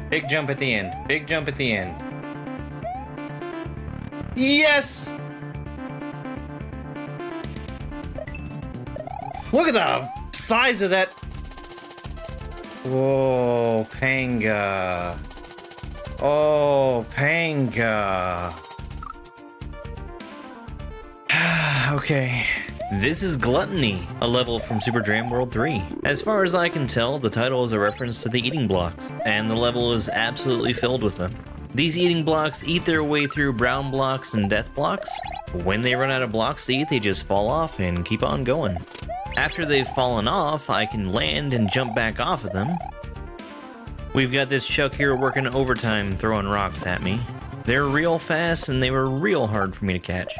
Big jump at the end. Big jump at the end. Yes! Look at the size of that. Whoa, Panga. Oh, Panga. Okay. This is Gluttony, a level from Super Jam World 3. As far as I can tell, the title is a reference to the eating blocks, and the level is absolutely filled with them. These eating blocks eat their way through brown blocks and death blocks. When they run out of blocks to eat, they just fall off and keep on going. After they've fallen off, I can land and jump back off of them. We've got this Chuck here working overtime throwing rocks at me. They're real fast and they were real hard for me to catch.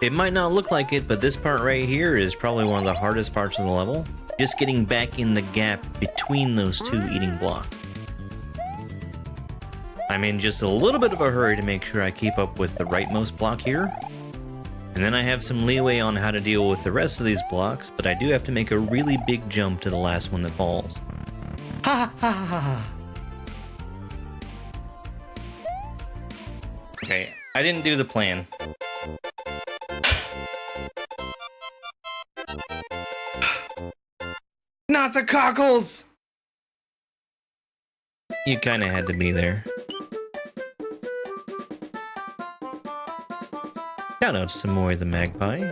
It might not look like it, but this part right here is probably one of the hardest parts of the level. Just getting back in the gap between those two eating blocks. I'm in just a little bit of a hurry to make sure I keep up with the rightmost block here. And then I have some leeway on how to deal with the rest of these blocks, but I do have to make a really big jump to the last one that falls. Ha ha ha ha! Okay, I didn't do the plan. Not the cockles! You kinda had to be there. Shout out Samoy the Magpie.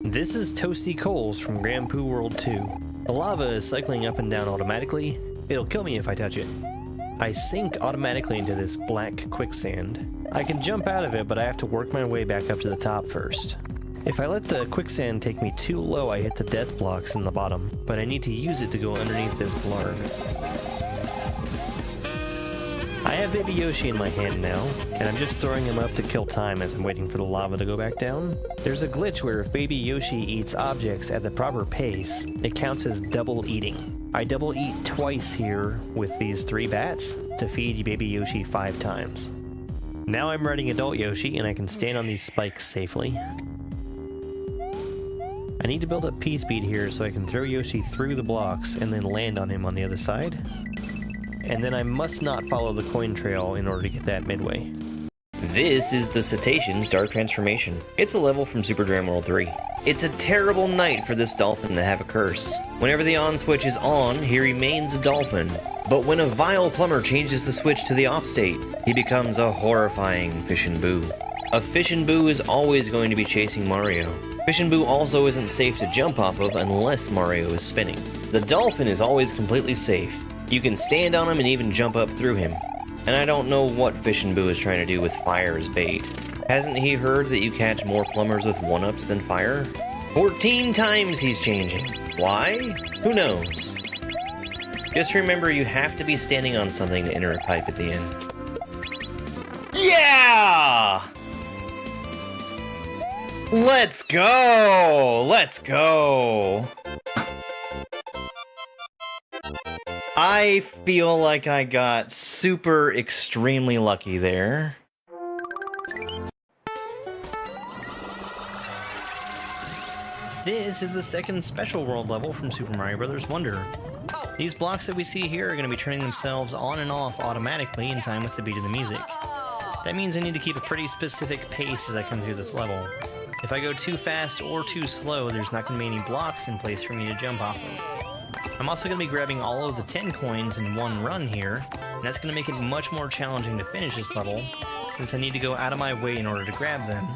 This is Toasty Coals from Grand Poo World 2. The lava is cycling up and down automatically. It'll kill me if I touch it. I sink automatically into this black quicksand. I can jump out of it, but I have to work my way back up to the top first. If I let the quicksand take me too low, I hit the death blocks in the bottom, but I need to use it to go underneath this blarg. I have Baby Yoshi in my hand now, and I'm just throwing him up to kill time as I'm waiting for the lava to go back down. There's a glitch where if Baby Yoshi eats objects at the proper pace, it counts as double eating. I double eat twice here with these 3 bats to feed Baby Yoshi 5 times. Now I'm riding Adult Yoshi and I can stand on these spikes safely. I need to build up P-speed here so I can throw Yoshi through the blocks and then land on him on the other side. And then I must not follow the coin trail in order to get that midway. This is the Cetacean Star Transformation. It's a level from Super Jam World 3. It's a terrible night for this dolphin to have a curse. Whenever the on switch is on, he remains a dolphin. But when a vile plumber changes the switch to the off state, he becomes a horrifying Fish and Boo. A Fish and Boo is always going to be chasing Mario. Fish and Boo also isn't safe to jump off of unless Mario is spinning. The dolphin is always completely safe. You can stand on him and even jump up through him. And I don't know what Fish and Boo is trying to do with fire as bait. Hasn't he heard that you catch more plumbers with 1-ups than fire? 14 times he's changing. Why? Who knows? Just remember you have to be standing on something to enter a pipe at the end. Yeah! Let's go! Let's go! I feel like I got super extremely lucky there. This is the second special world level from Super Mario Bros. Wonder. These blocks that we see here are going to be turning themselves on and off automatically in time with the beat of the music. That means I need to keep a pretty specific pace as I come through this level. If I go too fast or too slow, there's not going to be any blocks in place for me to jump off of. I'm also going to be grabbing all of the 10 coins in one run here, and that's going to make it much more challenging to finish this level, since I need to go out of my way in order to grab them.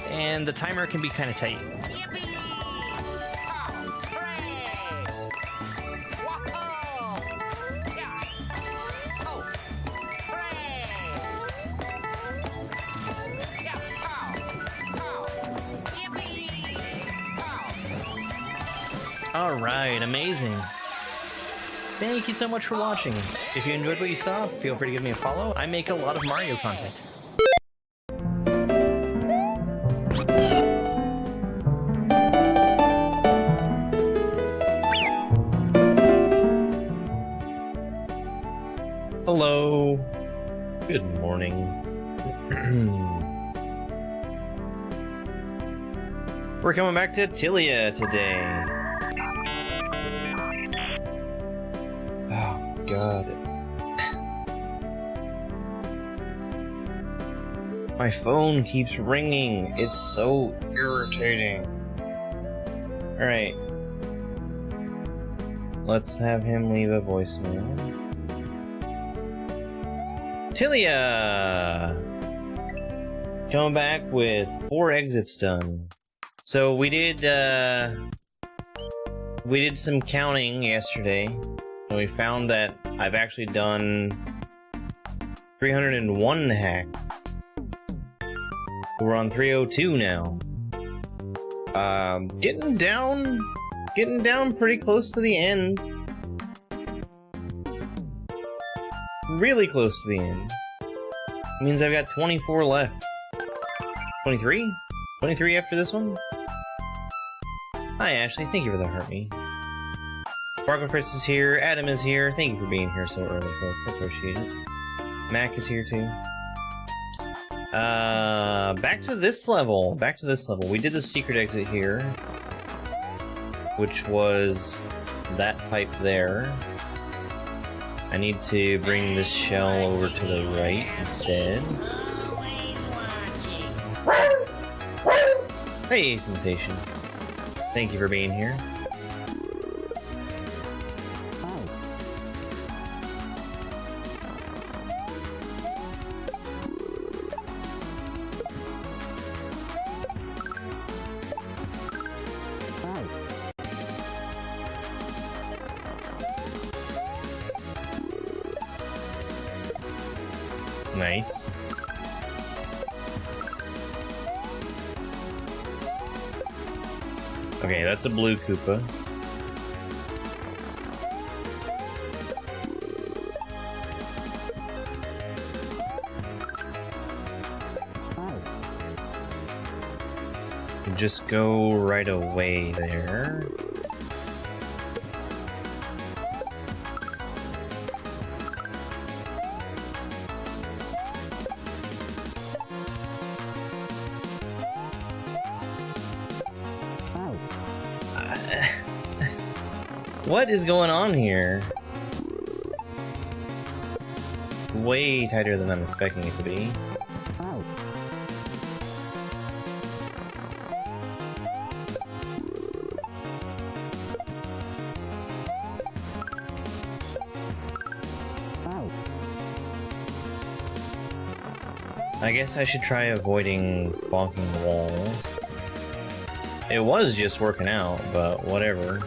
And the timer can be kind of tight. Alright, amazing. Thank you so much for watching. If you enjoyed what you saw, feel free to give me a follow. I make a lot of Mario content. Hello. Good morning. We're coming back to Tilia today. god. My phone keeps ringing. It's so irritating. Alright. Let's have him leave a voicemail. Tilia! Coming back with 4 exits done. So we did some counting yesterday, and we found that I've actually done 301 hack. We're on 302 now. Getting down pretty close to the end. Really close to the end. Means I've got 24 left. 23? 23 after this one? Hi Ashley, thank you for the heart me. Sparkle Fritz is here, Adam is here. Thank you for being here so early, folks. I appreciate it. Mac is here too. Back to this level. Back to this level. We did the secret exit here, which was that pipe there. I need to bring this shell over to the right instead. Hey, Sensation. Thank you for being here. Nice. Okay, that's a blue Koopa. Just go right away there. What is going on here? Way tighter than I'm expecting it to be. I guess I should try avoiding bonking the walls. It was just working out, but whatever.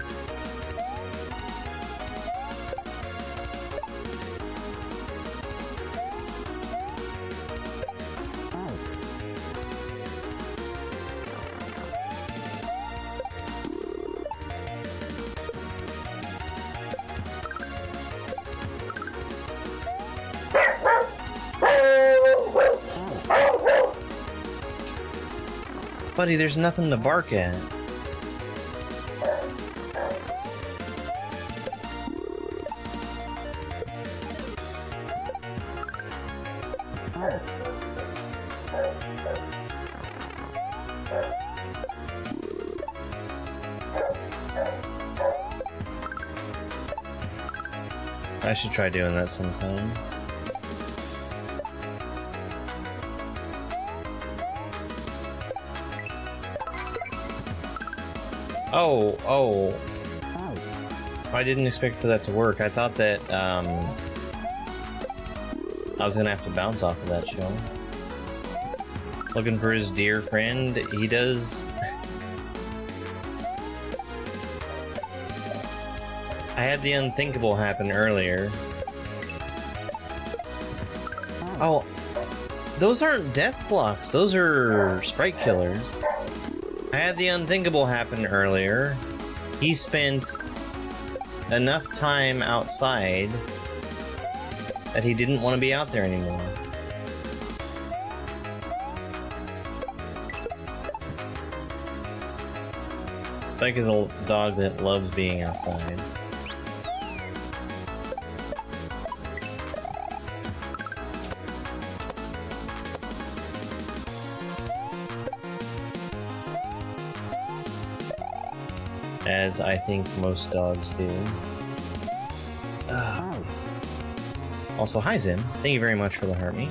Buddy, there's nothing to bark at. I should try doing that sometime. Oh. I didn't expect for that to work. I thought that, I was gonna have to bounce off of that shell. Looking for his dear friend. He does... I had the unthinkable happen earlier. Oh, those aren't death blocks. Those are sprite killers. I had the unthinkable happen earlier. He spent enough time outside that he didn't want to be out there anymore. Spike is a dog that loves being outside. As I think most dogs do. Also, hi Zim. Thank you very much for the heart me.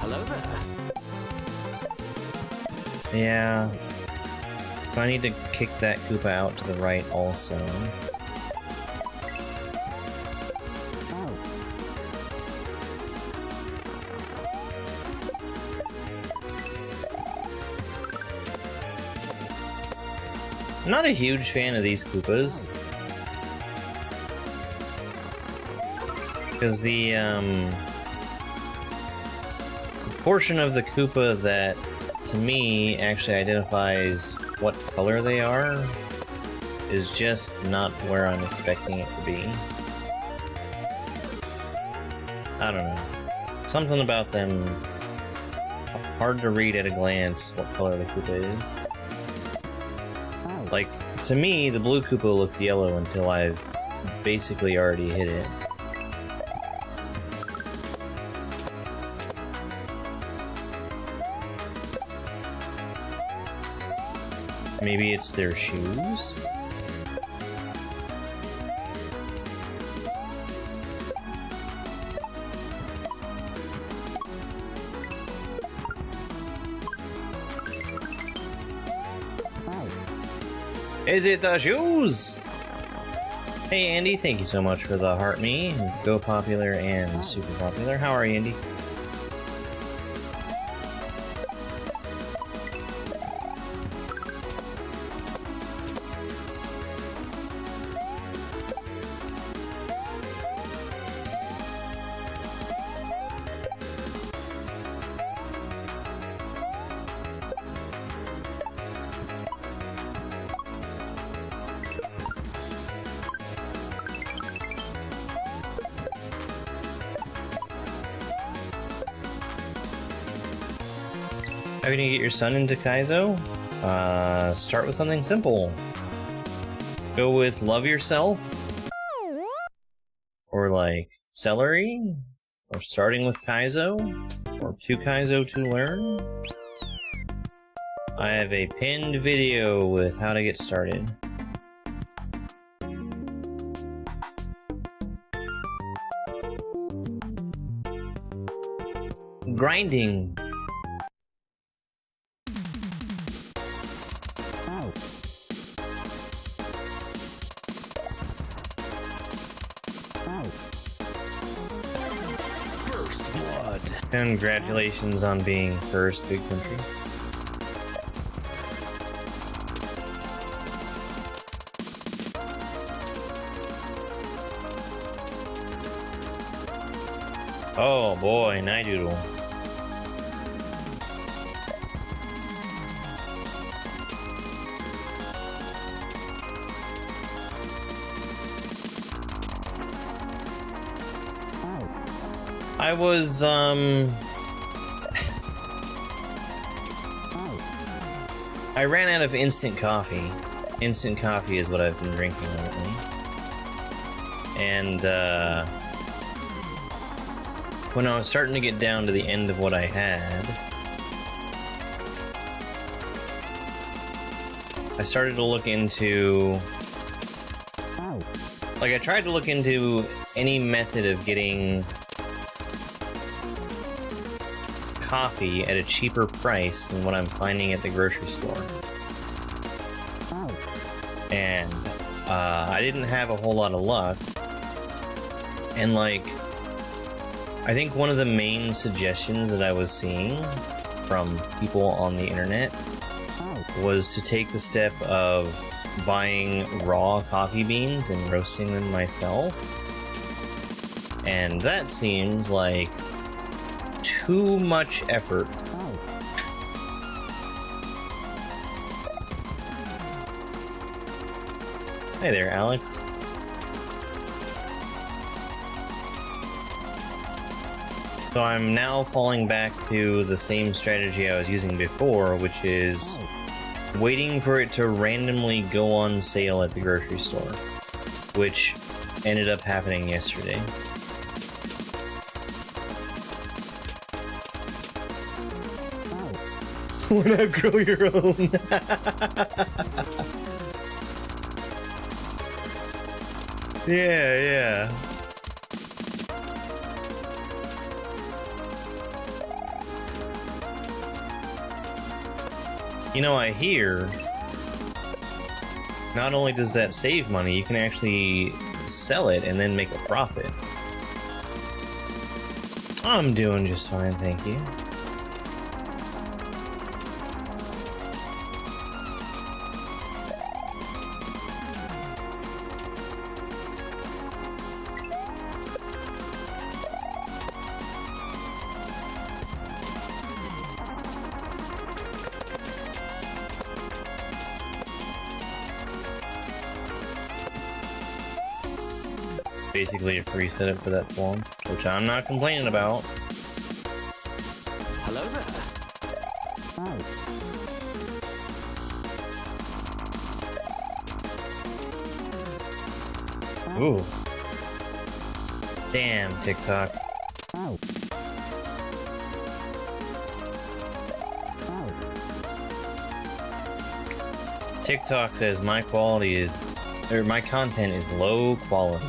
Hello there. Yeah. I need to kick that Koopa out to the right also. I'm not a huge fan of these Koopas. Because the portion of the Koopa that, to me, actually identifies what color they are is just not where I'm expecting it to be. I don't know. Something about them, hard to read at a glance what color the Koopa is. Like, to me, the blue Koopa looks yellow until I've basically already hit it. Maybe it's their shoes? Is it the shoes? Hey Andy, thank you so much for the heart me, go popular and super popular. How are you, Andy? How are you gonna get your son into Kaizo? Start with something simple. Go with Love Yourself. Or like Celery. Or starting with Kaizo. Or To Kaizo to Learn. I have a pinned video with how to get started. Grinding. First blood. Congratulations on being first, Big Country. Oh boy, Nidoodle. I was, I ran out of instant coffee. Instant coffee is what I've been drinking lately. And, when I was starting to get down to the end of what I had, I started to look into... Like, I tried to look into any method of getting coffee at a cheaper price than what I'm finding at the grocery store. And I didn't have a whole lot of luck. And like, I think one of the main suggestions that I was seeing from people on the internet was to take the step of buying raw coffee beans and roasting them myself. And that seems like too much effort. Hey there, Alex. So I'm now falling back to the same strategy I was using before, which is waiting for it to randomly go on sale at the grocery store. Which ended up happening yesterday. Why not grow your own? Yeah. You know, I hear not only does that save money, you can actually sell it and then make a profit. I'm doing just fine, thank you. Basically a free setup for that form, which I'm not complaining about. Hello there. Ooh. Damn, TikTok. TikTok says my content is low quality.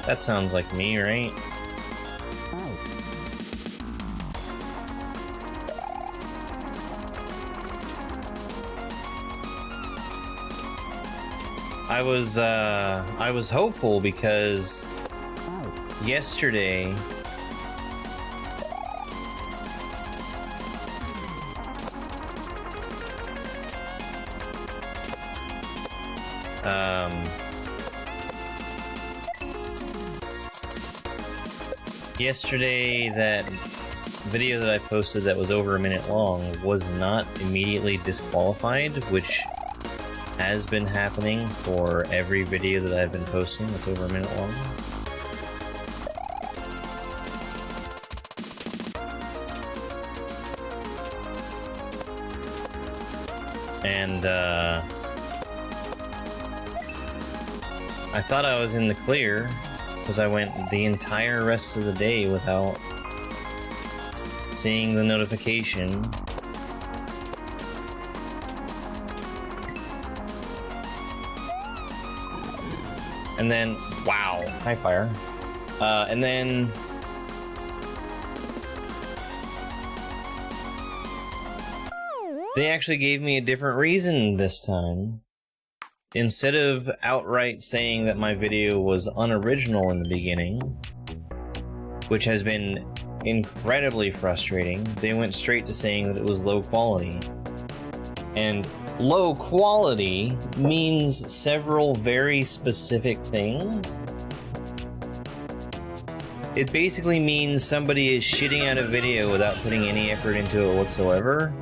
That sounds like me, right? I was hopeful because yesterday yesterday that video that I posted that was over a minute long was not immediately disqualified, which has been happening for every video that I've been posting that's over a minute long. And I thought I was in the clear because I went the entire rest of the day without seeing the notification. And then, wow, high fire. And then they actually gave me a different reason this time. Instead of outright saying that my video was unoriginal in the beginning, which has been incredibly frustrating, they went straight to saying that it was low quality. And low quality means several very specific things. It basically means somebody is shitting out a video without putting any effort into it whatsoever.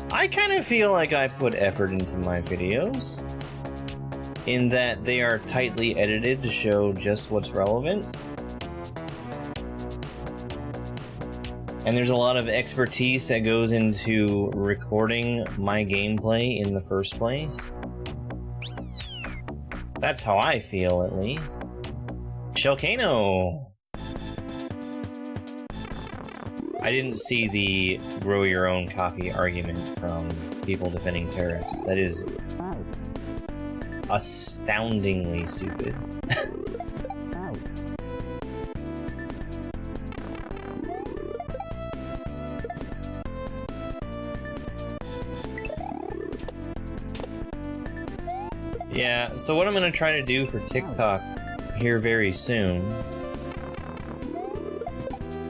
I kind of feel like I put effort into my videos, in that they are tightly edited to show just what's relevant. And there's a lot of expertise that goes into recording my gameplay in the first place. That's how I feel, at least. Shelkano! I didn't see the grow your own coffee argument from people defending tariffs. That is astoundingly stupid. Yeah, so what I'm gonna try to do for TikTok here very soon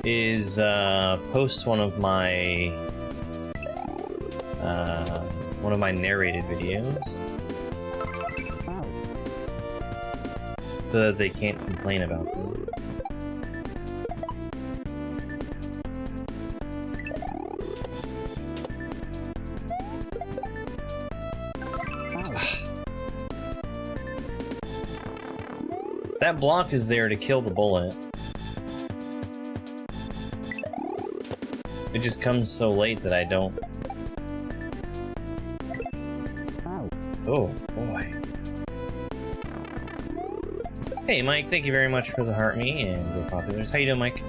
is post one of my narrated videos so that they can't complain about them. That block is there to kill the bullet. It just comes so late that I don't... Oh, boy. Hey, Mike, thank you very much for the heart me and the populars. How you doing, Mike?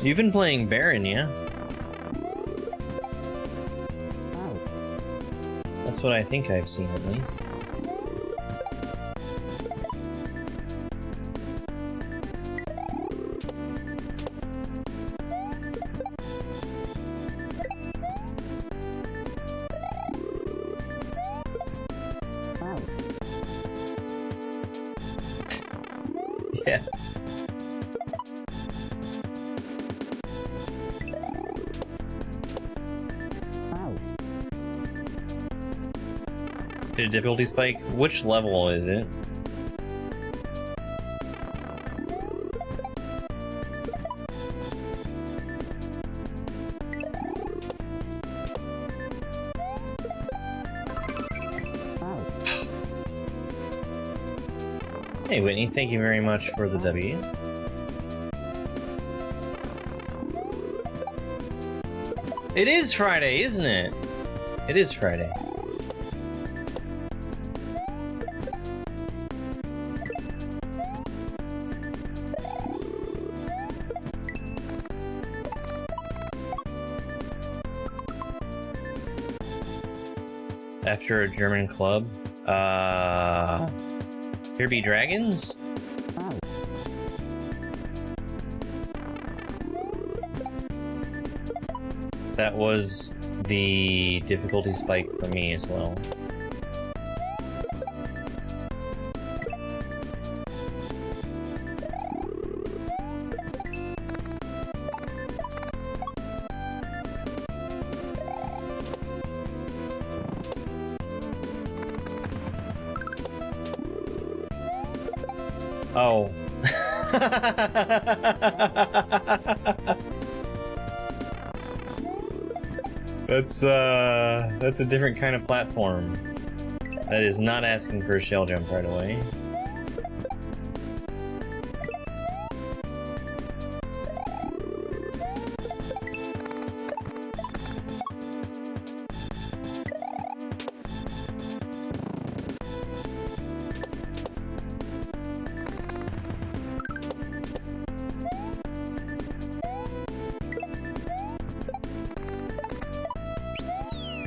You've been playing Baron, yeah? That's what I think I've seen, at least. Yeah. Did a difficulty spike? Which level is it? Hey Whitney, thank you very much for the W. It is Friday, isn't it? It is Friday. After a German club? Here be dragons? That was the difficulty spike for me as well. Oh. That's a different kind of platform. That is not asking for a shell jump right away.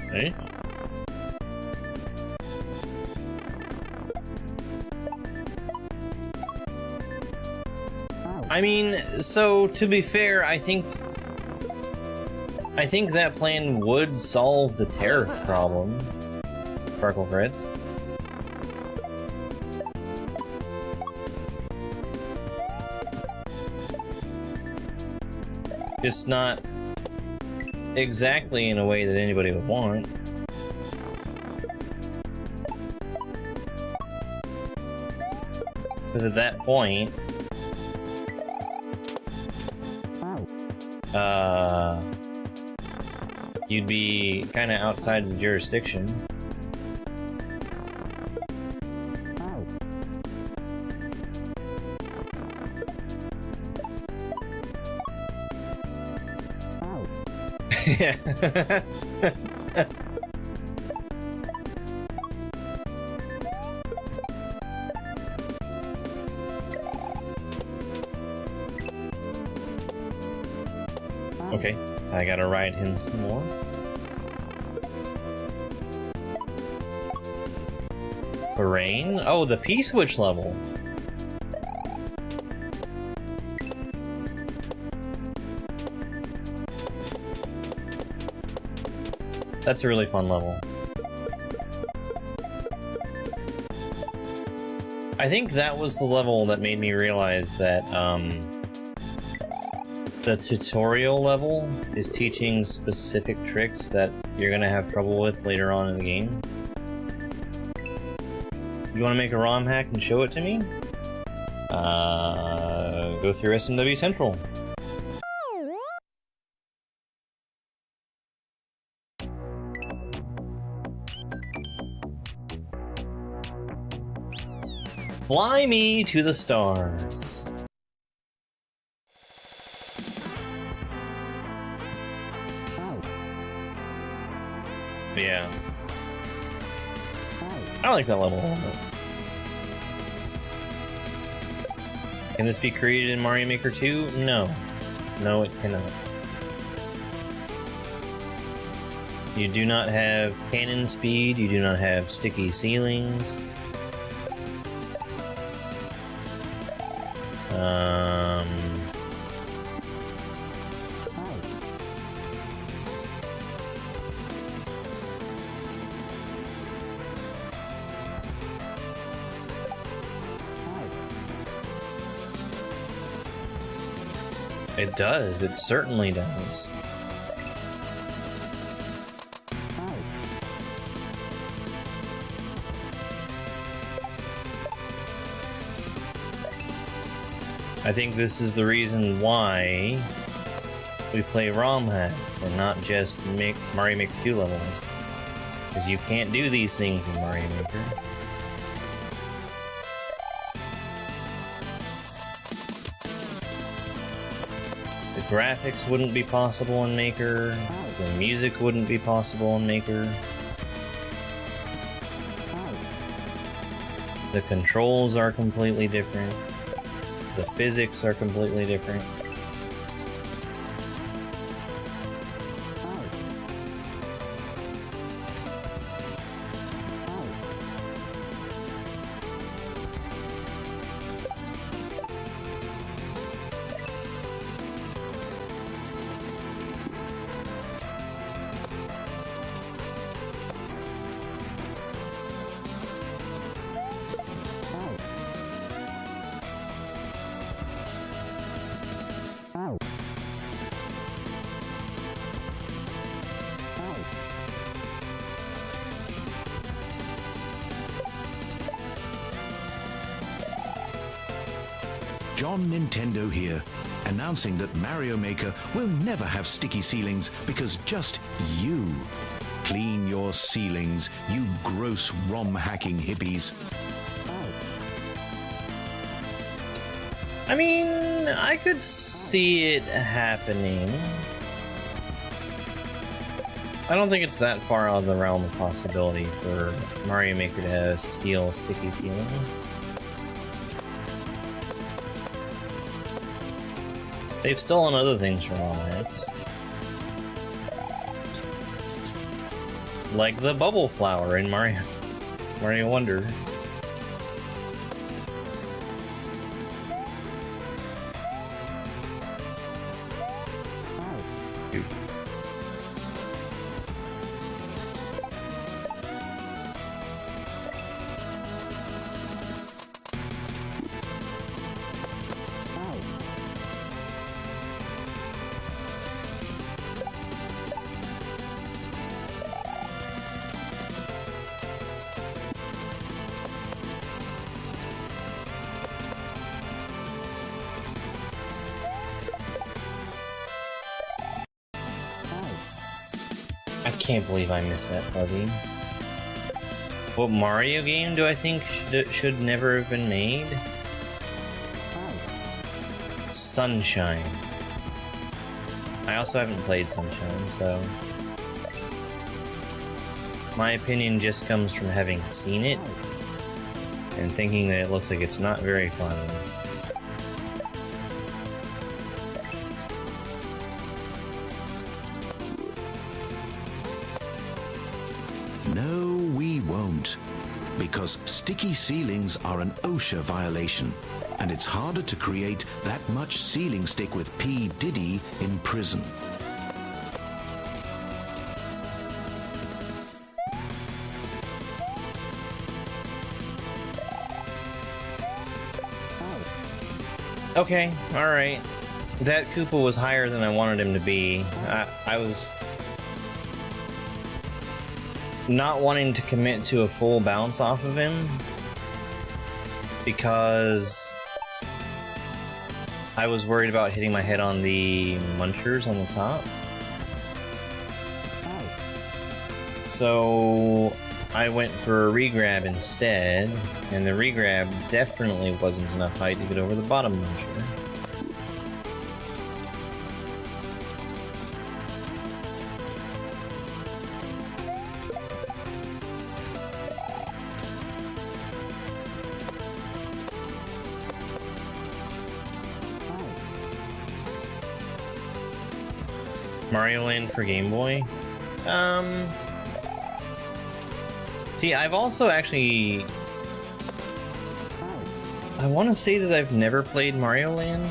Okay. I mean, so to be fair, I think that plan would solve the tariff problem. Sparkle Fritz. Just not exactly in a way that anybody would want. Because at that point, you'd be kind of outside the jurisdiction. Yeah. Okay, I gotta ride him some more. Rain? Oh, the P-switch level. That's a really fun level. I think that was the level that made me realize that the tutorial level is teaching specific tricks that you're gonna have trouble with later on in the game. You wanna make a ROM hack and show it to me? Go through SMW Central. Fly me to the stars. Yeah. I like that level a little bit. Can this be created in Mario Maker 2? No. No, it cannot. You do not have cannon speed, you do not have sticky ceilings. It does, it certainly does. I think this is the reason why we play ROM hack and not just make Mario Maker 2 levels. Because you can't do these things in Mario Maker. The graphics wouldn't be possible in Maker. The music wouldn't be possible in Maker. The controls are completely different. The physics are completely different. John Nintendo here, announcing that Mario Maker will never have sticky ceilings because just you clean your ceilings, you gross ROM hacking hippies. I mean, I could see it happening. I don't think it's that far out of the realm of possibility for Mario Maker to have steel sticky ceilings. They've stolen other things from ROM hacks. Like the bubble flower in Mario Wonder. I can't believe I missed that, Fuzzy. What Mario game do I think should never have been made? Sunshine. I also haven't played Sunshine, so... my opinion just comes from having seen it and thinking that it looks like it's not very fun. No, we won't. Because sticky ceilings are an OSHA violation, and it's harder to create that much ceiling stick with P. Diddy in prison. Okay, alright. That Koopa was higher than I wanted him to be. I was not wanting to commit to a full bounce off of him because I was worried about hitting my head on the munchers on the top. So I went for a regrab instead, and the regrab definitely wasn't enough height to get over the bottom muncher. Mario Land for Game Boy? See, I've also actually... I want to say that I've never played Mario Land.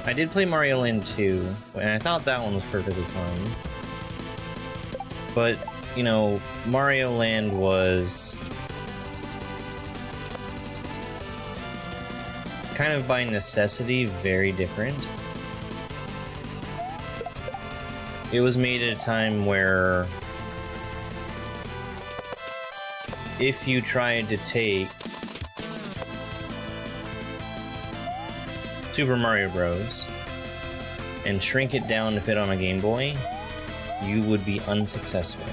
I did play Mario Land 2, and I thought that one was perfectly fine. But, you know, Mario Land was... kind of by necessity very different. It was made at a time where if you tried to take Super Mario Bros. And shrink it down to fit on a Game Boy, you would be unsuccessful,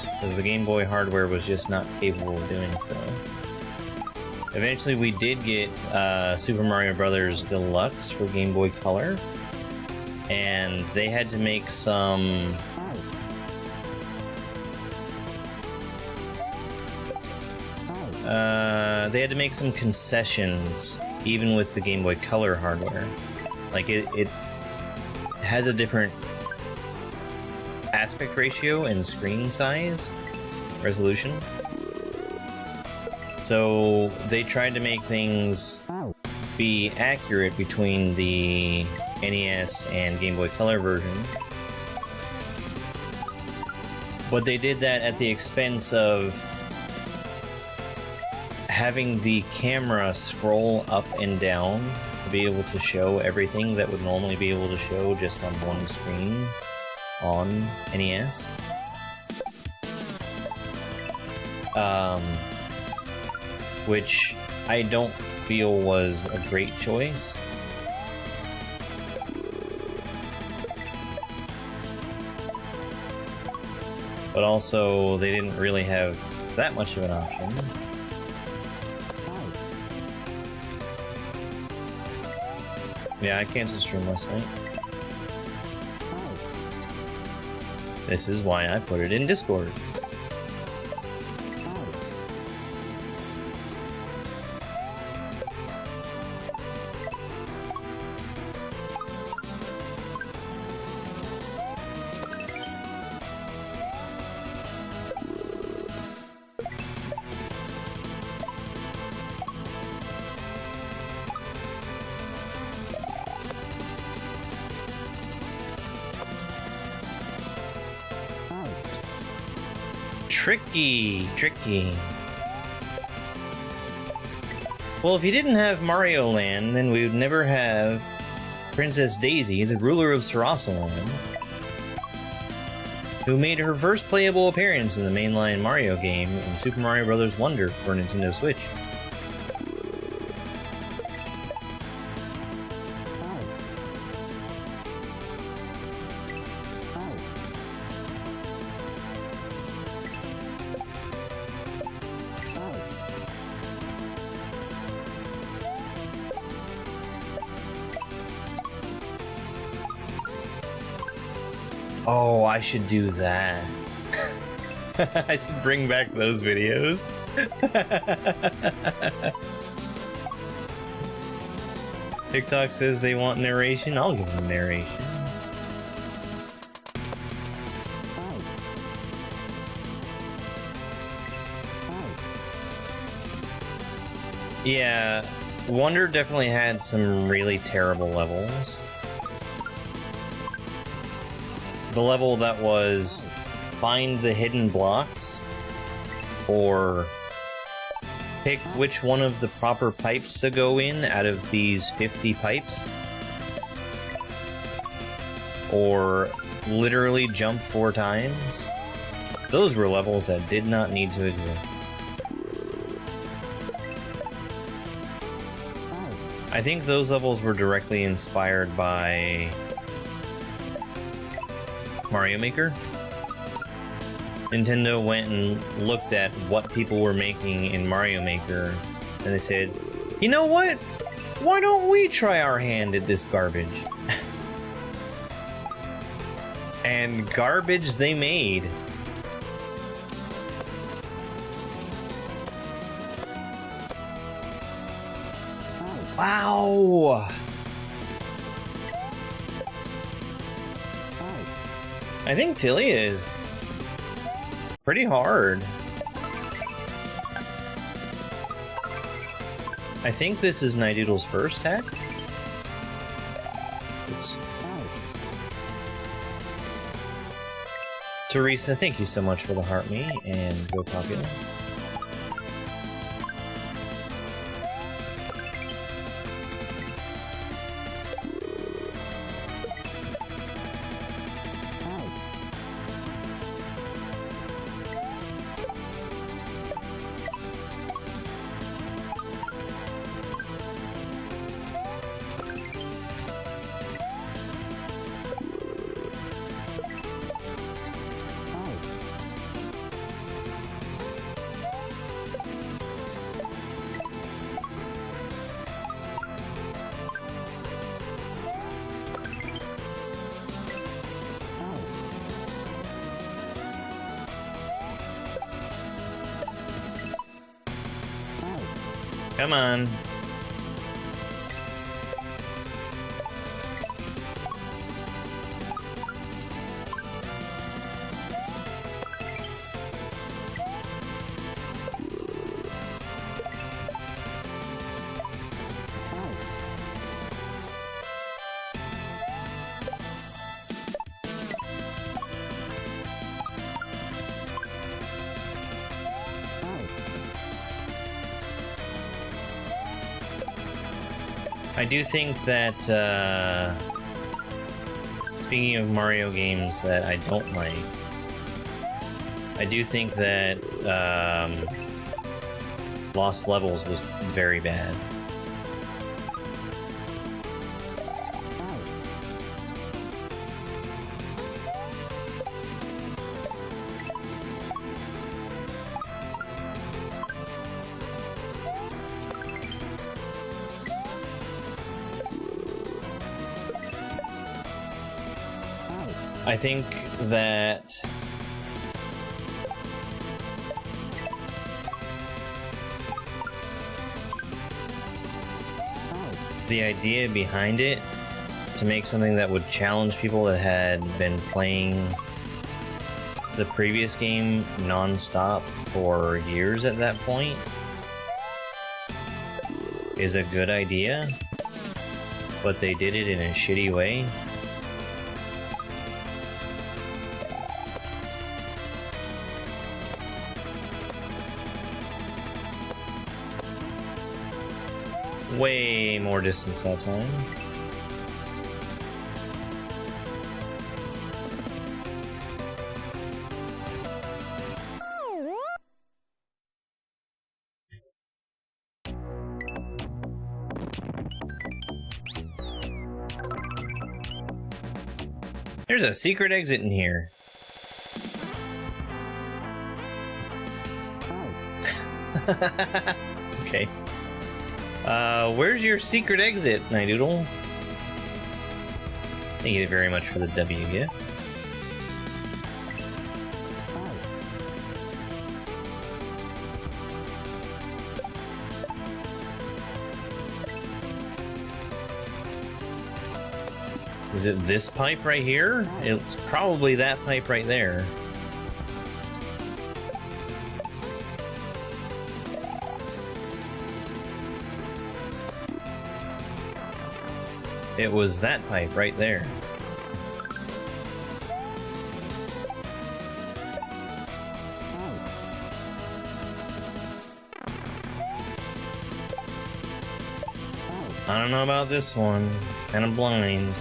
because the Game Boy hardware was just not capable of doing so. Eventually we did get Super Mario Bros. Deluxe for Game Boy Color, and they had to make some concessions even with the Game Boy Color hardware. Like it has a different aspect ratio and screen size resolution. So they tried to make things be accurate between the NES and Game Boy Color version. But they did that at the expense of having the camera scroll up and down to be able to show everything that would normally be able to show just on one screen on NES. Which I don't feel was a great choice. But also, they didn't really have that much of an option. Yeah, I canceled stream last night. This is why I put it in Discord. Tricky. Well, if you didn't have Mario Land, then we would never have Princess Daisy, the ruler of Sarasaland, who made her first playable appearance in the mainline Mario game in Super Mario Bros. Wonder for Nintendo Switch. Oh, I should do that. I should bring back those videos. TikTok says they want narration. I'll give them narration. Yeah, Wonder definitely had some really terrible levels. The level that was find the hidden blocks, or pick which one of the proper pipes to go in out of these 50 pipes, or literally jump 4 times. Those were levels that did not need to exist. I think those levels were directly inspired by Mario Maker. Nintendo went and looked at what people were making in Mario Maker, and they said, you know what? Why don't we try our hand at this garbage? And garbage they made. Wow! I think Tilia is pretty hard. I think this is Nidoodle's first attack. Oops. Teresa, thank you so much for the heart me, and go popular. Come on. I do think that, speaking of Mario games that I don't like, I do think that Lost Levels was very bad. I think that the idea behind it to make something that would challenge people that had been playing the previous game non-stop for years at that point is a good idea, but they did it in a shitty way. Way more distance that time. There's a secret exit in here. Okay. Where's your secret exit, Nidoodle? Thank you very much for the W gift. Is it this pipe right here? It's probably that pipe right there. It was that pipe right there. I don't know about this one. Kind of blind.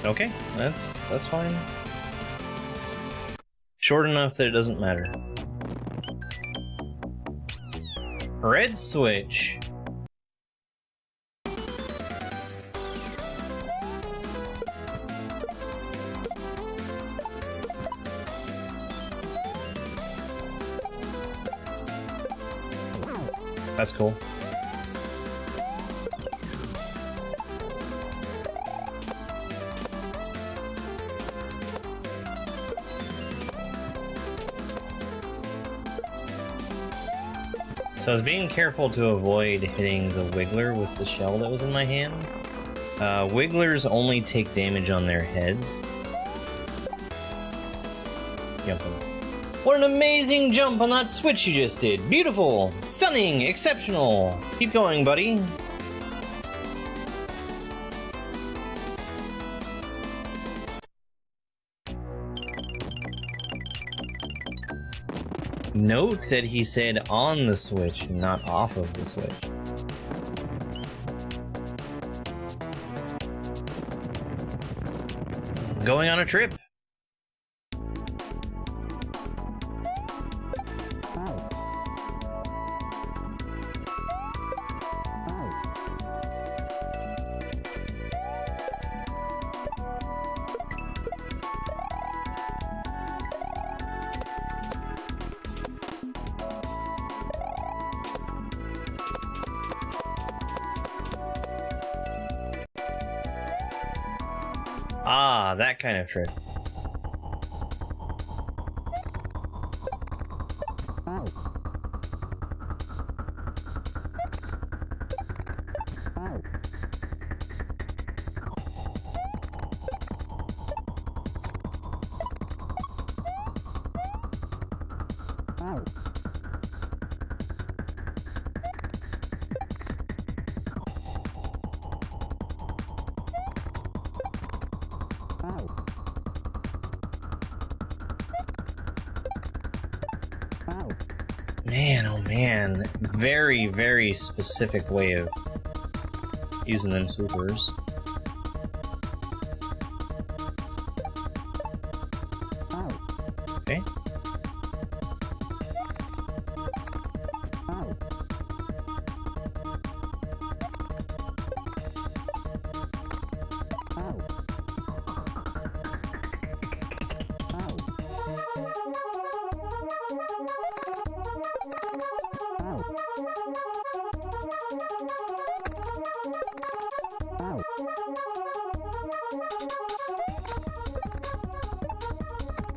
Okay, that's fine. Short enough that it doesn't matter. Red switch. That's cool. So I was being careful to avoid hitting the Wiggler with the shell that was in my hand. Wigglers only take damage on their heads. Jumping. What an amazing jump on that switch you just did. Beautiful, stunning, exceptional. Keep going, buddy. Note that he said on the switch, not off of the switch. Going on a trip. Ah, that kind of trick. Man, oh man. Very, very specific way of using them supers. Okay.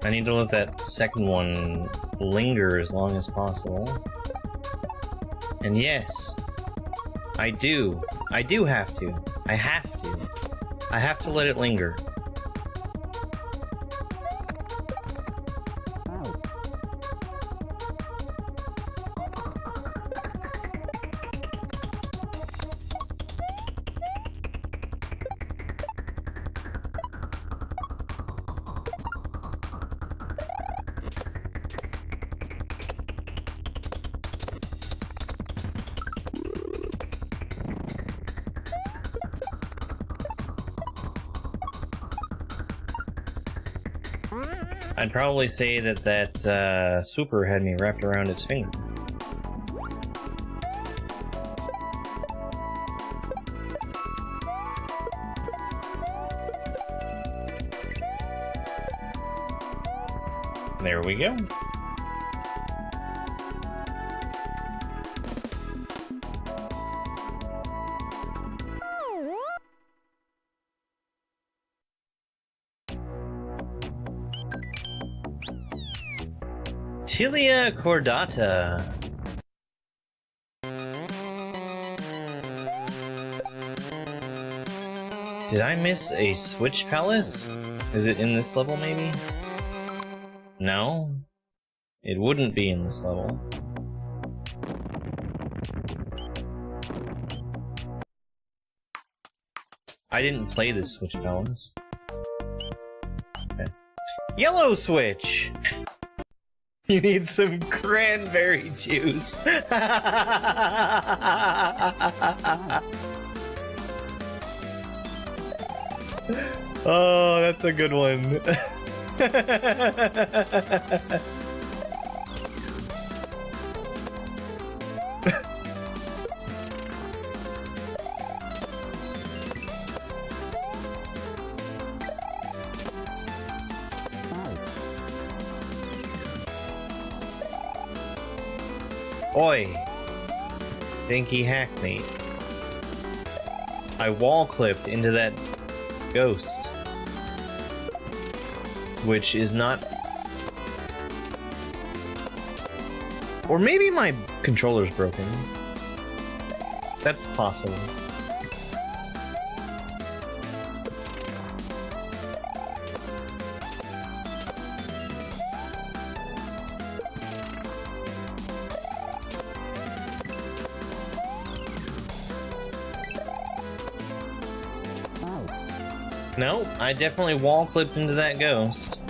I need to let that second one linger as long as possible. And yes, I do. I do have to. I have to. I have to let it linger. I'd probably say that that super had me wrapped around its finger. There we go. Tilia cordata. Did I miss a switch palace? Is it in this level maybe? No, it wouldn't be in this level. I didn't play this switch palace. Okay. Yellow switch! You need some cranberry juice. Oh, that's a good one. Oi, dinky hackmate. I wall clipped into that ghost, which is not, or maybe my Controller's broken. That's possible. No, I definitely wall clipped into that ghost.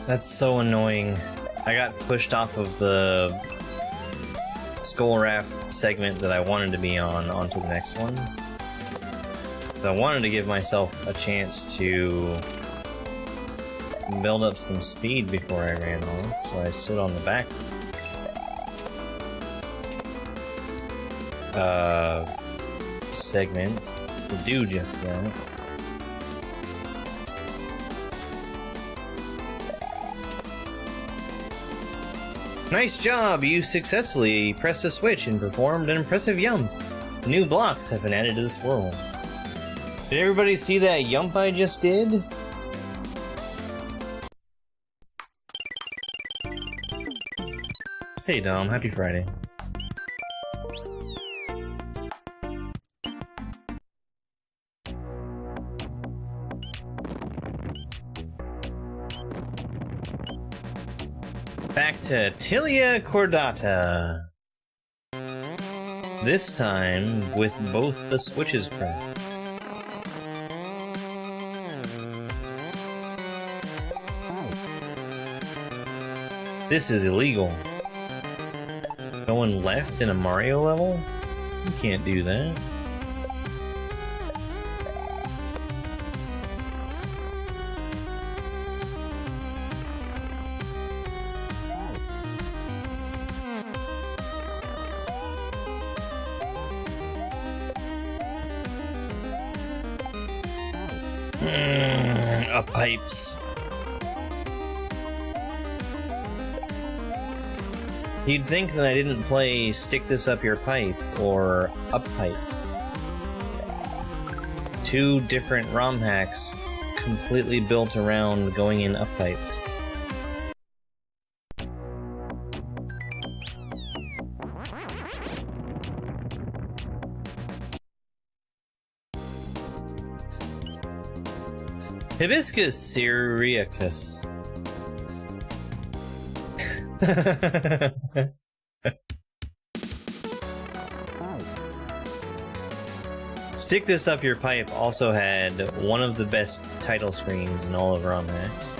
That's so annoying. I got pushed off of the skull raft segment that I wanted to be on onto the next one. So I wanted to give myself a chance to build up some speed before I ran off, so I stood on the back segment to do just that. Nice job! You successfully pressed the switch and performed an impressive jump. New blocks have been added to this world. Did everybody see that jump I just did? Hey Dom, happy Friday. Back to Tilia Cordata. This time with both the switches pressed. This is illegal. Going left in a Mario level? You can't do that. Up pipes. You'd think that I didn't play Stick This Up Your Pipe or Up Pipe. Two different ROM hacks completely built around going in up pipes. Hibiscus syriacus. Stick This Up Your Pipe also had one of the best title screens in all of ROM hacks.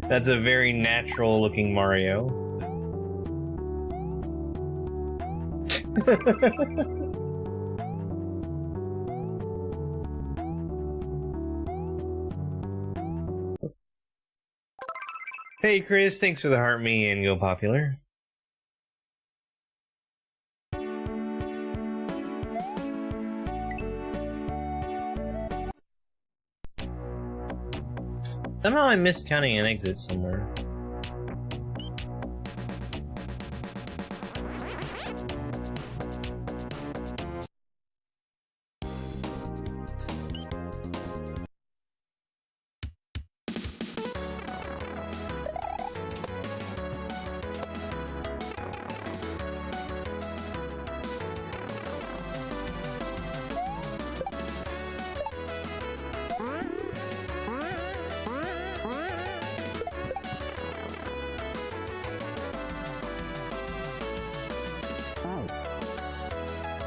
That's a very natural looking Mario. Hey Chris, thanks for the heart me and go popular. Somehow I missed counting an exit somewhere.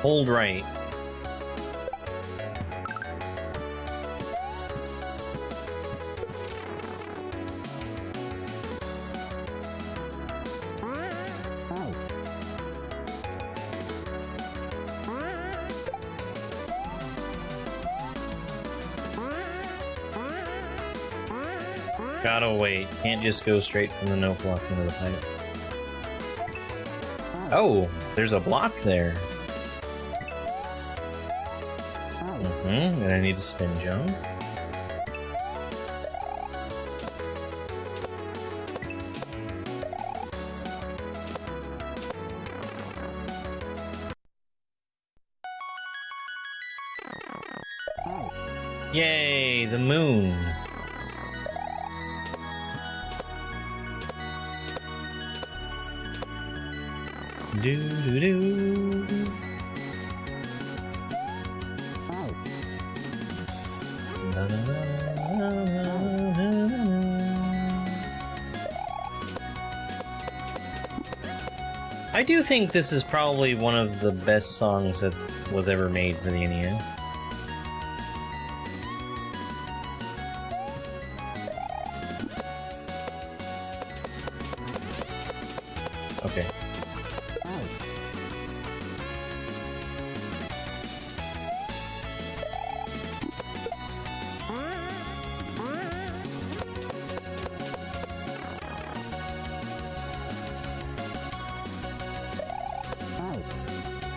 Hold right. Gotta wait. Can't just go straight from the note block into the pipe. Oh, there's a block there. And I need to spin jump. Yay, the moon. Do do do. I do think this is probably one of the best songs that was ever made for the NES. Okay.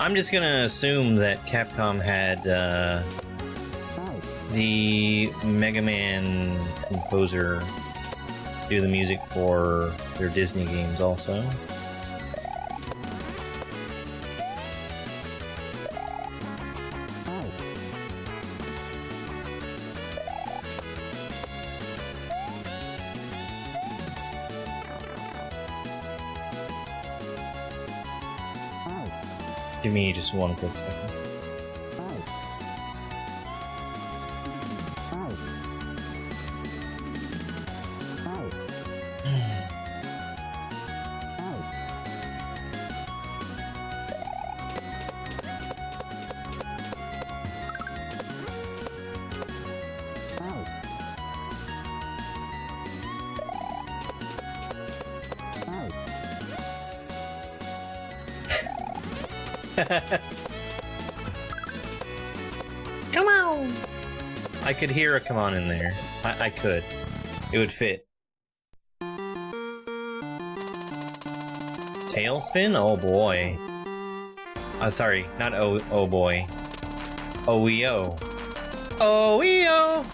I'm just gonna assume that Capcom had the Mega Man composer do the music for their Disney games also. Give me just one quick second. Come on! I could hear a come on in there. I could. It would fit. Tailspin? Oh boy. Sorry, not oh boy. OEO. OEO!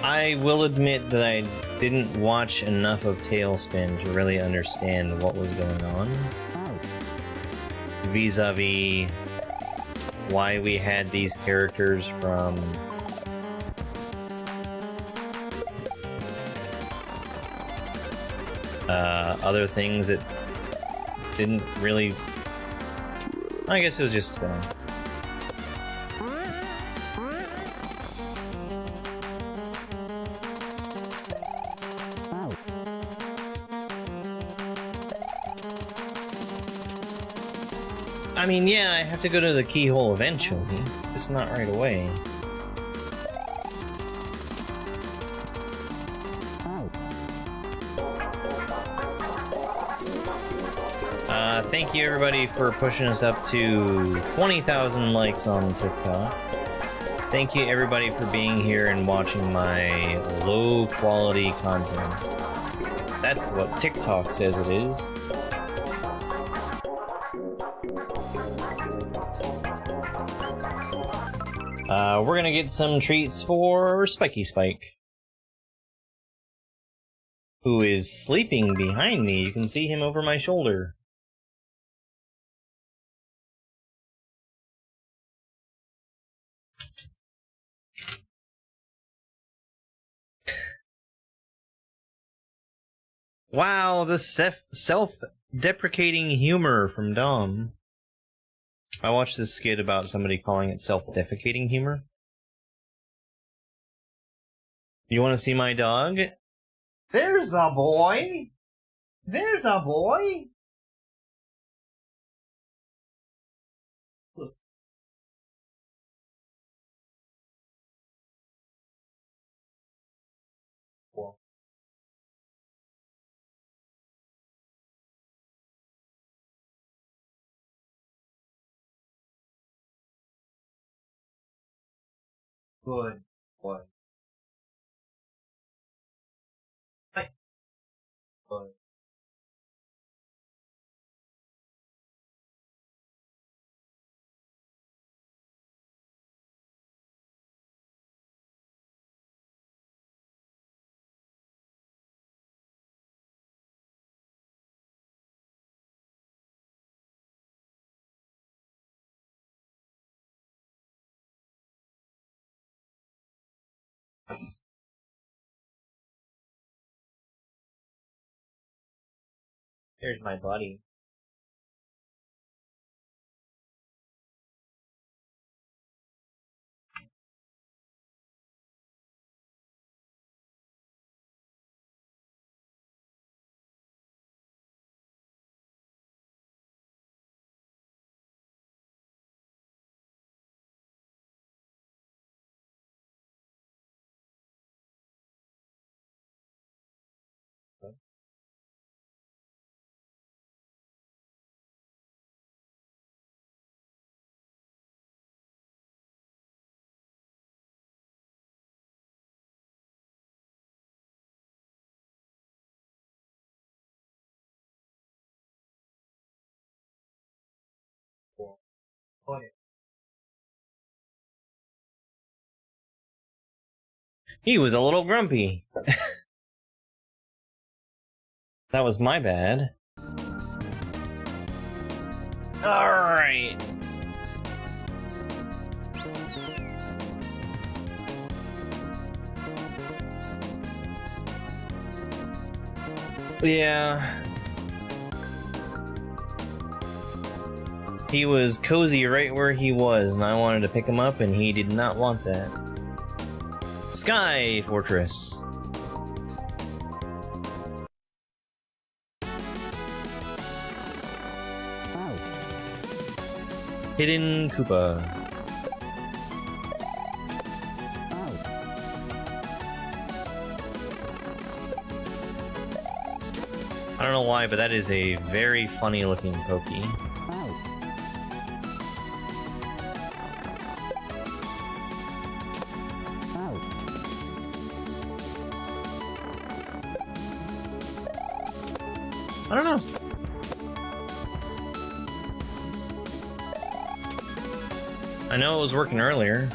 I will admit that I didn't watch enough of Tailspin to really understand what was going on. Vis-a-vis why we had these characters from other things that didn't really... I guess it was just spin. I mean, yeah, I have to go to the keyhole eventually. It's not right away. Thank you everybody for pushing us up to 20,000 likes on TikTok. Thank you everybody for being here and watching my low quality content. That's what TikTok says it is. We're gonna get some treats for Spiky Spike. who is sleeping behind me. You can see him over my shoulder. Wow, the self-deprecating humor from Dom. I watched this skit about somebody calling it self-defecating humor. You want to see my dog? There's a boy! There's a boy! Look. Well. Good boy. Hi. Boy. Here's my buddy. Boy. He was a little grumpy. That was my bad. Alright. Yeah. He was cozy right where he was, and I wanted to pick him up, and he did not want that. Sky Fortress. Hidden Koopa. I don't know why, but that is a very funny looking Pokey. I don't know. I know it was working earlier.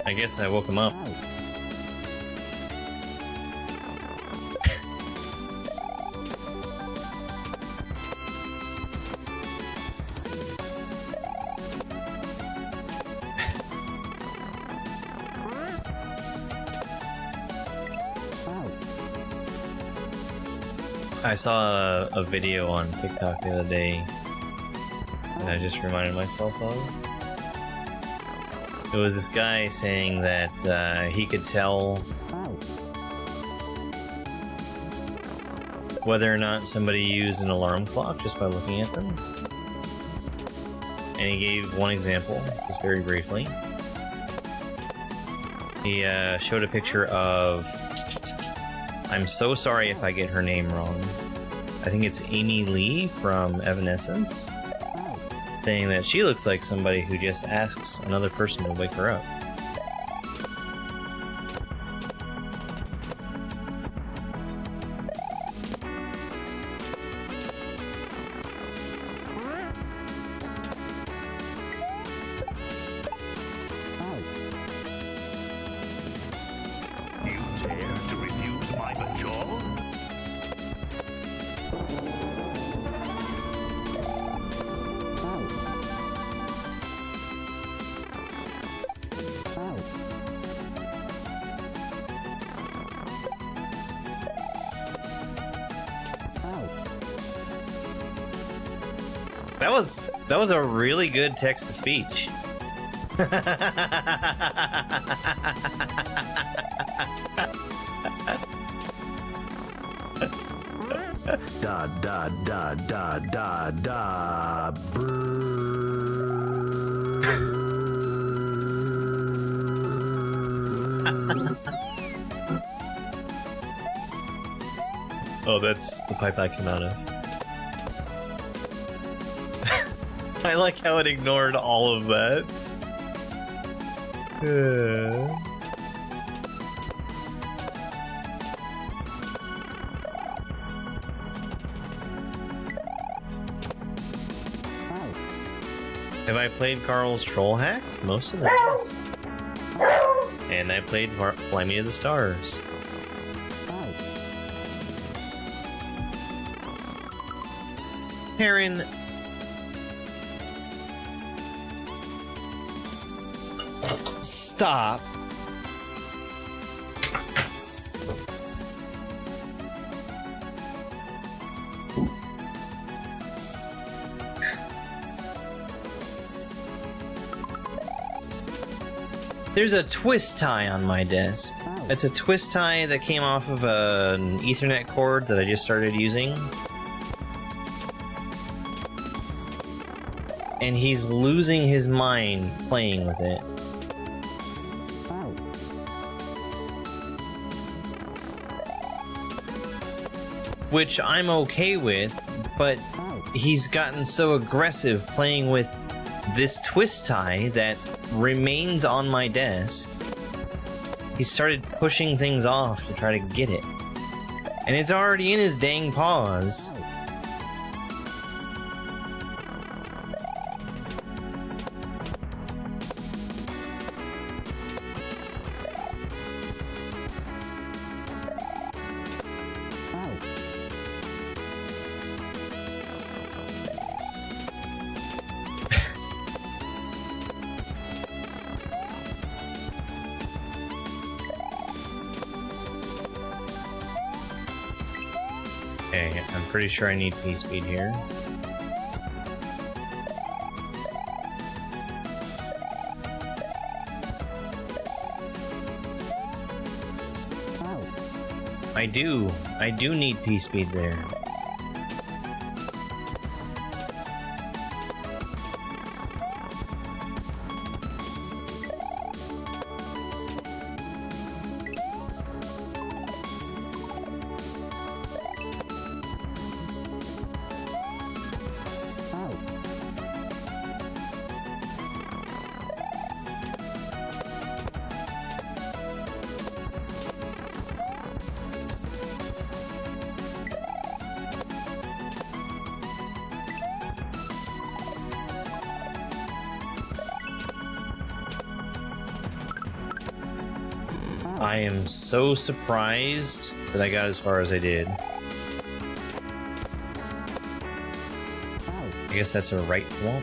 I guess I woke him up. I saw a video on TikTok the other day that I just reminded myself of. It was this guy saying that he could tell whether or not somebody used an alarm clock just by looking at them. And he gave one example, just very briefly. He showed a picture of... I'm so sorry if I get her name wrong. I think it's Amy Lee from Evanescence, saying that she looks like somebody who just asks another person to wake her up. That was a really good text to speech. Da da da da da da. Oh, that's the pipe I came out of. I like how it ignored all of that. Have I played Carl's Troll Hacks? Most of them, yes. And I played Fly Me to the Stars. Heron. Stop. There's a twist tie on my desk. It's a twist tie that came off of an Ethernet cord that I just started using. And he's losing his mind playing with it. Which I'm okay with, but he's gotten so aggressive playing with this twist tie that remains on my desk. He started pushing things off to try to get it. And it's already in his dang paws. Okay, I'm pretty sure I need P-Speed here. I do need P-Speed there. I am so surprised that I got as far as I did. I guess that's a right wall.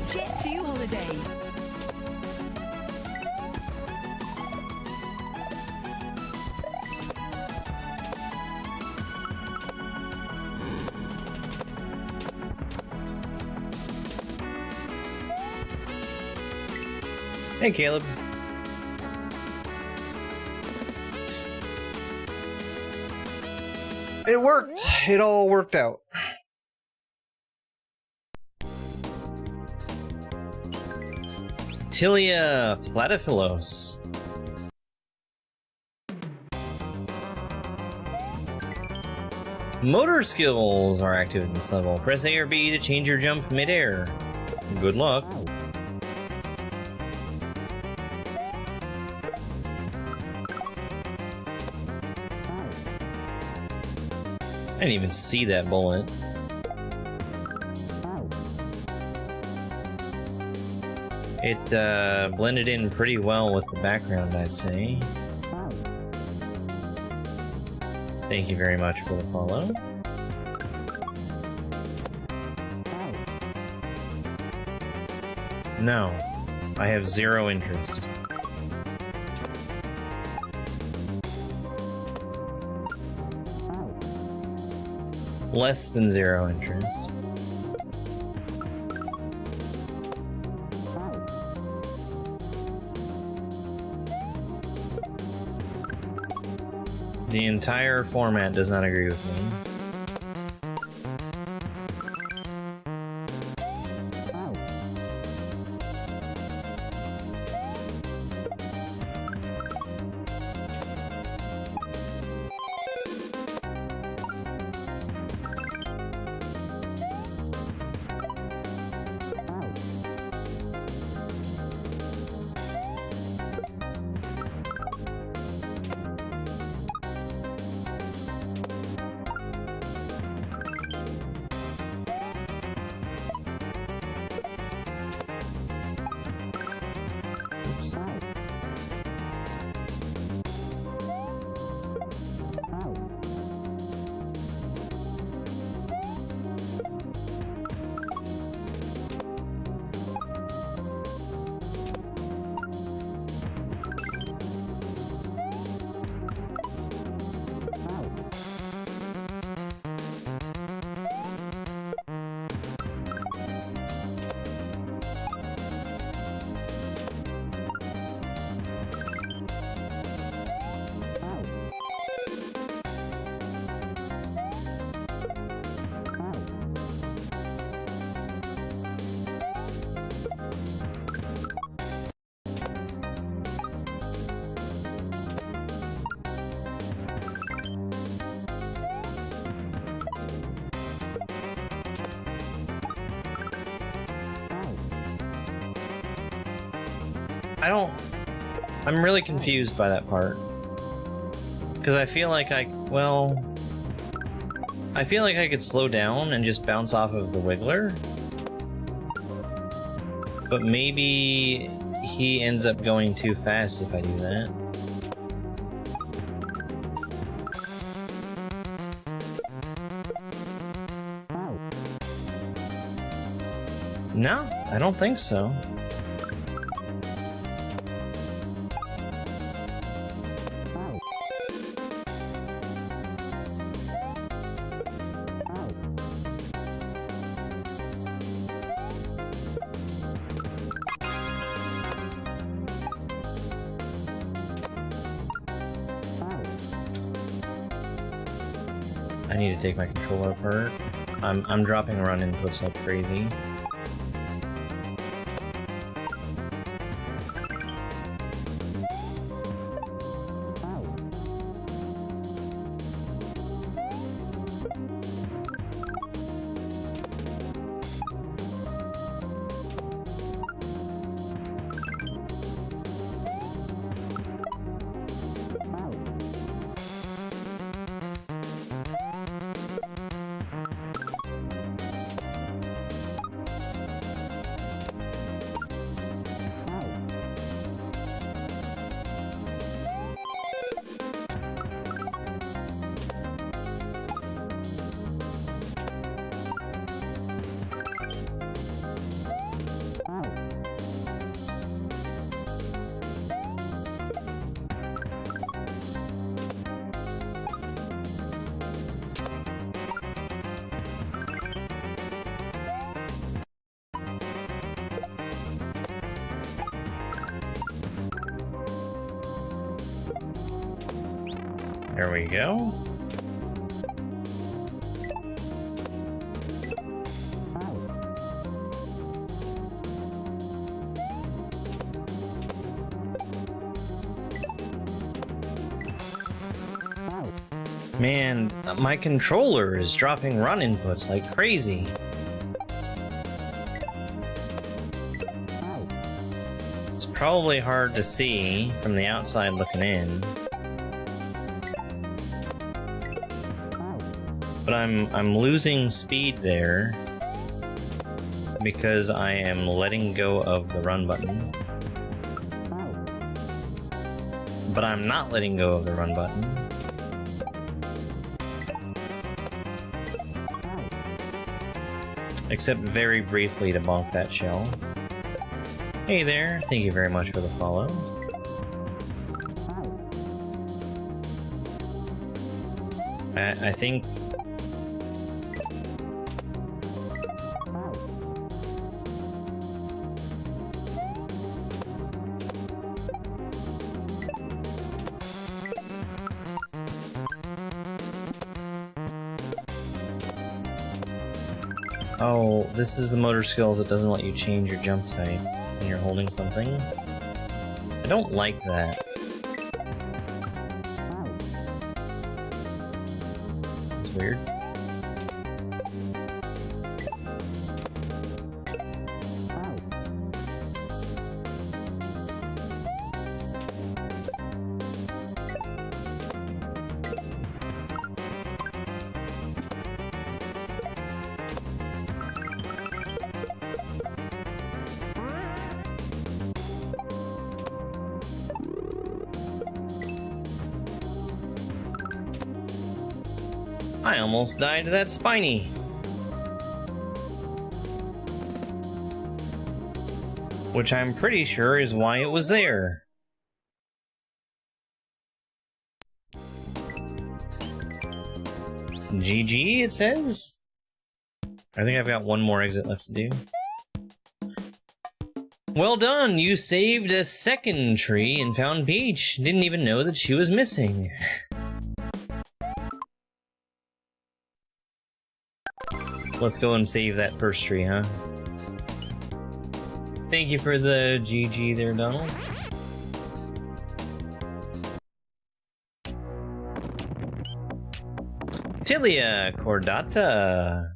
Jitsu holiday. Hey, Caleb. It worked. It all worked out. Tilia platyphilos. Motor skills are active in this level. Press A or B to change your jump midair. Good luck. I didn't even see that bullet. It blended in pretty well with the background, I'd say. Thank you very much for the follow. No, I have zero interest. Less than zero interest. The entire format does not agree with me. I'm really confused by that part. Because I feel like I feel like I could slow down and just bounce off of the wiggler. But maybe he ends up going too fast if I do that. No, I don't think so. I need to take my controller apart. I'm dropping run inputs like crazy. There we go. Man, my controller is dropping run inputs like crazy. It's probably hard to see from the outside looking in. But I'm losing speed there because I am letting go of the run button. But I'm not letting go of the run button. Except very briefly to bonk that shell. Hey there, thank you very much for the follow. I think... Oh, this is the motor skills that doesn't let you change your jump type when you're holding something. I don't like that. It's weird. I almost died to that spiny. Which I'm pretty sure is why it was there. GG, it says? I think I've got one more exit left to do. Well done! You saved a second tree and found Peach. Didn't even know that she was missing. Let's go and save that first tree, huh? Thank you for the GG there, Donald. Tilia Cordata.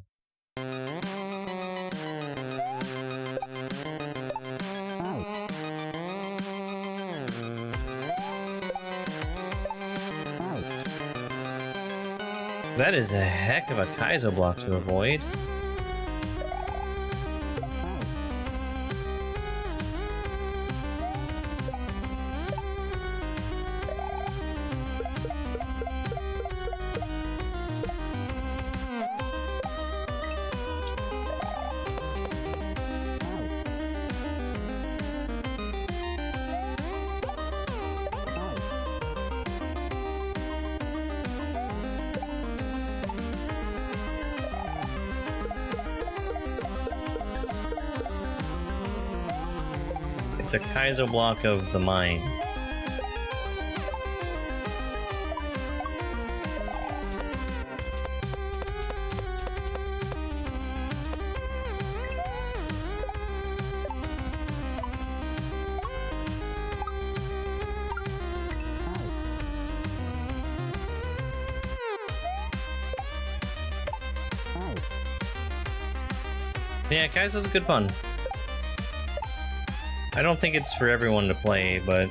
That is a heck of a Kaizo block to avoid. It's a Kaizo block of the mind. Yeah, Kaizo's good fun. I don't think it's for everyone to play, but...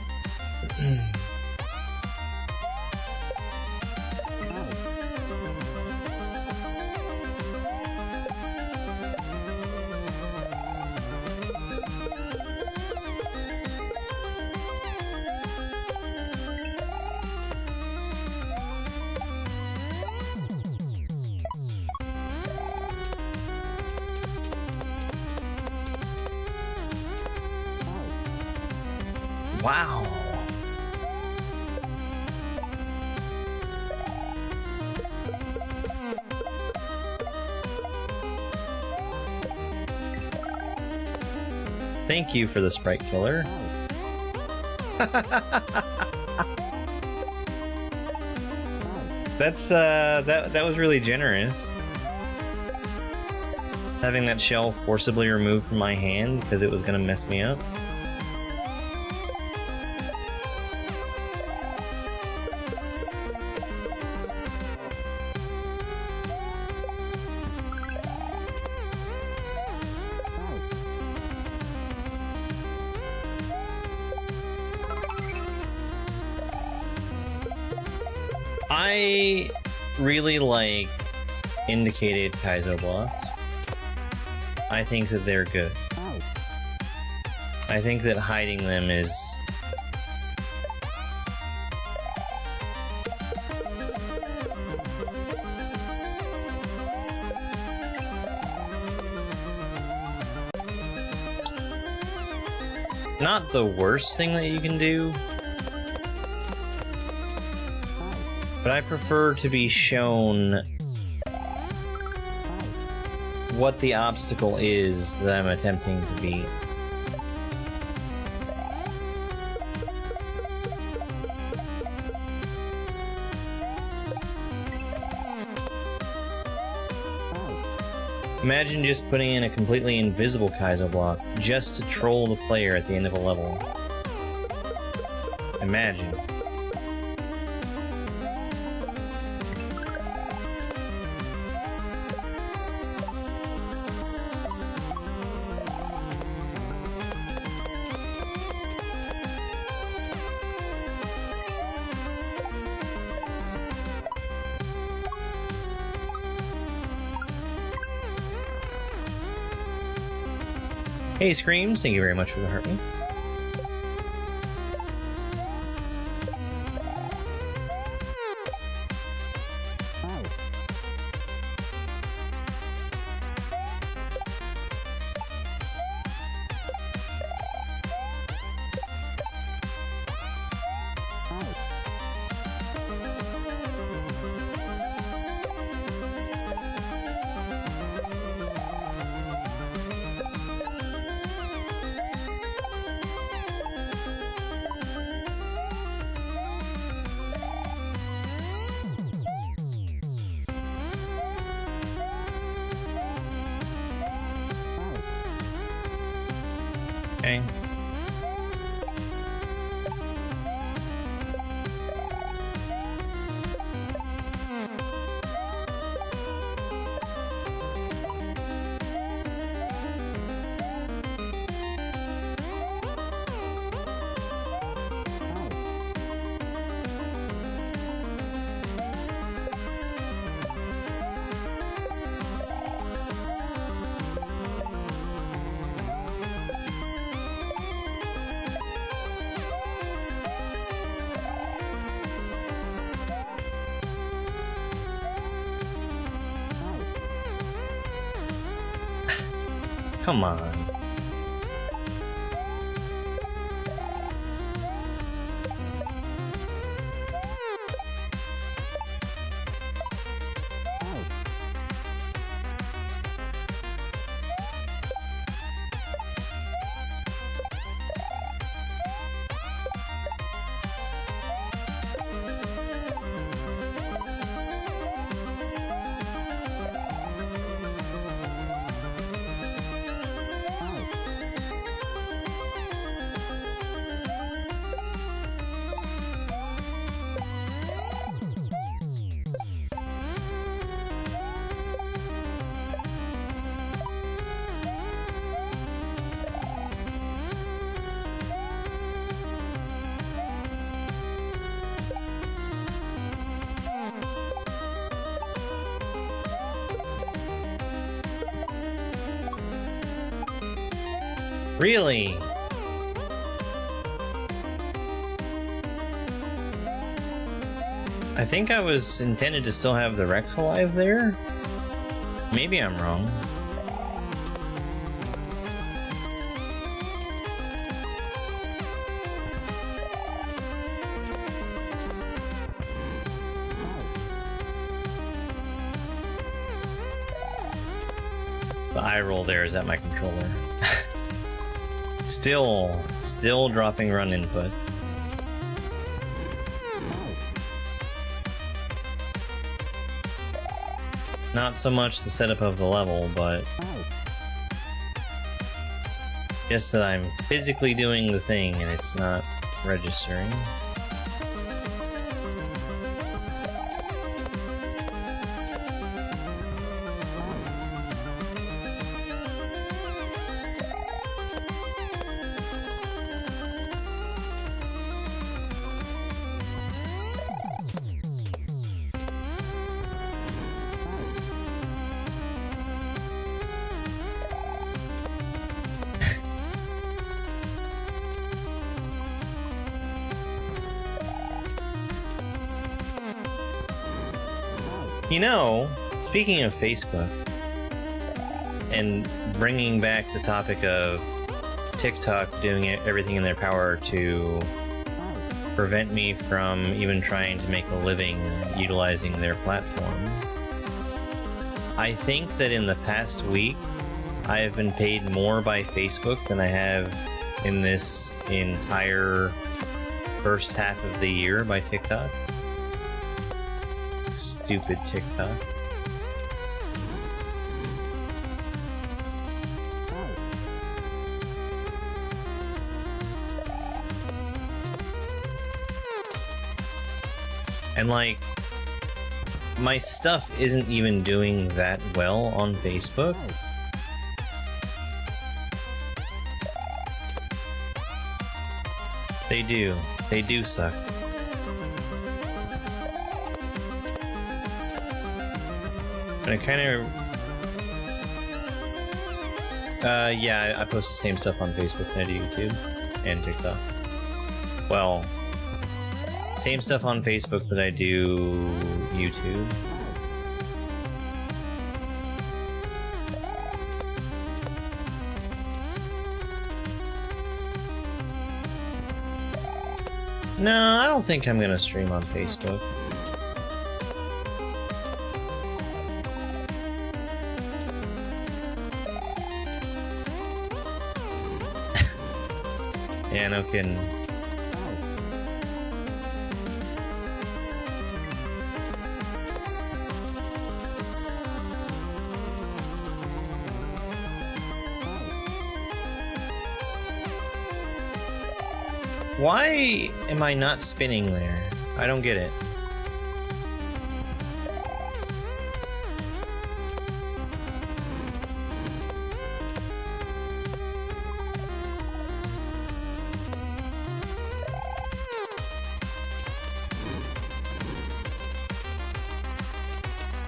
Wow. Thank you for the sprite killer. That's that was really generous. Having that shell forcibly removed from my hand because it was gonna mess me up. I really like indicated Kaizo blocks. I think that they're good. I think that hiding them is... not the worst thing that you can do. But I prefer to be shown what the obstacle is that I'm attempting to beat. Imagine just putting in a completely invisible Kaizo block just to troll the player at the end of a level. Imagine. Hey Screams, thank you very much for the heart me. Okay. Come on. Really? I think I was intended to still have the Rex alive there? Maybe I'm wrong. The eye roll there is at my controller. Still dropping run inputs. Not so much the setup of the level, but just that I'm physically doing the thing and it's not registering. You know, speaking of Facebook, and bringing back the topic of TikTok doing everything in their power to prevent me from even trying to make a living utilizing their platform, I think that in the past week, I have been paid more by Facebook than I have in this entire first half of the year by TikTok. Stupid TikTok. And like, my stuff isn't even doing that well on Facebook. They do suck. And it kind of... yeah, I post the same stuff on Facebook that I do YouTube and TikTok. Well, same stuff on Facebook that I do YouTube. No, I don't think I'm gonna stream on Facebook. Yeah, no kidding. Why am I not spinning there? I don't get it.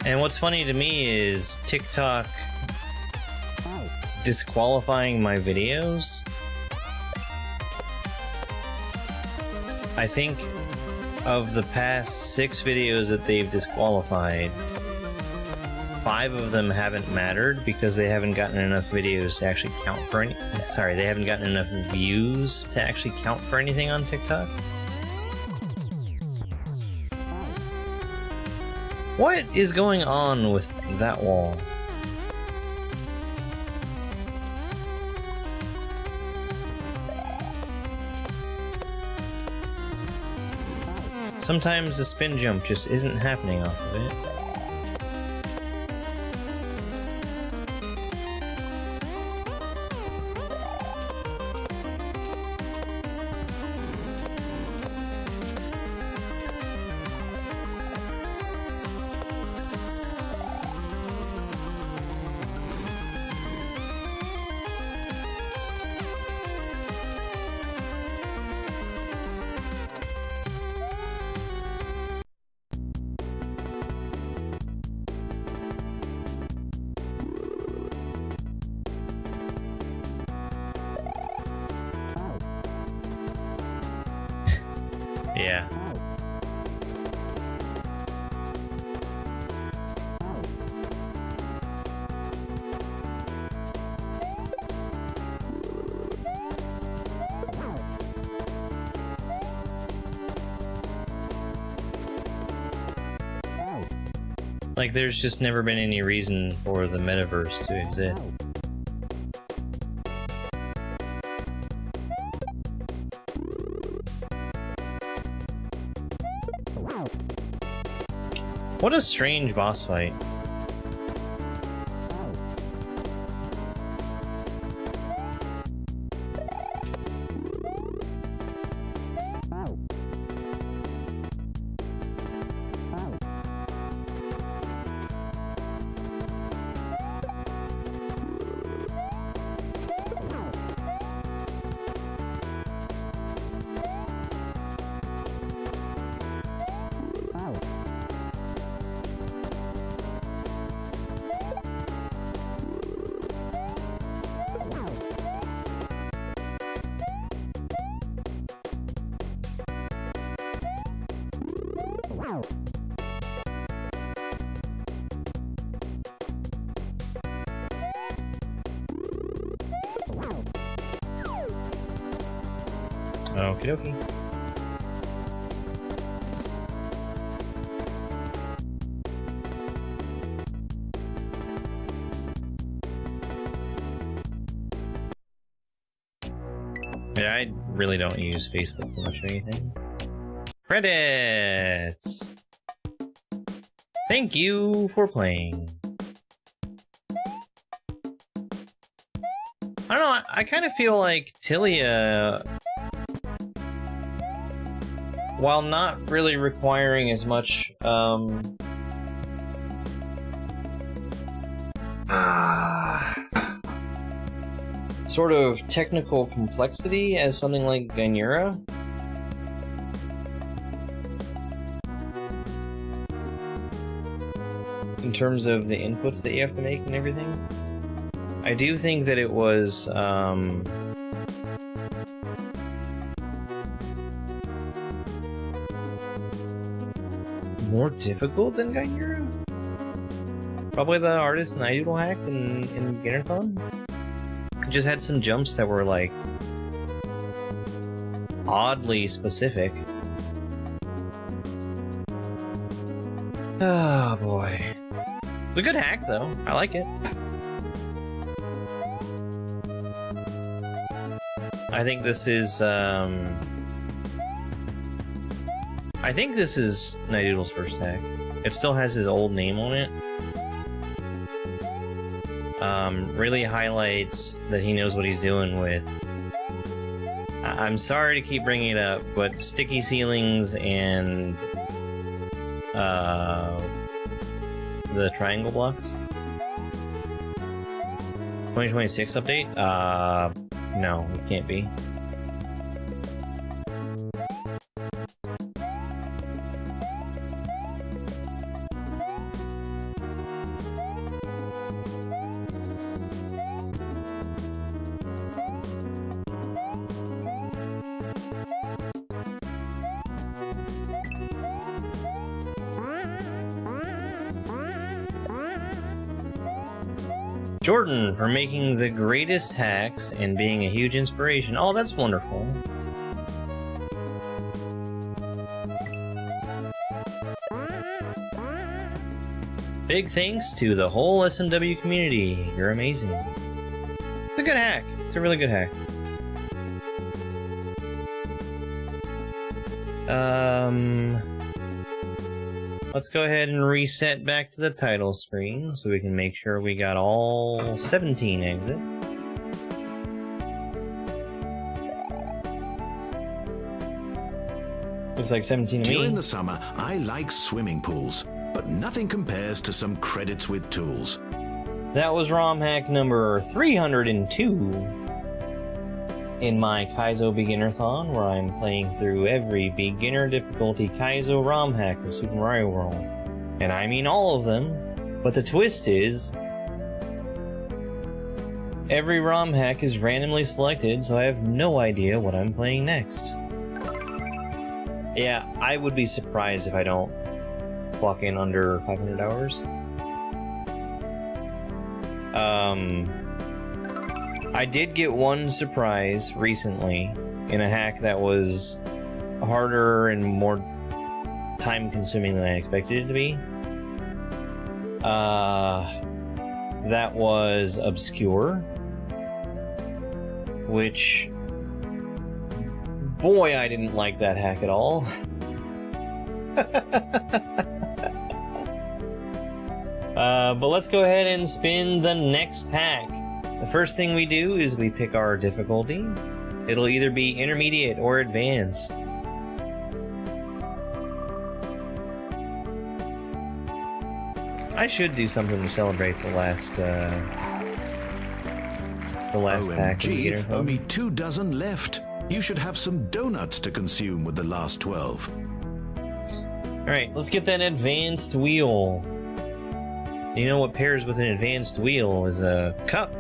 And what's funny to me is TikTok disqualifying my videos. I think of the past 6 videos that they've disqualified, 5 of them haven't mattered because they haven't gotten enough videos to actually count for any... Sorry, they haven't gotten enough views to actually count for anything on TikTok. What is going on with that wall? Sometimes the spin jump just isn't happening off of it. Yeah. Like, there's just never been any reason for the metaverse to exist. What a strange boss fight. Okie dokie. Yeah, I really don't use Facebook for much of anything. Credits! Thank you for playing. I don't know, I kind of feel like Tilia, while not really requiring as much, sort of technical complexity as something like Gainura. In terms of the inputs that you have to make and everything. I do think that it was, more difficult than Gainura? Probably the artist Nidoodle hack in Beginnerthon? Just had some jumps that were like oddly specific. Oh boy. It's a good hack though. I like it. I think this is Nidoodle's first hack. It still has his old name on it. Really highlights that he knows what he's doing with... I'm sorry to keep bringing it up, but sticky ceilings and... the triangle blocks? 2026 update? No, it can't be. Jordan for making the greatest hacks and being a huge inspiration. Oh, that's wonderful. Big thanks to the whole SMW community. You're amazing. It's a good hack. It's a really good hack. Let's go ahead and reset back to the title screen so we can make sure we got all 17 exits. Looks like 17 to me. During the summer, I like swimming pools, but nothing compares to some credits with tools. That was ROM hack number 302 in my Kaizo Beginnerthon, where I'm playing through every beginner difficulty Kaizo ROM hack of Super Mario World. And I mean all of them, but the twist is every ROM hack is randomly selected, so I have no idea what I'm playing next. Yeah, I would be surprised if I don't clock in under 500 hours. I did get one surprise recently in a hack that was harder and more time-consuming than I expected it to be. That was Obscure, which, boy, I didn't like that hack at all. But let's go ahead and spin the next hack. The first thing we do is we pick our difficulty. It'll either be intermediate or advanced. I should do something to celebrate the last hack. OMG, only 2 dozen left. You should have some donuts to consume with the last 12. Alright, let's get that advanced wheel. You know what pairs with an advanced wheel is a cup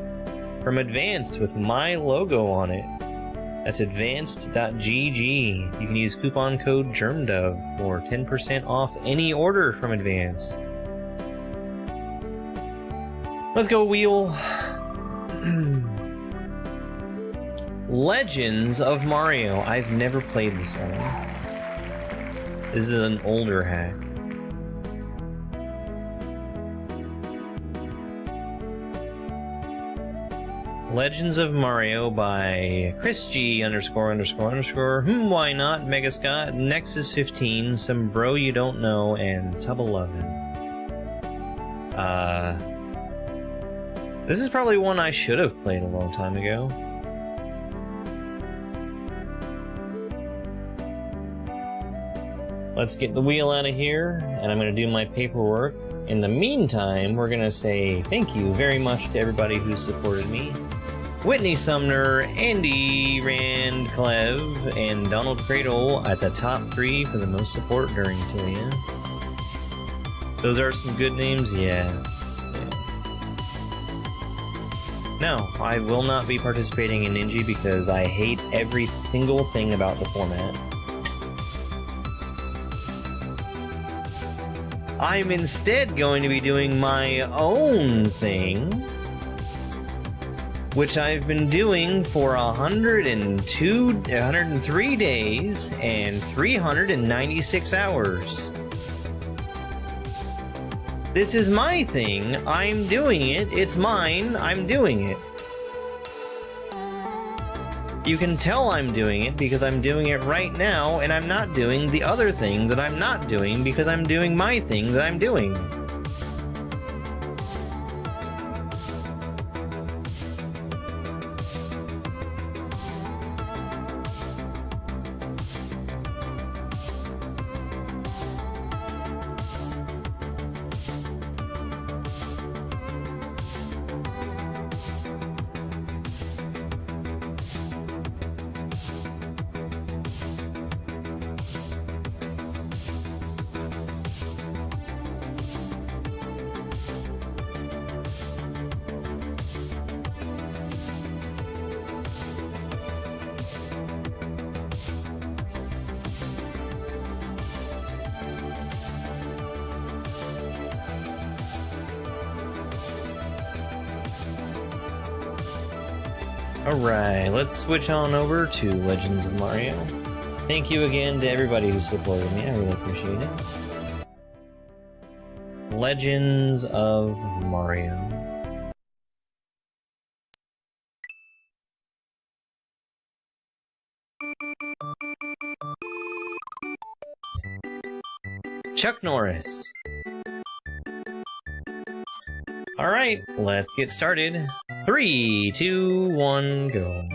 from Advanced with my logo on it. That's advanced.gg. You can use coupon code germdove for 10% off any order from Advanced. Let's go, wheel. Legends of Mario. I've never played this one. This is an older hack. Legends of Mario by Chris G ____. Why not? Mega Scott, Nexus 15, Some Bro You Don't Know, and Tub 11. This is probably one I should have played a long time ago. Let's get the wheel out of here, and I'm going to do my paperwork. In the meantime, we're going to say thank you very much to everybody who supported me. Whitney Sumner, Andy Rand Clev, and Donald Cradle at the top 3 for the most support during Tilia. Those are some good names, yeah. No, I will not be participating in Ninja because I hate every single thing about the format. I'm instead going to be doing my own thing, which I've been doing for 103 days and 396 hours. This is my thing. I'm doing it. It's mine. I'm doing it. You can tell I'm doing it because I'm doing it right now, and I'm not doing the other thing that I'm not doing because I'm doing my thing that I'm doing. Alright, let's switch on over to Legends of Mario. Thank you again to everybody who supported me, I really appreciate it. Legends of Mario. Chuck Norris. Alright, let's get started. 3, 2, 1, go.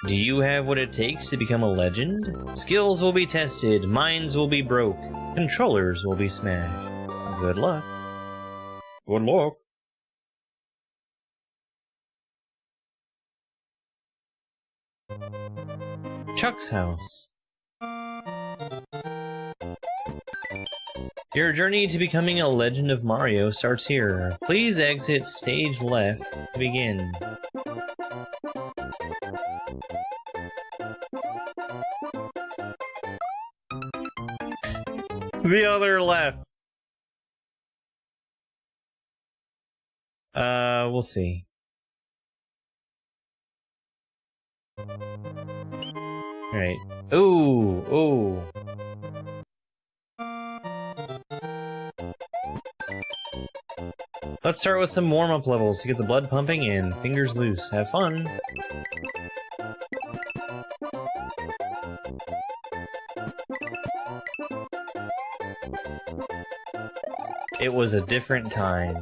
Do you have what it takes to become a legend? Skills will be tested, minds will be broke, controllers will be smashed. Good luck. Good luck. Chuck's house. Your journey to becoming a Legend of Mario starts here. Please exit stage left to begin. The other left. We'll see. Alright. Ooh, ooh. Let's start with some warm-up levels to get the blood pumping and fingers loose. Have fun! It was a different time.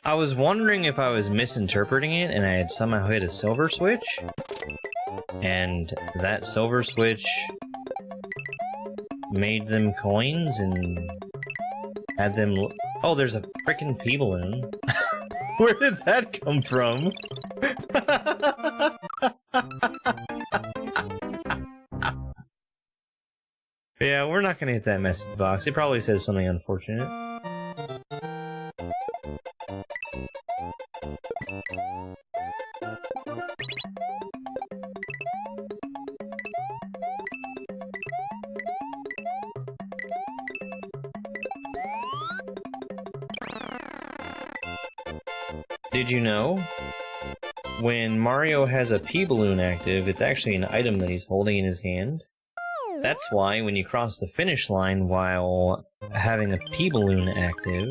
I was wondering if I was misinterpreting it and I had somehow hit a silver switch. And that silver switch made them coins and had them... Oh, there's a frickin' pea balloon. Where did that come from? Yeah, we're not gonna hit that message box. It probably says something unfortunate. Did you know? When Mario has a pea balloon active, it's actually an item that he's holding in his hand. That's why when you cross the finish line while having a pea balloon active,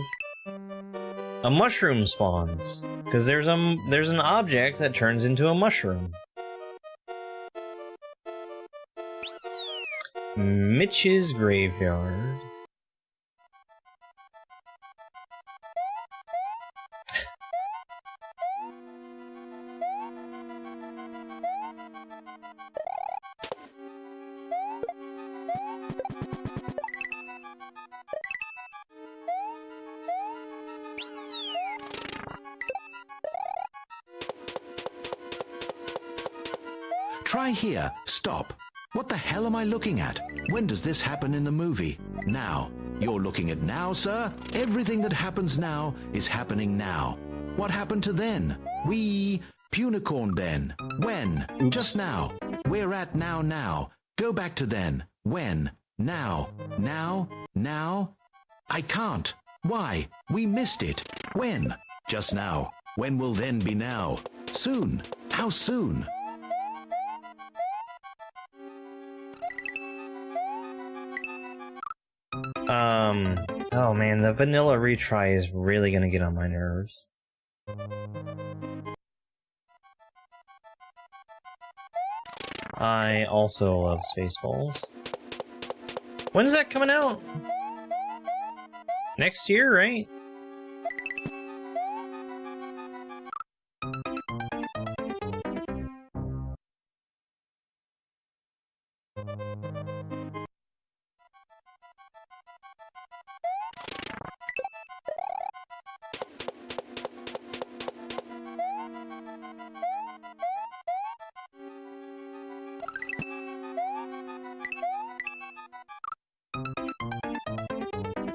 a mushroom spawns. Because there's an object that turns into a mushroom. Mitch's Graveyard. Try here. Stop. What the hell am I looking at? When does this happen in the movie? Now. You're looking at now, sir? Everything that happens now is happening now. What happened to then? Punicorn then. When? Oops. Just now. We're at now. Go back to then. When? Now. Now. I can't. Why? We missed it. When? Just now. When will then be now? Soon. How soon? Oh man, the vanilla retry is really gonna get on my nerves. I also love Spaceballs. When's that coming out? Next year, right?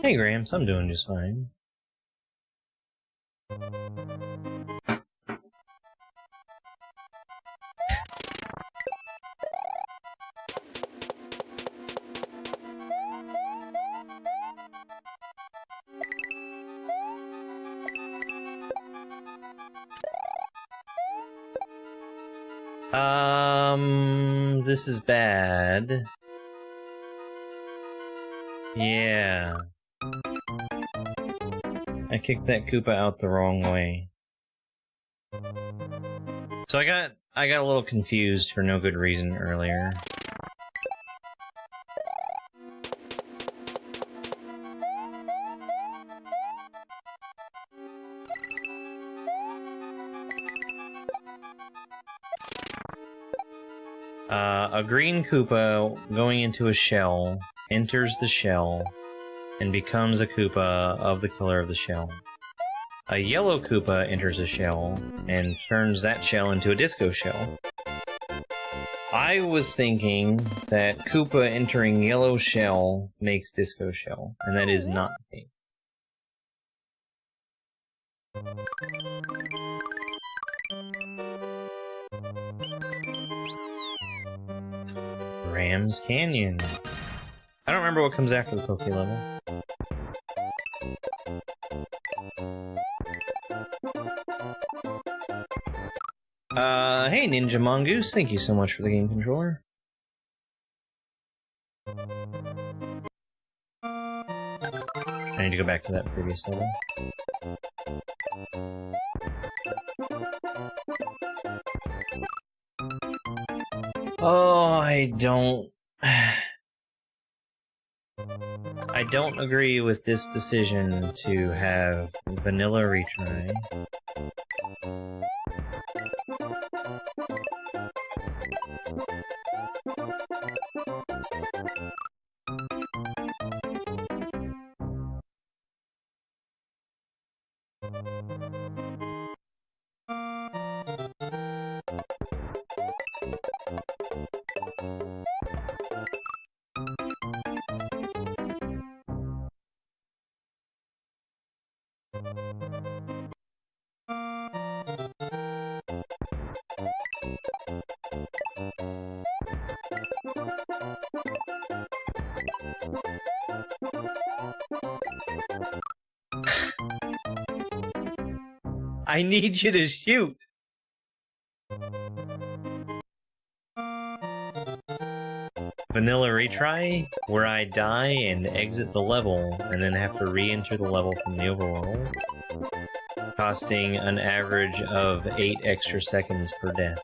Hey Gramps, I'm doing just fine. This is bad. Yeah. I kicked that Koopa out the wrong way. So I got a little confused for no good reason earlier. A green Koopa going into a shell enters the shell and becomes a Koopa of the color of the shell. A yellow Koopa enters a shell and turns that shell into a disco shell. I was thinking that Koopa entering yellow shell makes disco shell, and that is not the case. Ram's Canyon. I don't remember what comes after the Poke level. Hey Ninja Mongoose, thank you so much for the game controller. I need to go back to that previous level. Oh, I don't... I don't agree with this decision to have vanilla retry. I need you to shoot! Vanilla retry, where I die and exit the level, and then have to re-enter the level from the overworld, costing an average of 8 extra seconds per death.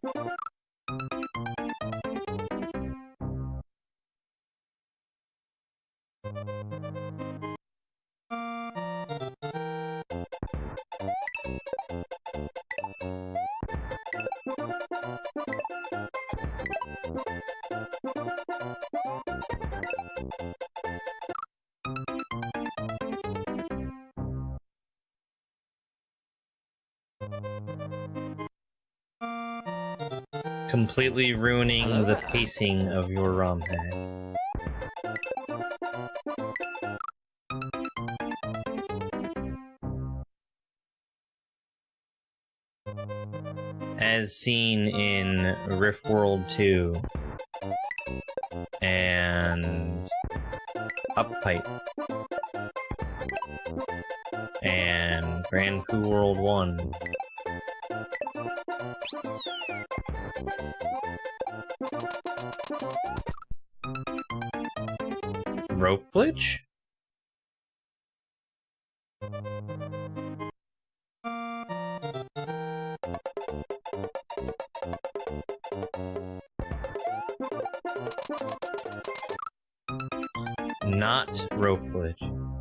Completely ruining the pacing of your ROM pad. As seen in Rift World 2 and Uppipe and Grand Poo World 1. Rope glitch? Not rope glitch.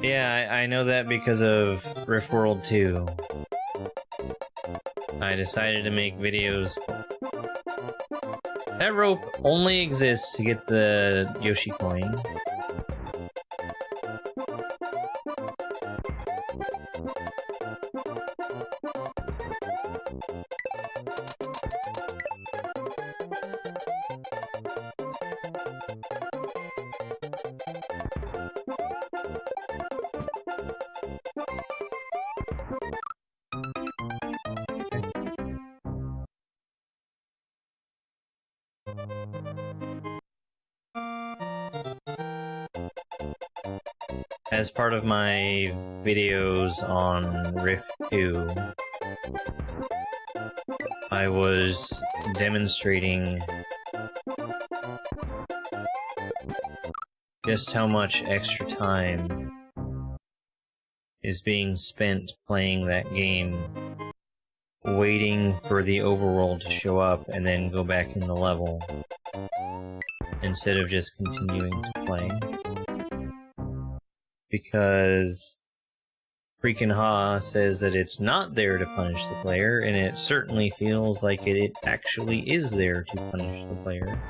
Yeah, I know that because of Rift World 2. I decided to make videos. That rope only exists to get the Yoshi coin. As part of my videos on Rift 2, I was demonstrating just how much extra time is being spent playing that game, waiting for the overworld to show up and then go back in the level, instead of just continuing to play. Because freaking Ha says that it's not there to punish the player, and it certainly feels like it actually is there to punish the player.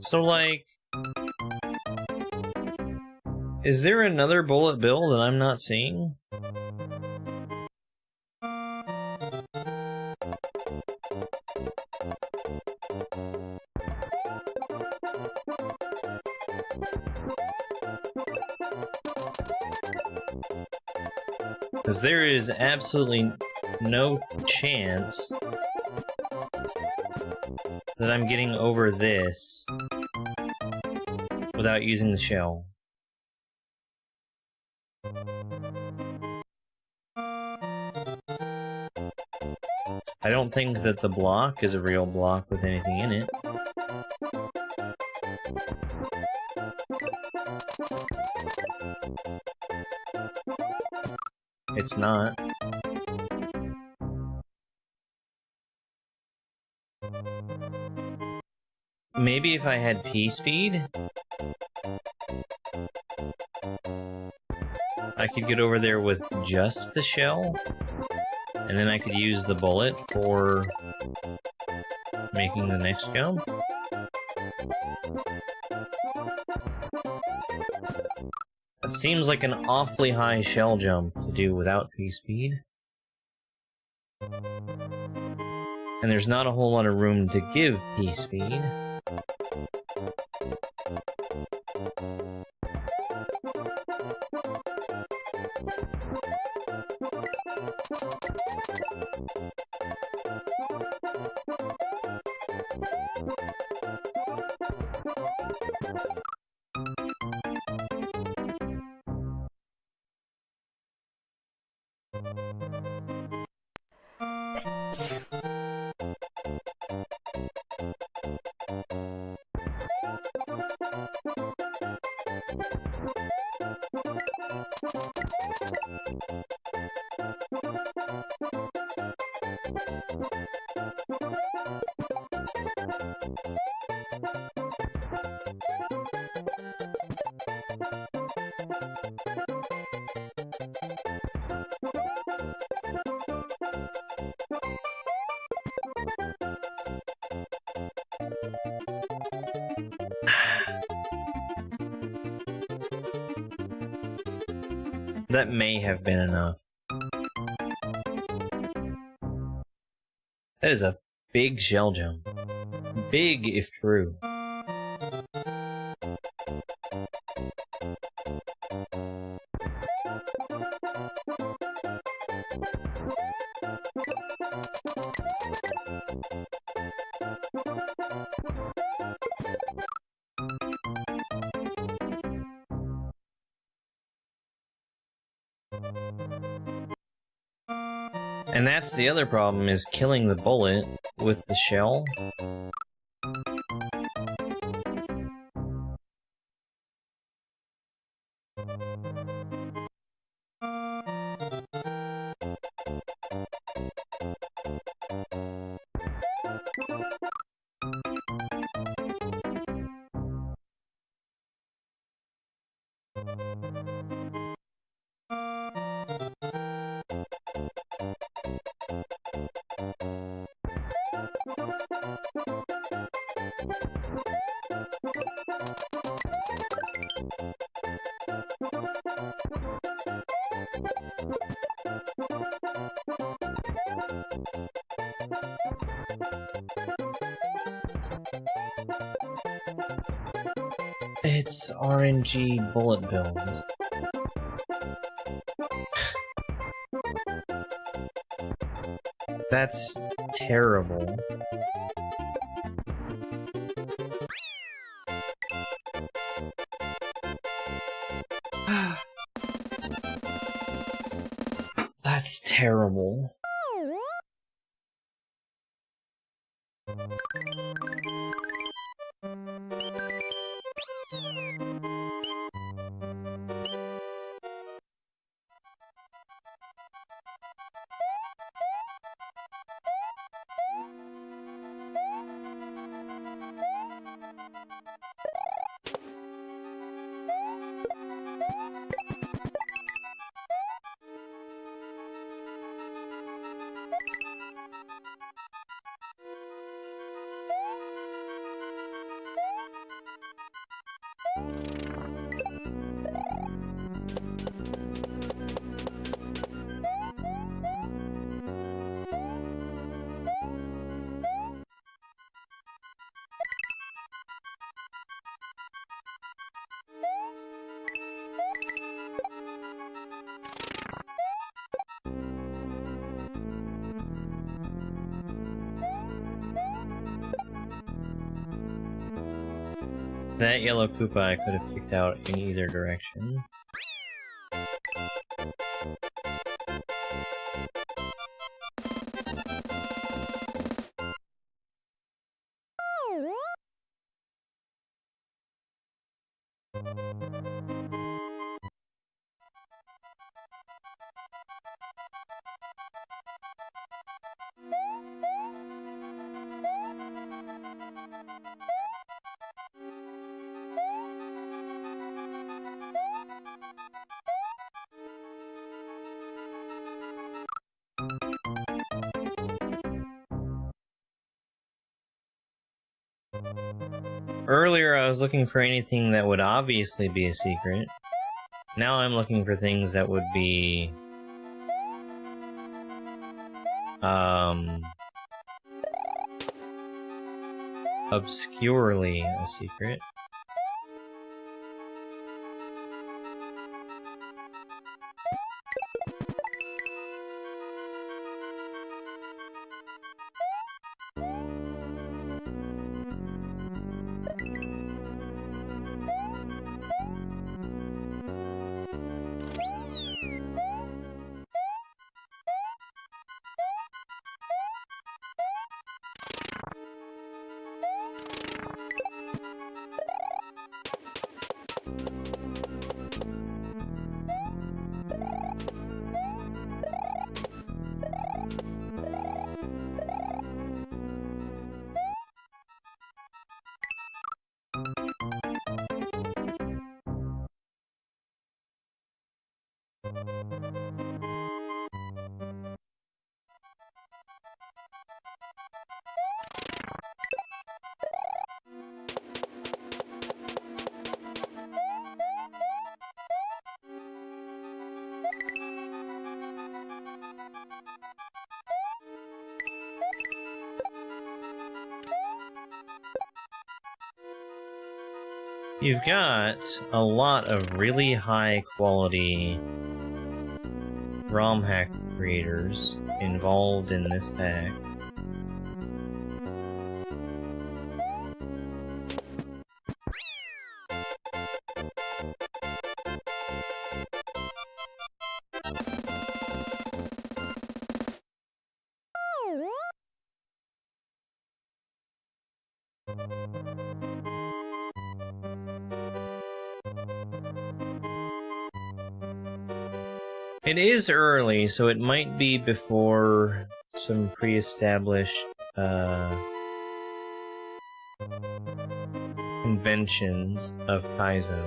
So, like, is there another bullet bill that I'm not seeing? Because there is absolutely no chance that I'm getting over this without using the shell. I don't think that the block is a real block with anything in it. it's not. Maybe if I had P-speed, I could get over there with just the shell, and then I could use the bullet for making the next jump. That seems like an awfully high shell jump to do without P-speed. And there's not a whole lot of room to give P-speed. That may have been enough. That is a big shell jump. Big if true. And that's the other problem, is killing the bullet with the shell. It's RNG bullet bills. That's terrible. That's terrible. That yellow Koopa I could have kicked out in either direction. Earlier I was looking for anything that would obviously be a secret. Now I'm looking for things that would be... obscurely a secret. You've got a lot of really high quality ROM hack creators involved in this hack. It is early, so it might be before some pre-established conventions of Kaizo.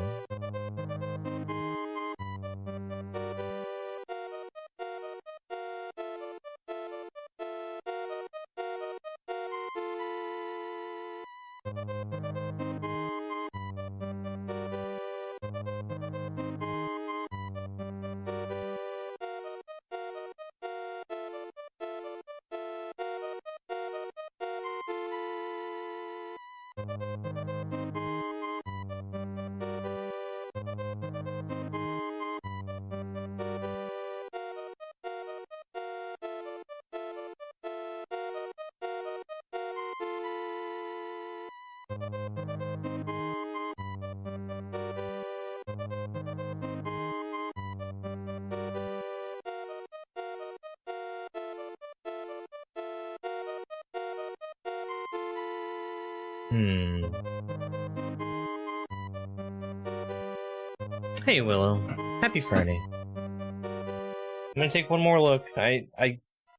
Hey Willow, happy Friday. I'm gonna take one more look. I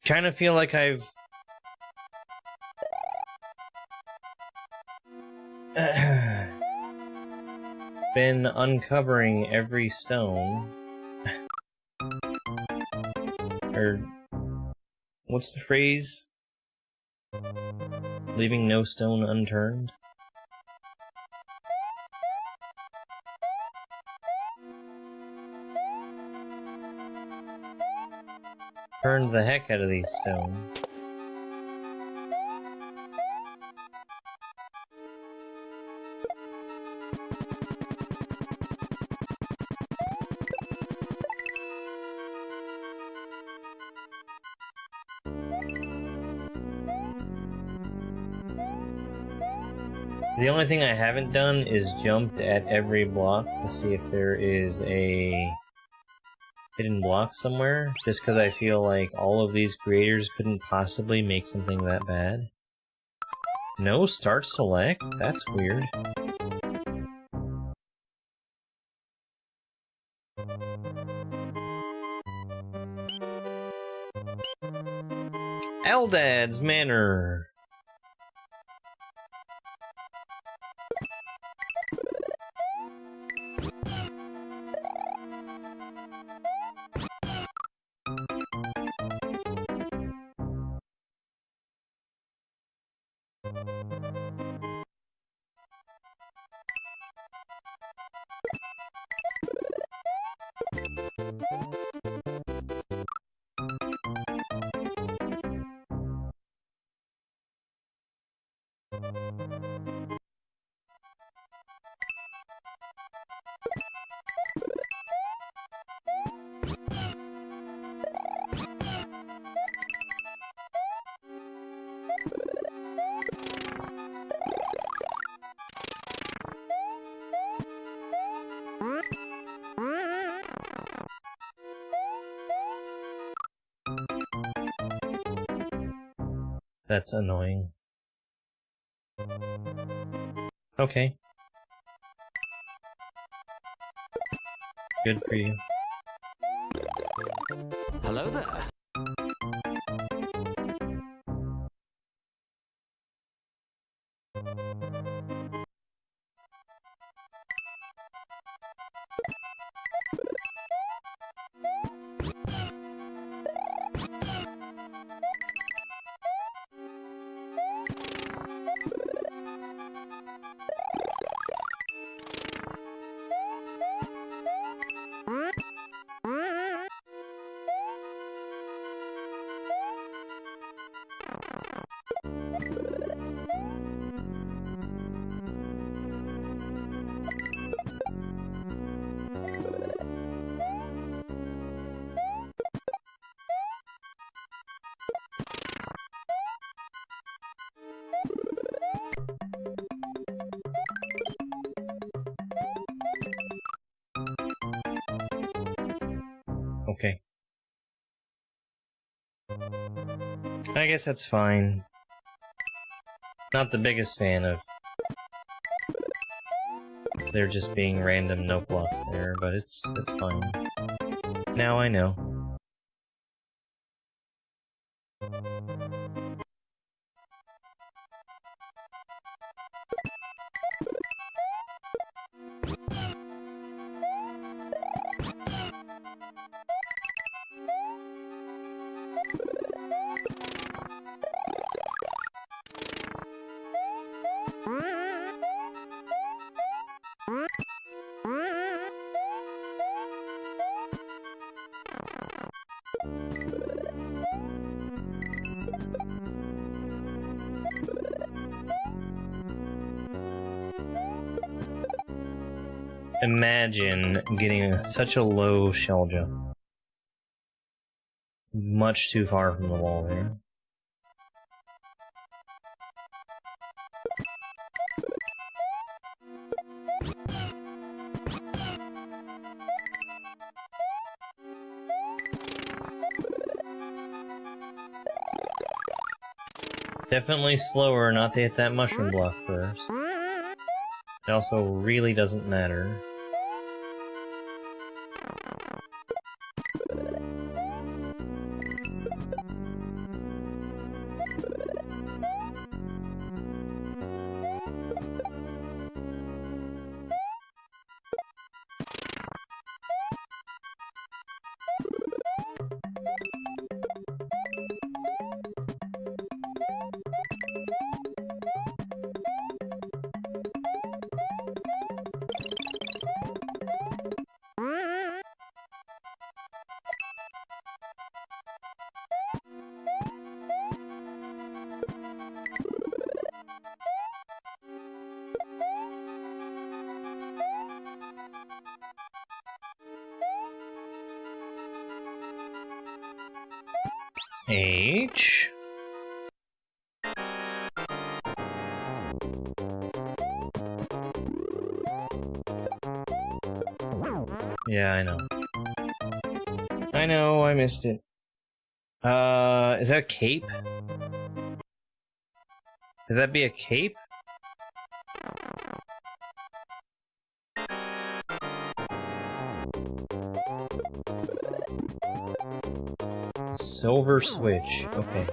kind of feel like I've been uncovering every stone. Or what's the phrase? Leaving no stone unturned? Turned the heck out of these stones. The only thing I haven't done is jumped at every block to see if there is a hidden block somewhere, just because I feel like all of these creators couldn't possibly make something that bad. No start select? That's weird. Eldad's Manor! That's annoying. Okay. Good for you. Hello there. Okay. I guess that's fine. Not the biggest fan of there just being random note blocks there, but it's fine. Now I know. Imagine getting such a low shell jump. Much too far from the wall there. Definitely slower not to hit that mushroom block first. It also really doesn't matter. H. Yeah, I know. I know, I missed it. Is that a cape? Could that be a cape? Silver switch, okay.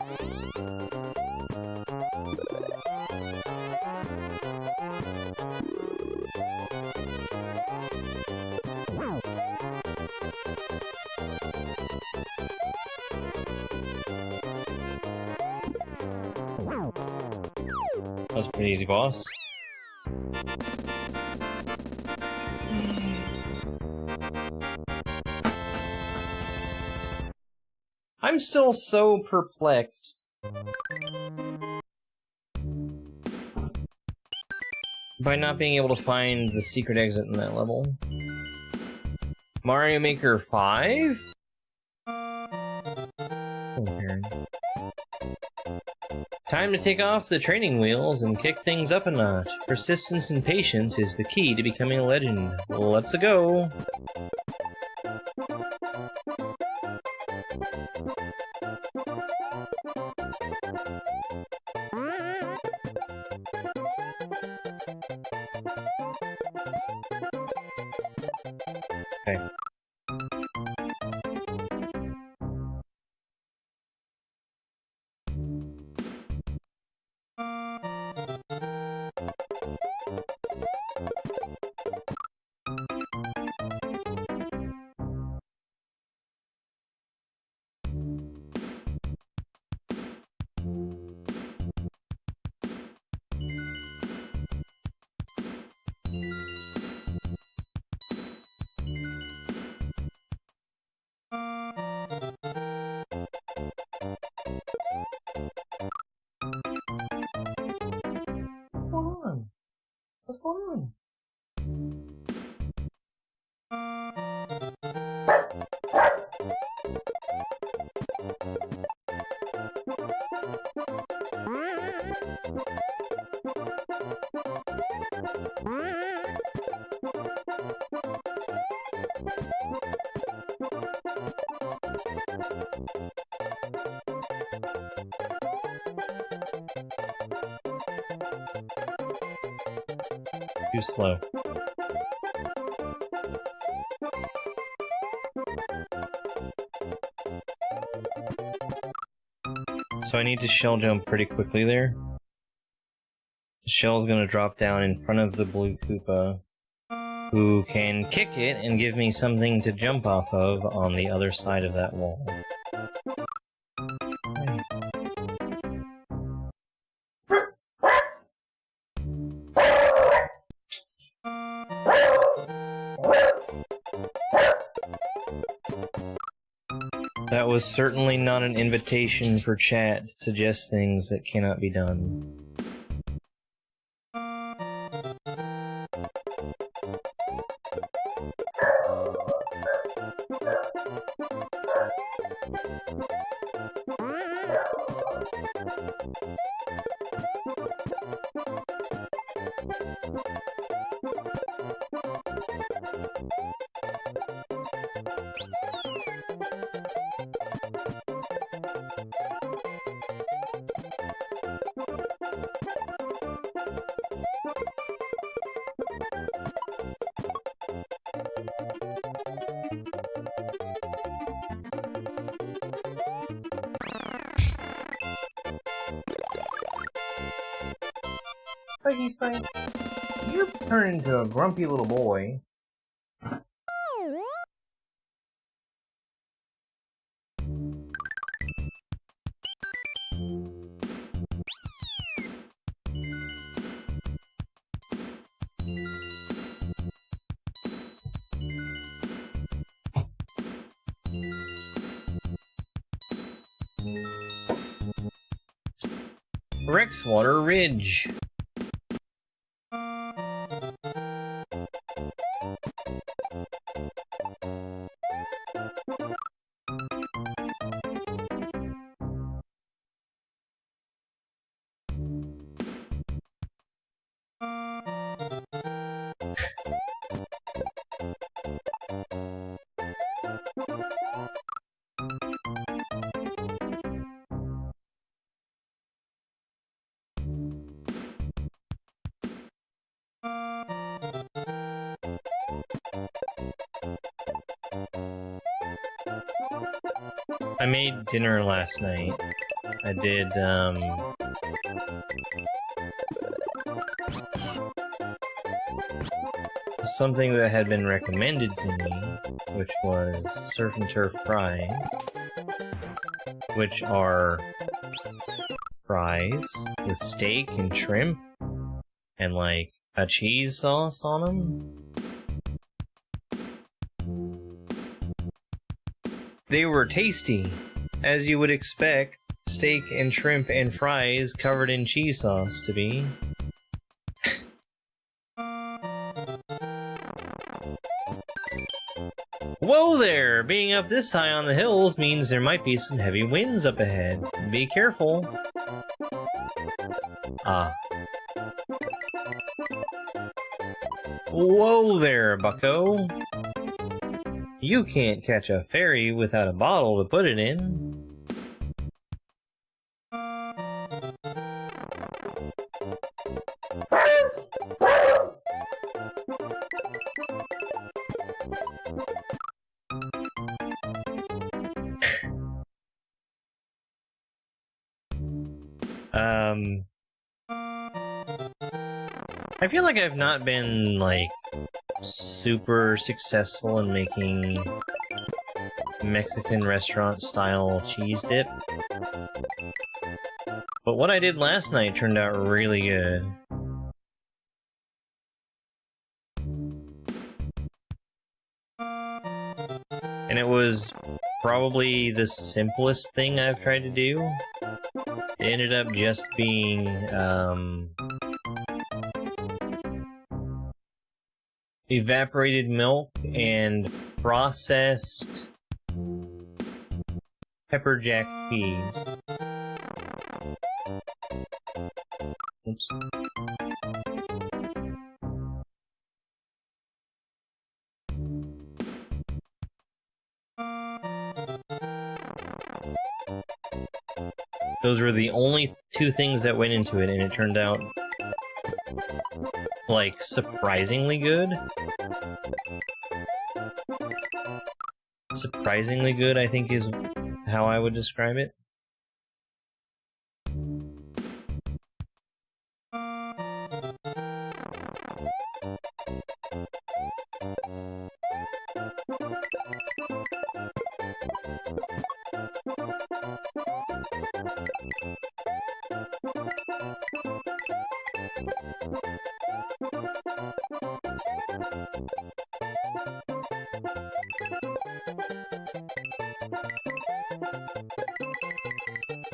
That's a pretty easy boss. I'm still so perplexed. by not being able to find the secret exit in that level. Mario Maker 5? Okay. Time to take off the training wheels and kick things up a notch. Persistence and patience is the key to becoming a legend. Let's go! Okay. What's going on? What's going on? Too slow. So I need to shell jump pretty quickly there. The shell's gonna drop down in front of the blue Koopa, who can kick it and give me something to jump off of on the other side of that wall. That was certainly not an invitation for chat to suggest things that cannot be done. Spikey Spike, you're turning into a grumpy little boy. Rexwater Ridge. I made dinner last night. I did, something that had been recommended to me, which was surf and turf fries, which are fries with steak and shrimp and like a cheese sauce on them. They were tasty, as you would expect steak and shrimp and fries covered in cheese sauce to be. Whoa there! Being up this high on the hills means there might be some heavy winds up ahead. Be careful. Ah. Whoa there, bucko. You can't catch a ferry without a bottle to put it in. I feel like I've not been, like, super successful in making Mexican restaurant-style cheese dip. But what I did last night turned out really good. And it was probably the simplest thing I've tried to do. It ended up just being, evaporated milk and processed pepper jack cheese. Oops. Those were the only two things that went into it, and it turned out, like, surprisingly good. Surprisingly good, I think, is how I would describe it.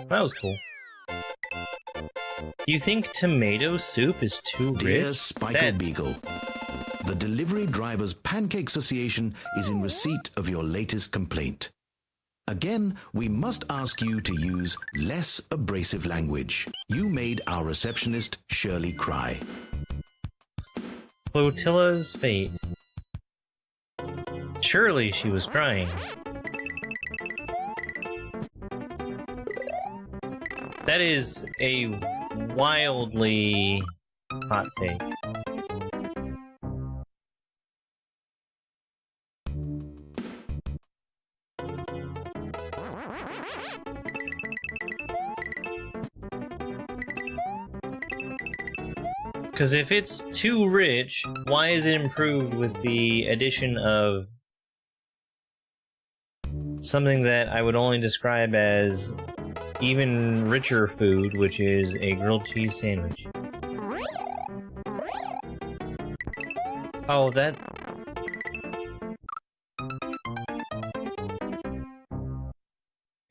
That was cool. You think tomato soup is too rich? Dear Spikel Beagle, the Delivery Drivers Pancakes Association is in receipt of your latest complaint. Again, we must ask you to use less abrasive language. You made our receptionist Shirley cry. Flotilla's fate. Surely she was crying. That is a wildly hot take. Because if it's too rich, why is it improved with the addition of something that I would only describe as even richer food, which is a grilled cheese sandwich? Oh, that...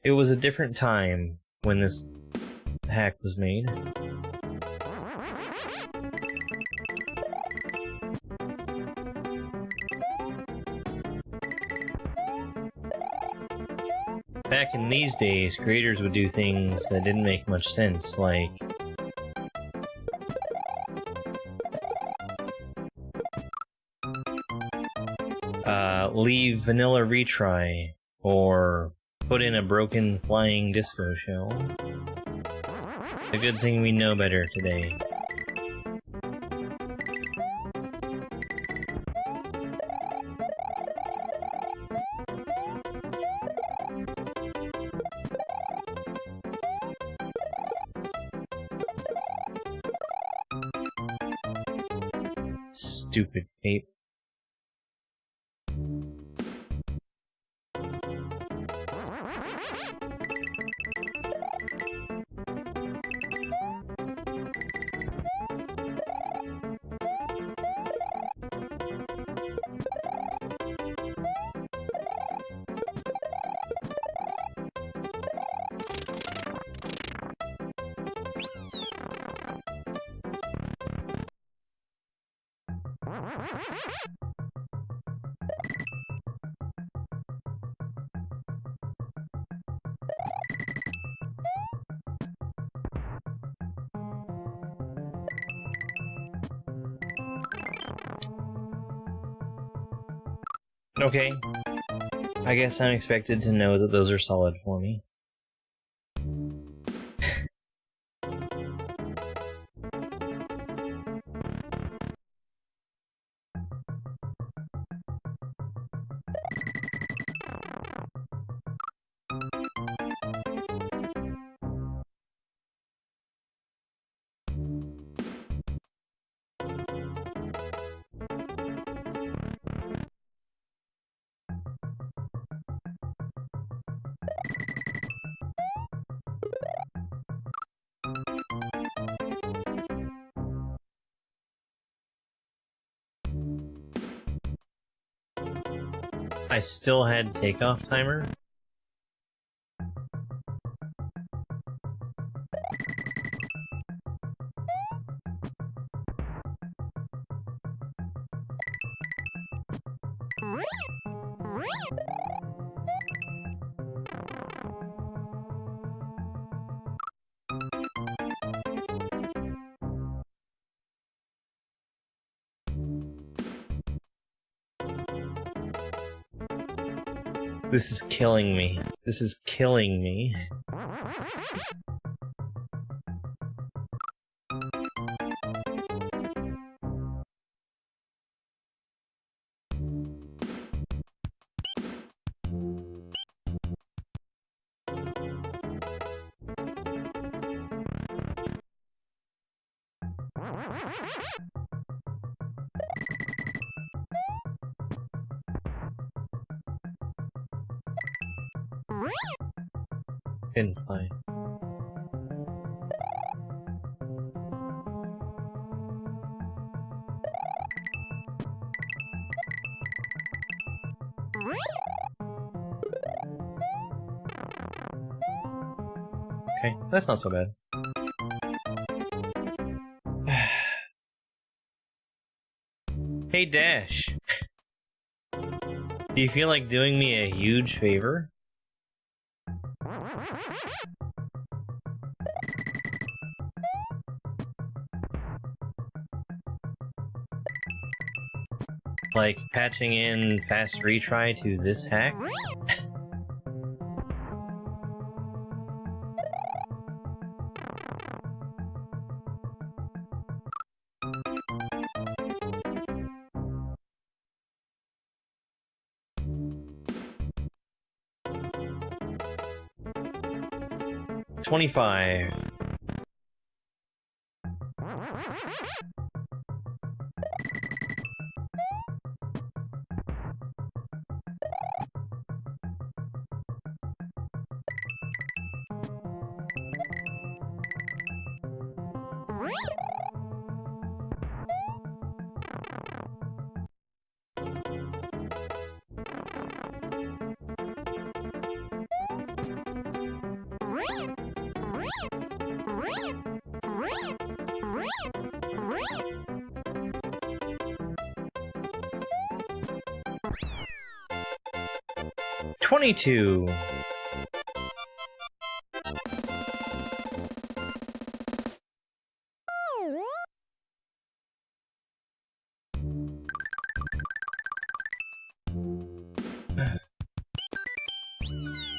It was a different time when this hack was made. Back in these days, creators would do things that didn't make much sense, like leave vanilla retry, or put in a broken flying disco shell. A good thing we know better today. Stupid ape. Okay. I guess I'm expected to know that those are solid for me. I still had takeoff timer. This is killing me. This is killing me. Didn't fly. Okay, that's not so bad. Hey Dash, do you feel like doing me a huge favor? Like patching in fast retry to this hack? $25. $22.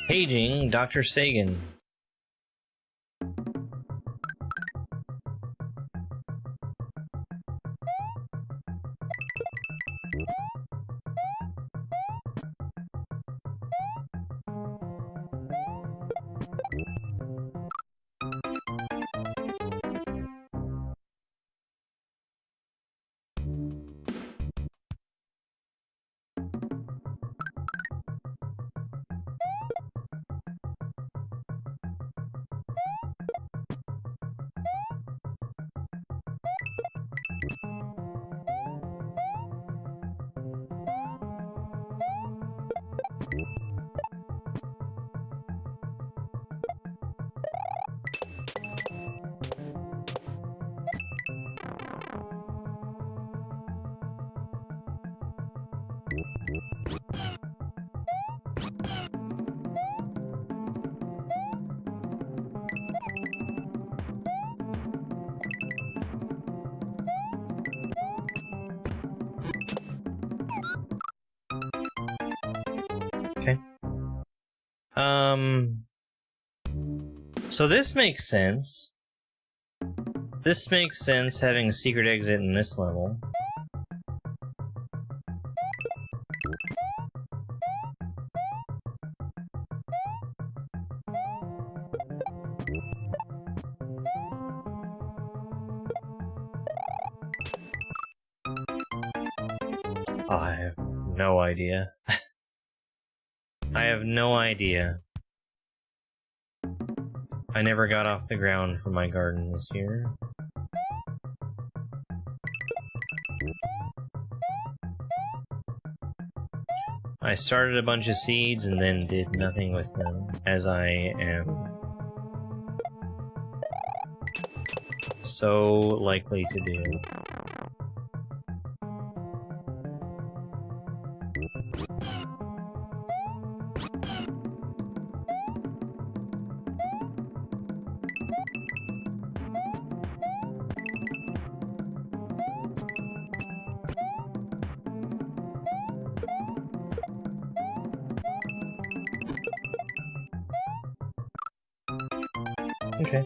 Paging Dr. Sagan. So this makes sense. This makes sense, having a secret exit in this level. I have no idea. I have no idea. I never got off the ground for my garden this year. I started a bunch of seeds and then did nothing with them, as I am so likely to do. Okay.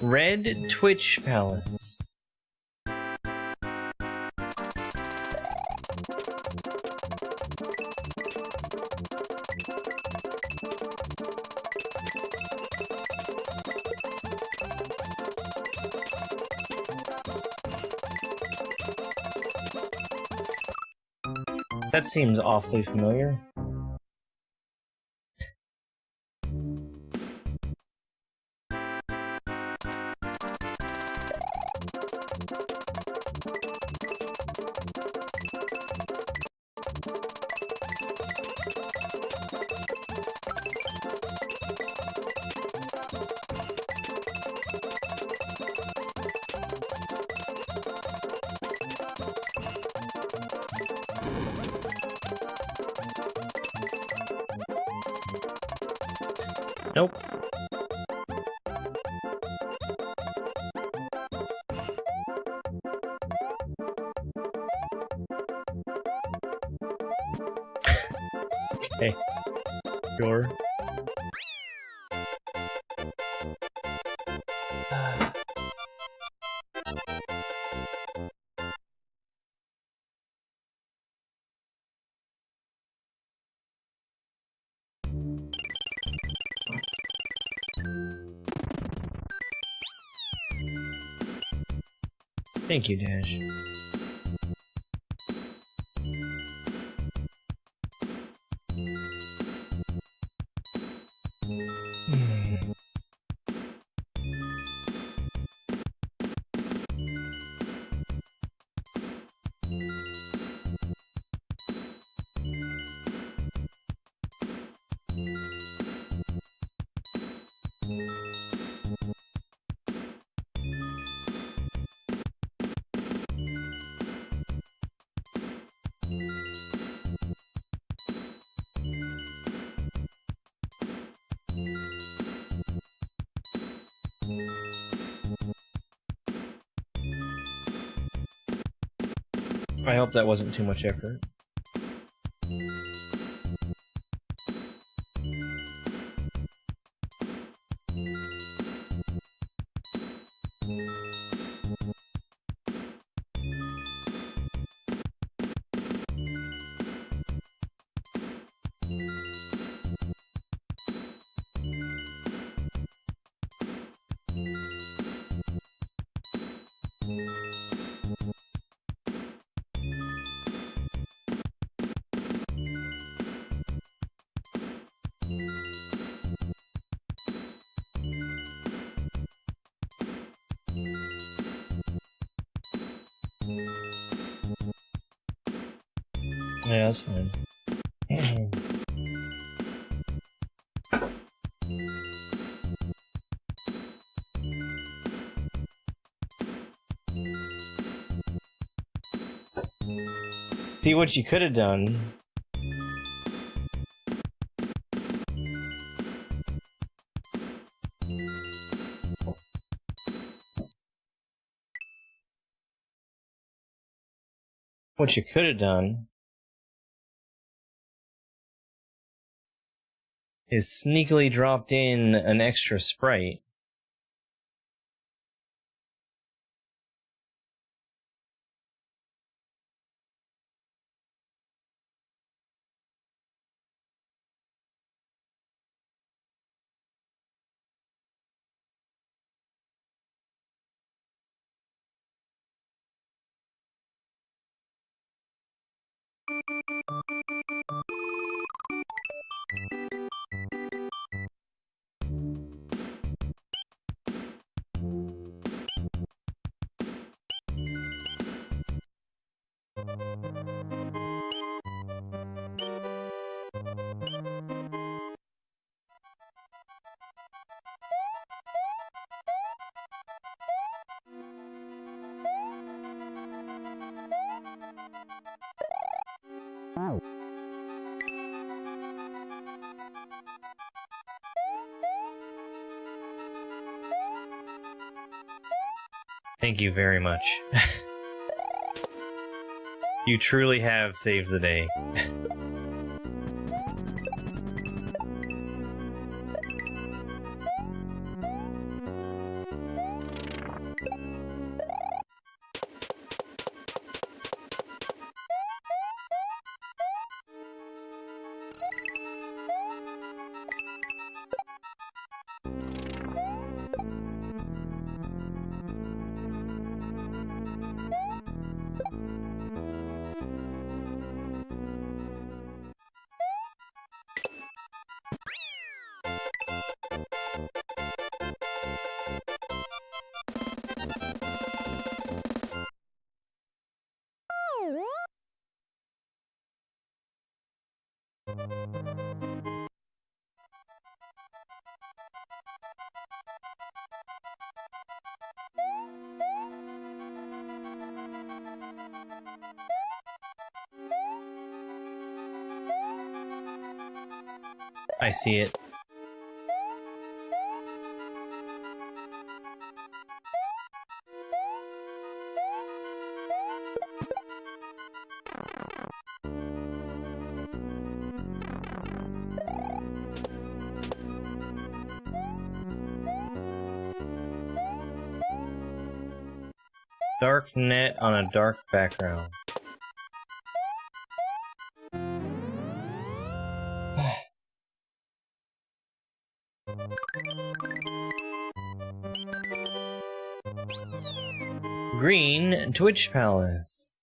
Red Twitch pallets. That seems awfully familiar. Nope. Okay. Sure. Thank you, Dash. I hope that wasn't too much effort. Yeah, that's fine. See what you could have done. What you could have done is sneakily dropped in an extra sprite. Thank you very much. You truly have saved the day. I see it. Dark net on a dark background. Green Twitch Palace.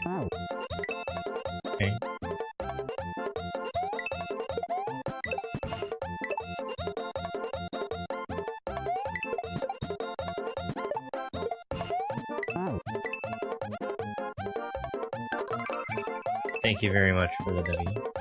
Okay. Thank you very much for the W.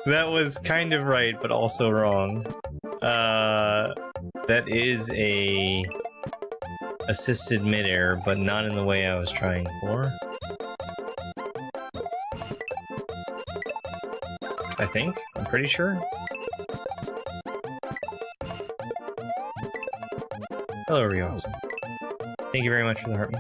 That was kind of right, but also wrong. That is a assisted midair, but not in the way I was trying for. I think. I'm pretty sure. Hello, Rio. Thank you very much for the heart.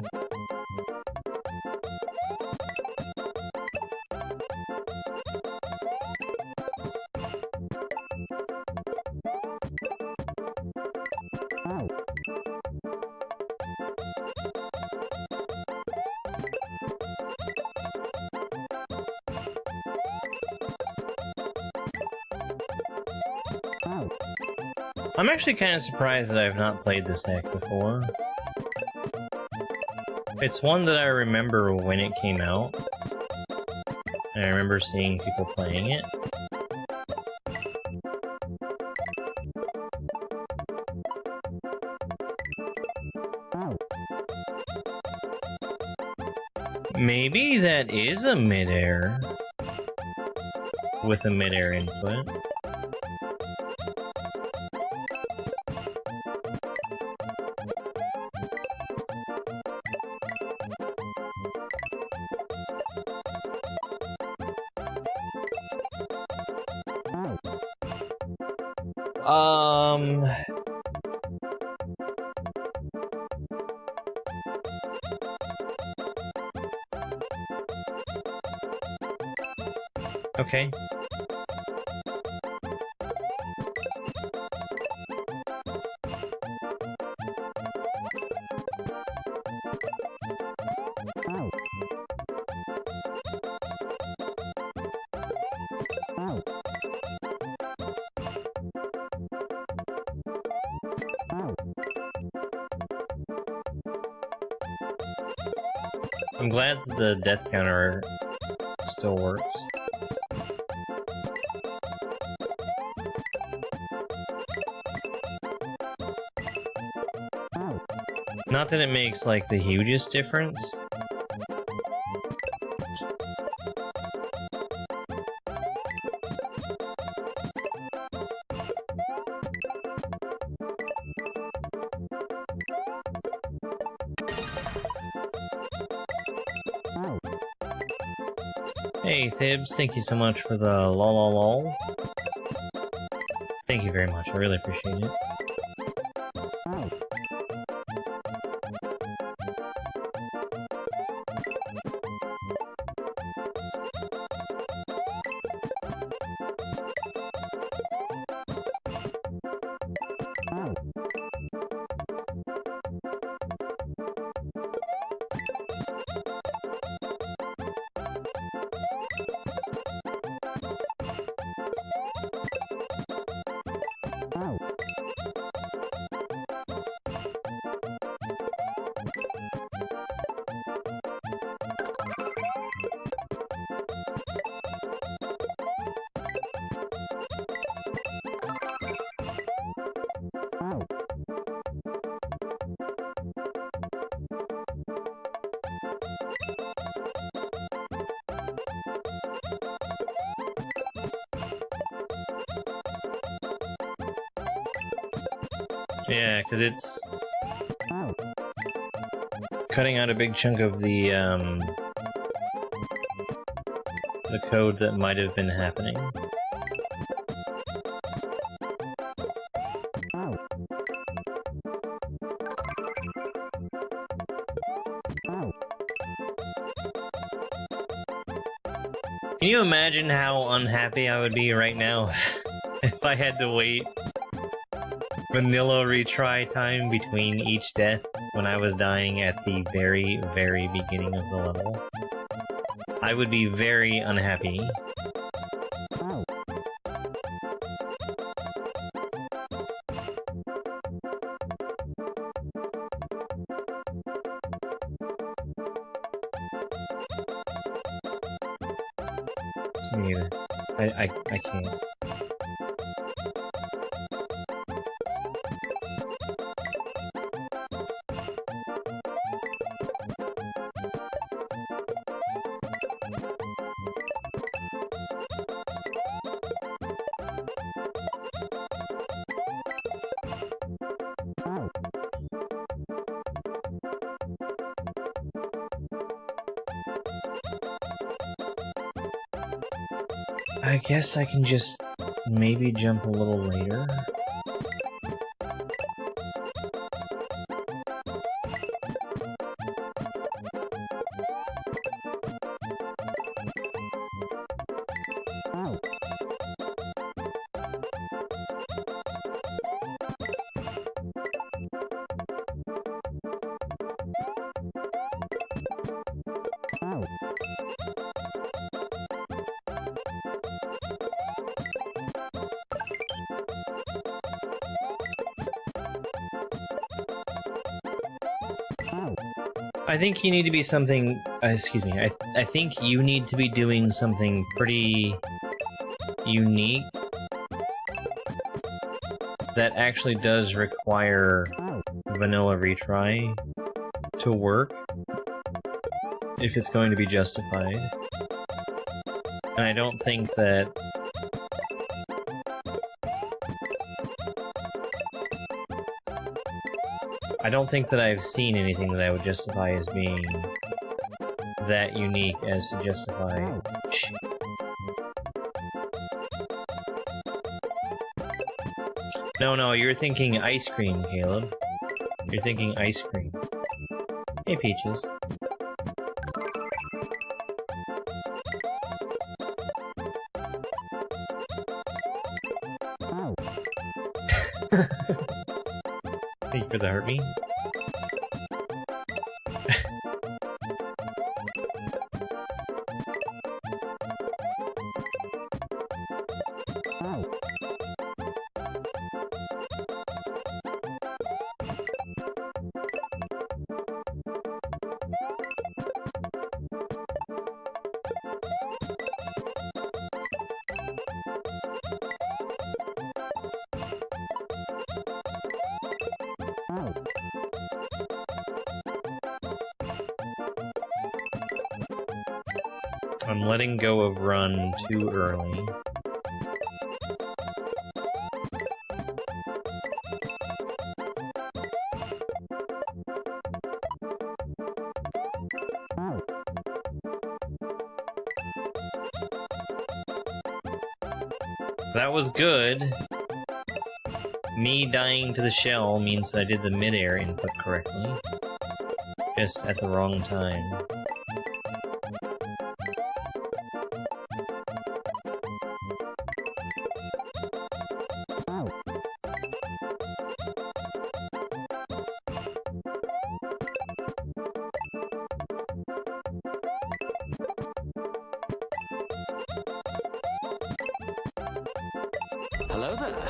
I'm actually kind of surprised that I've not played this deck before. It's one that I remember when it came out, and I remember seeing people playing it. Maybe that is a midair with a midair input. Okay. I'm glad that the death counter still works. Not that it makes, like, the hugest difference. Hey, Thibs, thank you so much for the lol. Thank you very much, I really appreciate it. Yeah, because it's cutting out a big chunk of the code that might have been happening. Can you imagine how unhappy I would be right now if I had to wait vanilla retry time between each death when I was dying at the very, very beginning of the level? I would be very unhappy. Me neither. I can't. I guess I can just maybe jump a little later. I think you need to be something, excuse me, I think you need to be doing something pretty unique that actually does require vanilla retry to work if it's going to be justified. And I don't think that I've seen anything that I would justify as being that unique as to justify. No, you're thinking ice cream, Caleb. You're thinking ice cream. Hey, Peaches. Thank you for the heartbeat. I'm letting go of run too early. That was good. Me dying to the shell means that I did the mid-air input correctly. Just at the wrong time. Hello there.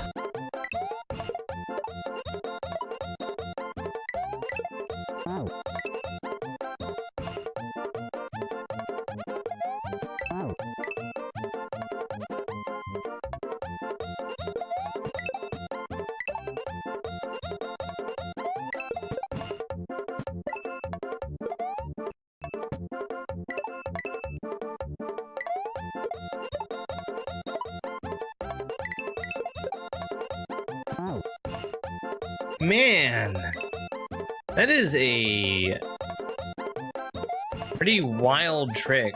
Man, that is a pretty wild trick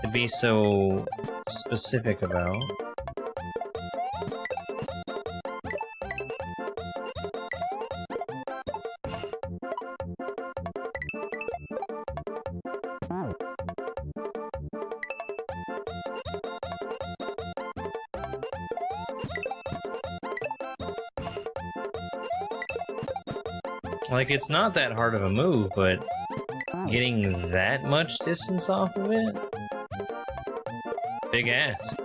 to be so specific about. Like, it's not that hard of a move, but getting that much distance off of it? Big ass.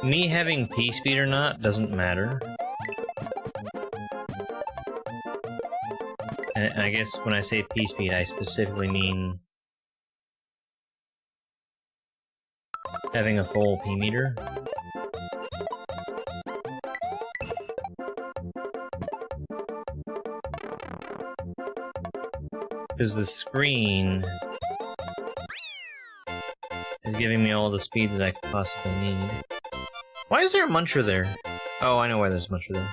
Me having P-speed or not doesn't matter. And I guess when I say P-speed, I specifically mean having a full P-meter. Because the screen is giving me all the speed that I could possibly need. Why is there a muncher there? Oh, I know why there's a muncher there.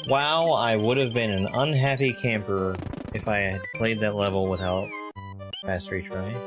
Wow, I would have been an unhappy camper if I had played that level without fast retry.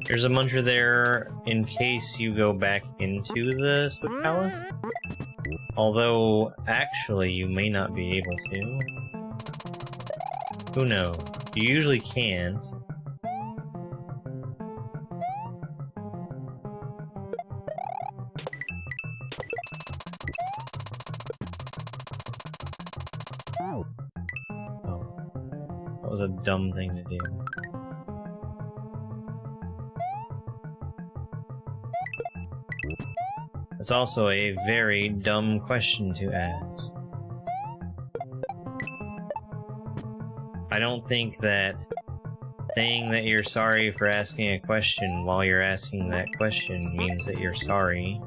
There's a muncher there in case you go back into the Switch Palace. Although, actually, you may not be able to. Who knows? You usually can't. Oh. That was a dumb thing to do. It's also a very dumb question to ask. I don't think that saying that you're sorry for asking a question while you're asking that question means that you're sorry.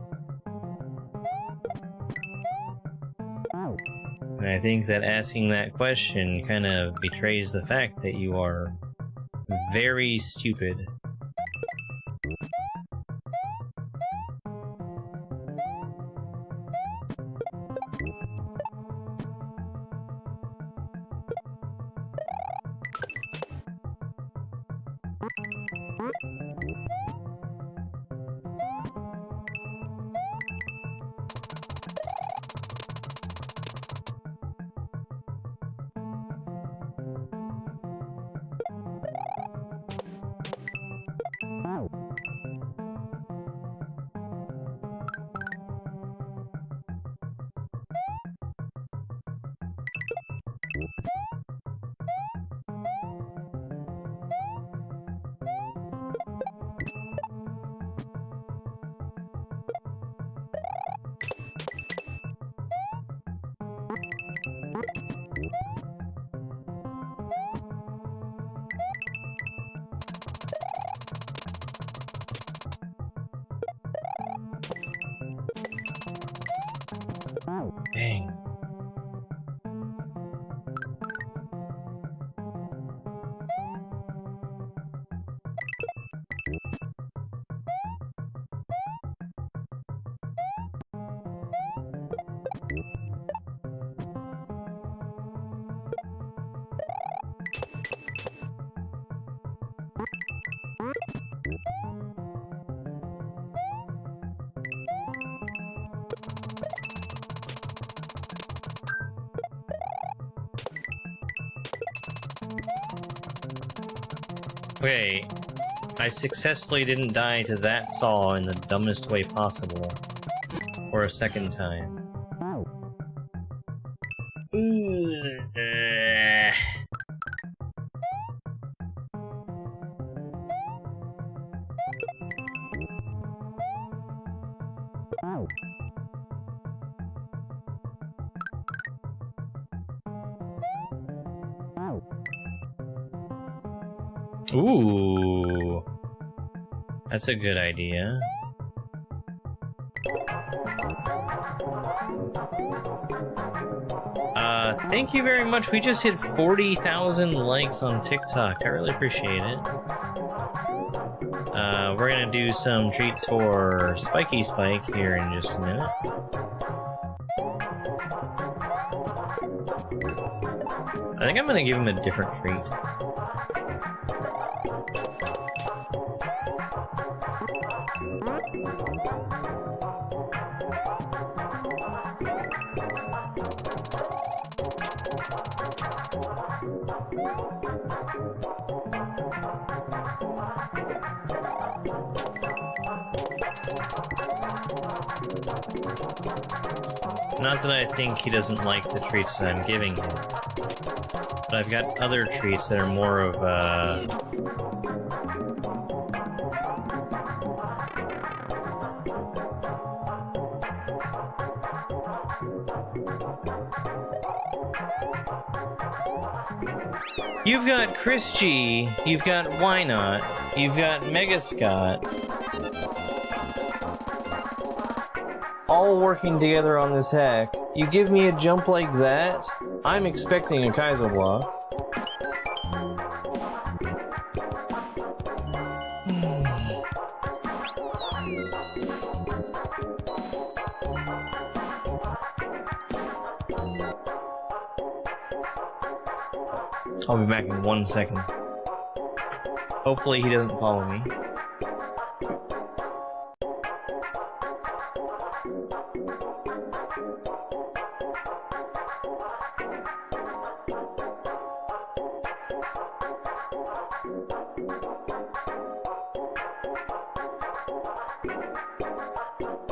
And I think that asking that question kind of betrays the fact that you are very stupid. Okay, I successfully didn't die to that saw in the dumbest way possible. For a second time. Ooh. That's a good idea. Thank you very much. We just hit 40,000 likes on TikTok. I really appreciate it. We're gonna do some treats for Spiky Spike here in just a minute. I think I'm gonna give him a different treat. Not that I think he doesn't like the treats that I'm giving him, but I've got other treats that are more of, You've got Chris G, you've got Why Not, you've got Mega Scott, all working together on this hack. You give me a jump like that, I'm expecting a Kaizo block. I'll be back in 1 second. Hopefully he doesn't follow me.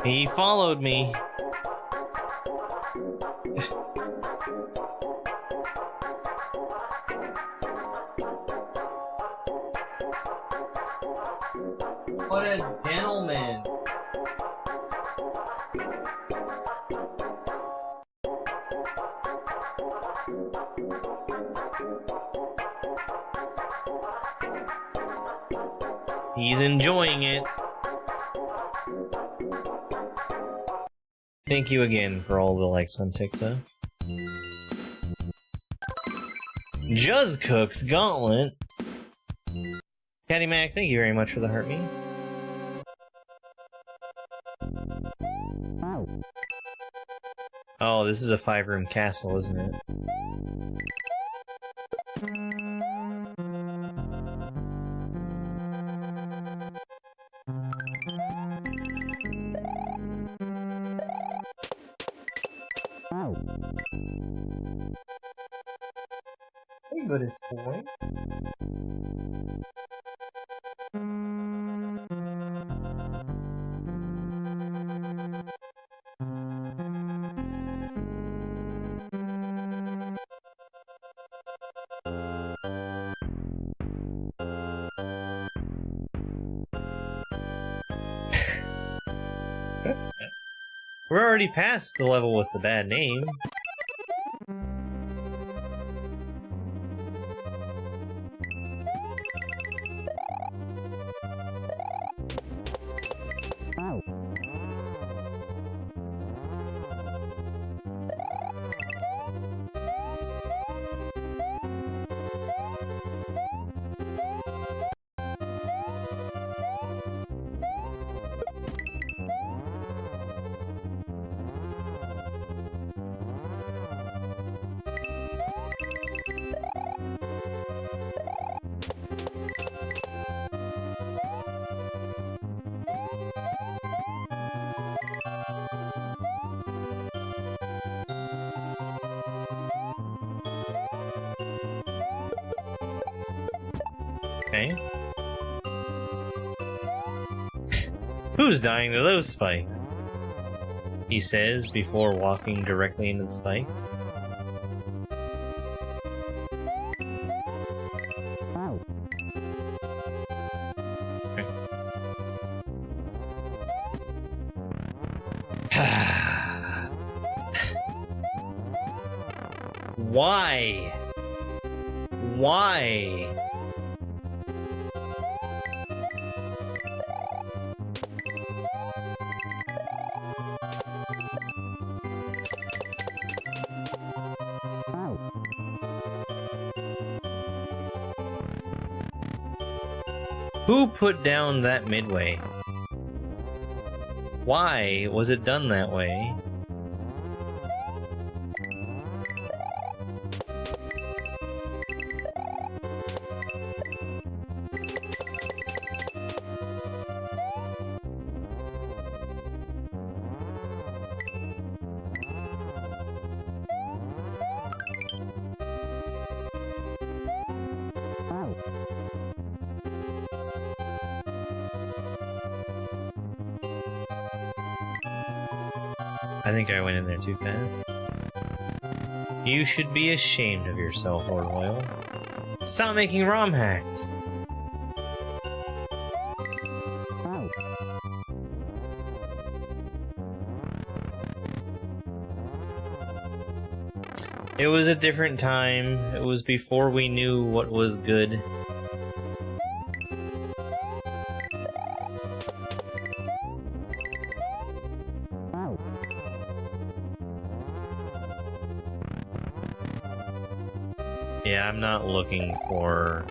He followed me. What a gentleman. He's enjoying it. Thank you again for all the likes on TikTok. Juz Cooks Gauntlet. Caddy Mac, thank you very much for the heart me. Oh, this is a 5-room castle, isn't it? Hey, good boy. We're already past the level with the bad name. Okay. Who's dying to those spikes? He says before walking directly into the spikes. Why? Why? Who put down that midway? Why was it done that way? I think I went in there too fast. You should be ashamed of yourself, Lord Oil. Stop making ROM hacks! It was a different time. It was before we knew what was good. Yeah, I'm not looking for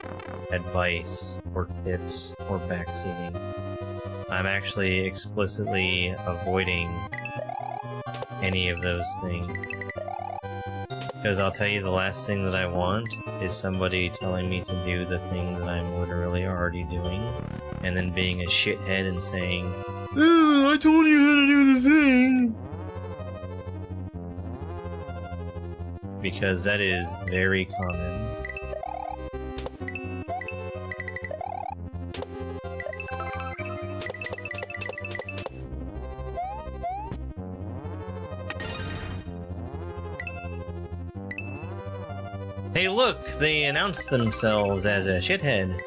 advice or tips or backseating. I'm actually explicitly avoiding any of those things. Because I'll tell you, the last thing that I want is somebody telling me to do the thing that I'm literally already doing, and then being a shithead and saying, "Oh, I told you how to do the thing!" Because that is very common. Hey look, they announced themselves as a shithead.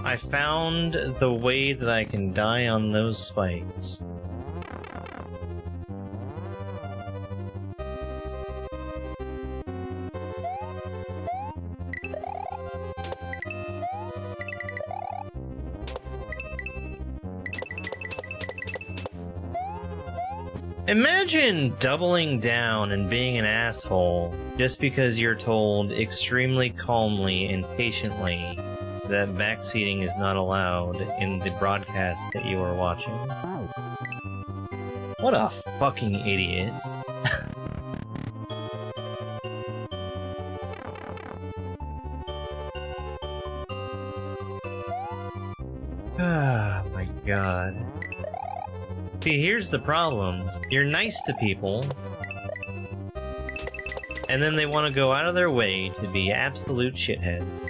I found the way that I can die on those spikes. Imagine doubling down and being an asshole just because you're told extremely calmly and patiently that backseating is not allowed in the broadcast that you are watching. What a fucking idiot. Ah, my god. See, here's the problem. You're nice to people, and then they want to go out of their way to be absolute shitheads.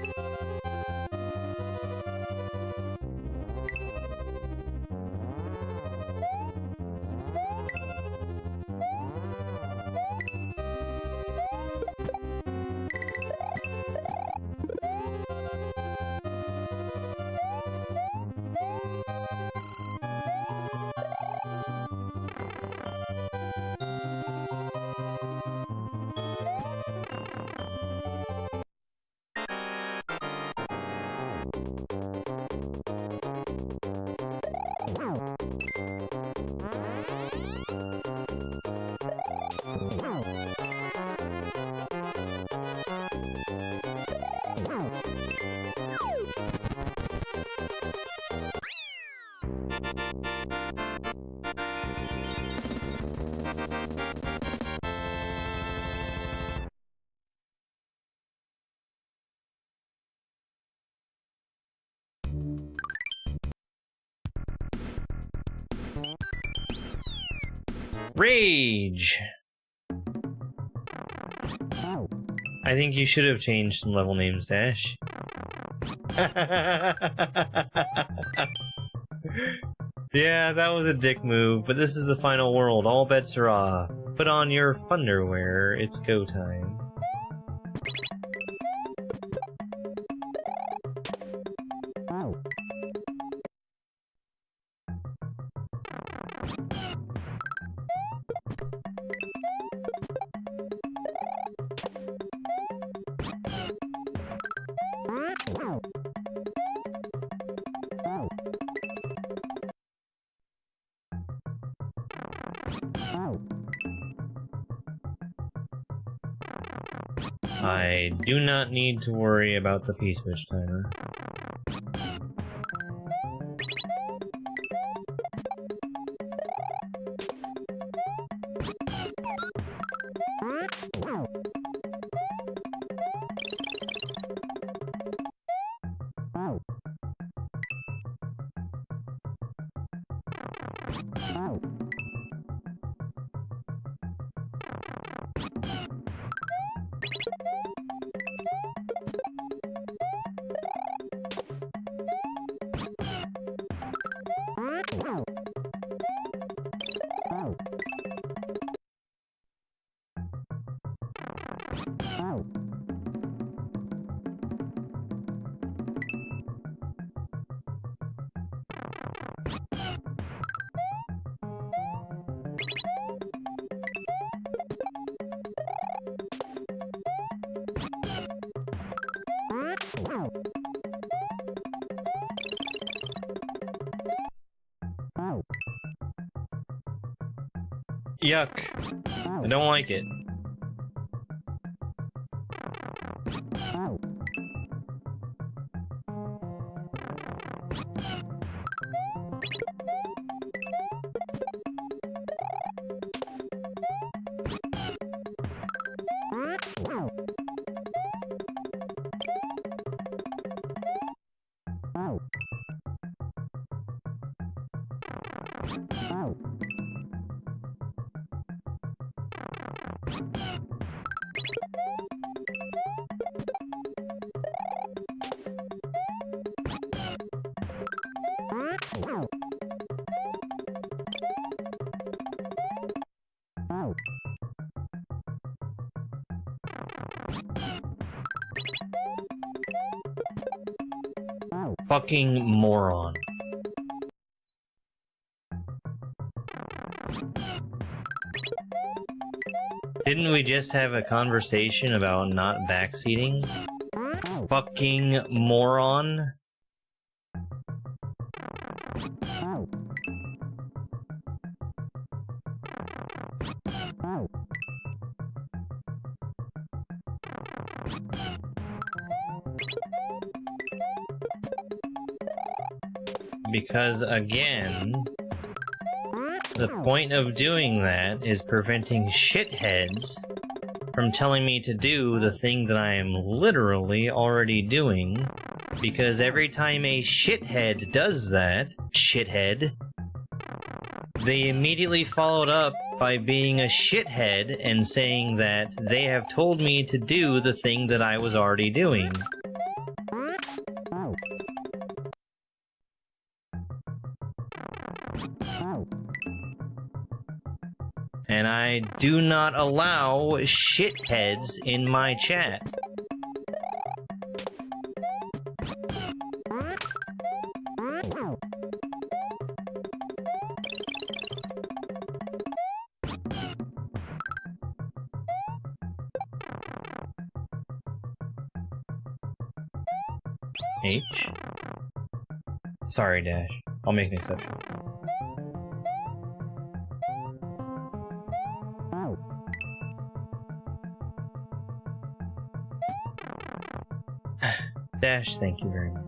Rage! I think you should have changed some level names, Dash. Yeah, that was a dick move, but this is the final world. All bets are off. Put on your thunderwear. It's go time. I do not need to worry about the P-switch timer. Yuck. I don't like it. Fucking moron. Didn't we just have a conversation about not backseating? Fucking moron. Because, again, the point of doing that is preventing shitheads from telling me to do the thing that I am literally already doing. Because every time a shithead does that, shithead, they immediately followed up by being a shithead and saying that they have told me to do the thing that I was already doing. And I do not allow shitheads in my chat. H? Sorry, Dash. I'll make an exception. Dash, thank you very much.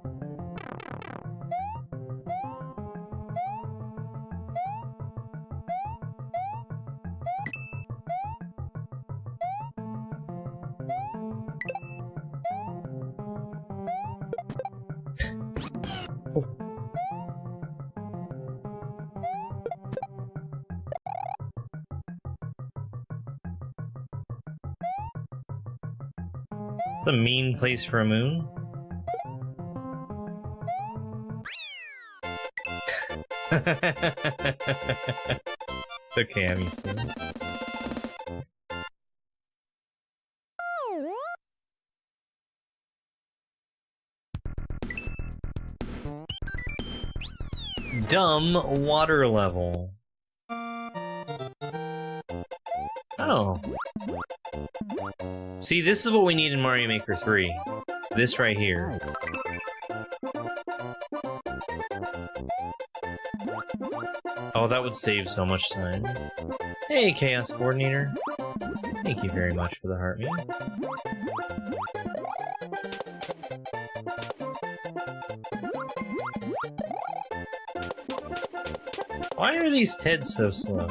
It's a mean place for a moon. Okay, I'm used to it. Dumb water level. Oh. See, this is what we need in Mario Maker 3. This right here. Oh, that would save so much time. Hey, Chaos Coordinator. Thank you very much for the heart meal. Why are these TEDs so slow?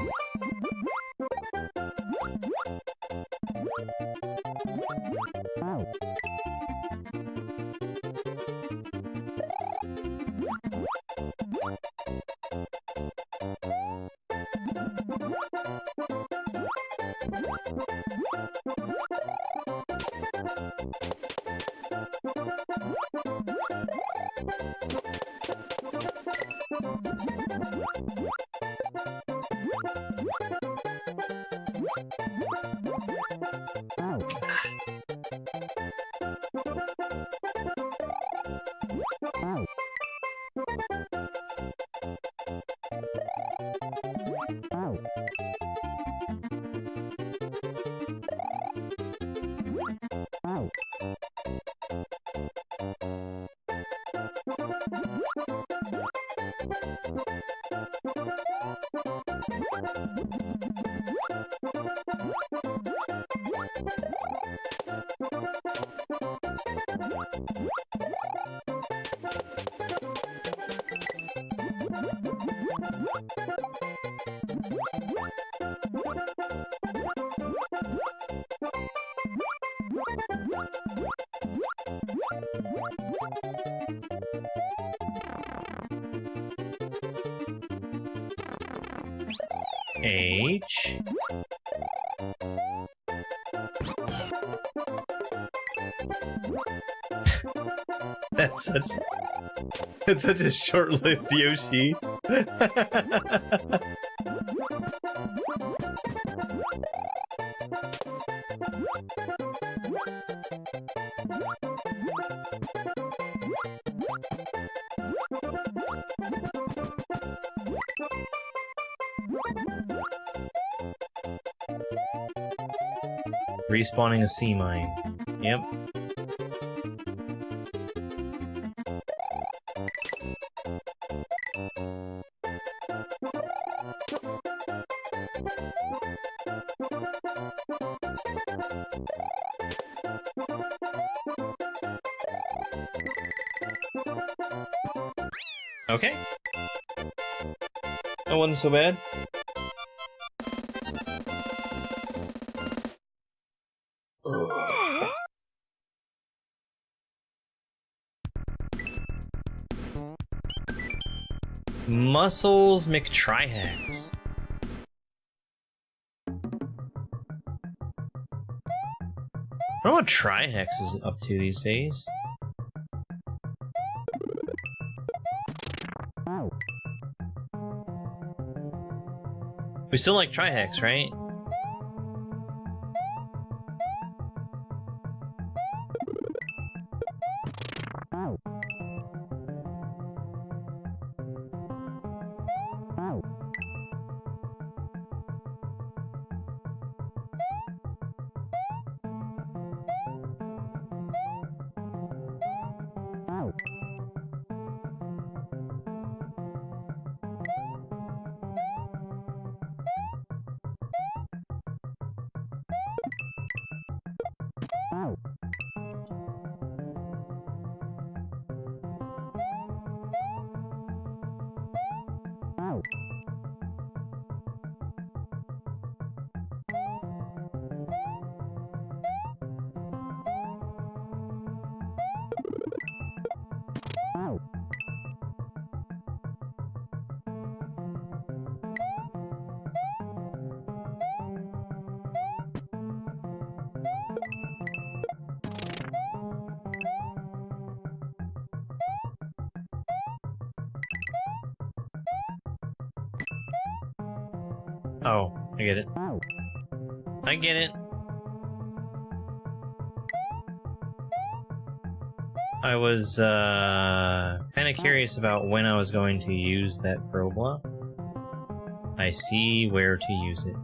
H. That's such a short-lived Yoshi. Respawning a sea mine. Yep. Okay. That wasn't so bad. Muscles McTrihex. I don't know what Trihex is up to these days. We still like Trihex, right? Oh, I get it. I get it. I was, kind of curious about when I was going to use that throw block. I see where to use it.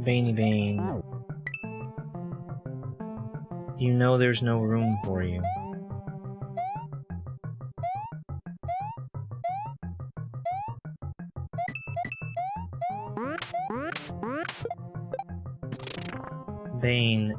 Baney Bane. You know there's no room for you. Bane.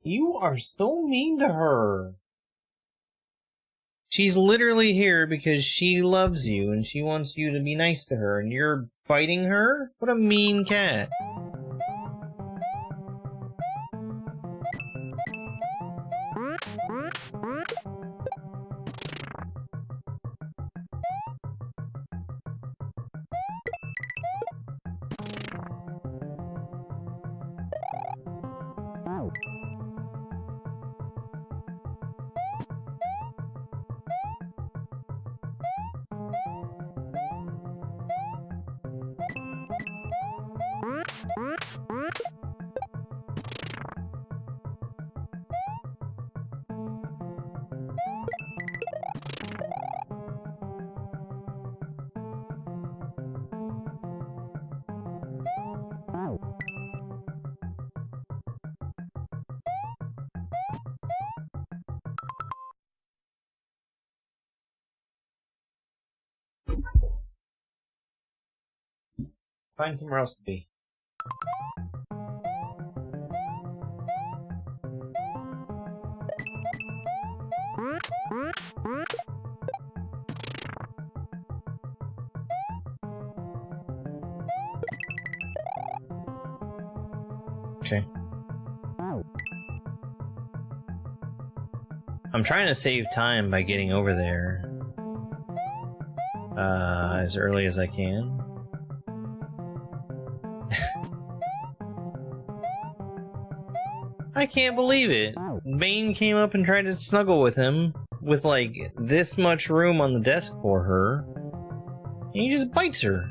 You are so mean to her. She's literally here because she loves you and she wants you to be nice to her, and you're biting her? What a mean cat. Find somewhere else to be. Okay. I'm trying to save time by getting over there as early as I can. I can't believe it. Bane came up and tried to snuggle with him with like this much room on the desk for her, and he just bites her.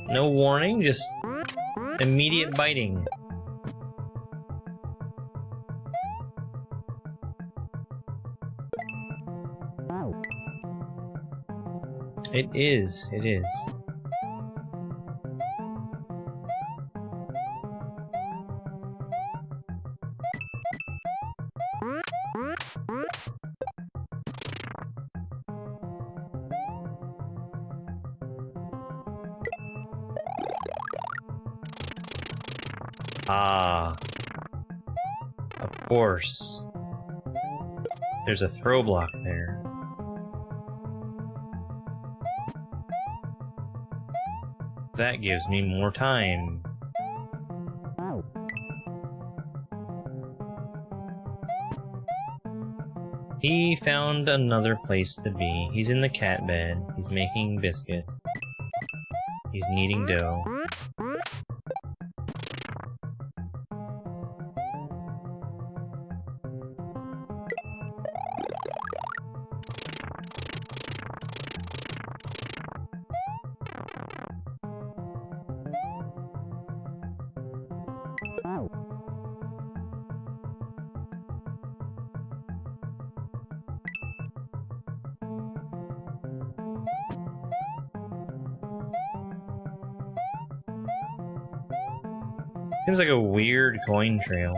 No warning, just immediate biting. It is. Ah. Of course. There's a throw block there. That gives me more time. He found another place to be. He's in the cat bed. He's making biscuits. He's kneading dough. Seems like a weird coin trail.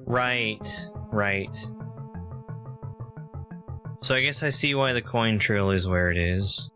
Right, right. So I guess I see why the coin trail is where it is.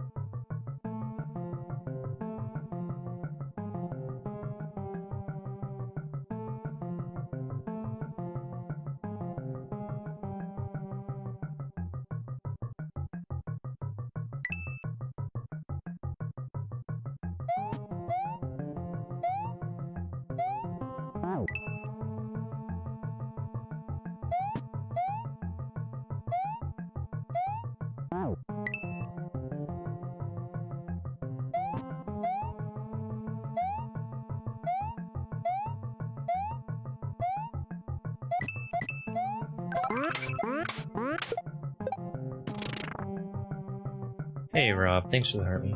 Hey Rob, thanks for the heartbeat.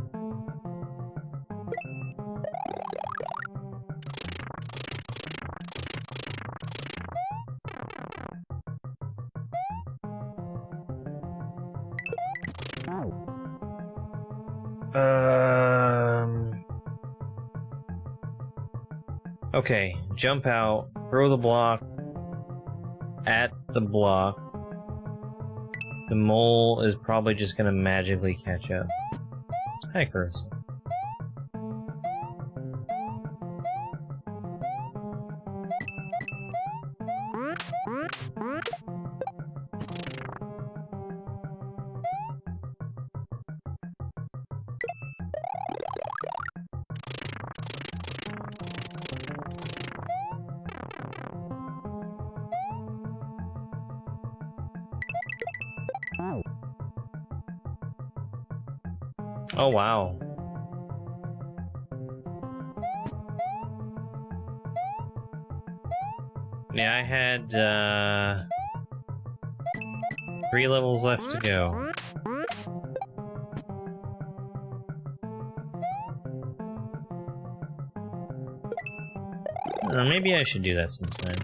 Okay, jump out, throw the block at the block. The mole is probably just gonna magically catch up. Hi, Carissa. Oh, wow. Yeah, I had, 3 levels left to go. Maybe I should do that sometime.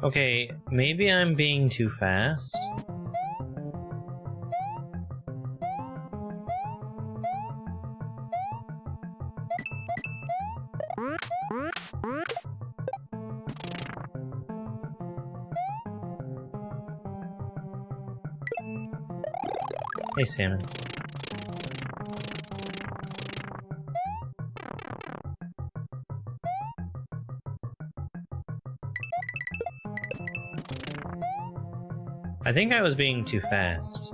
Okay, maybe I'm being too fast. Hey, Salmon. I think I was being too fast.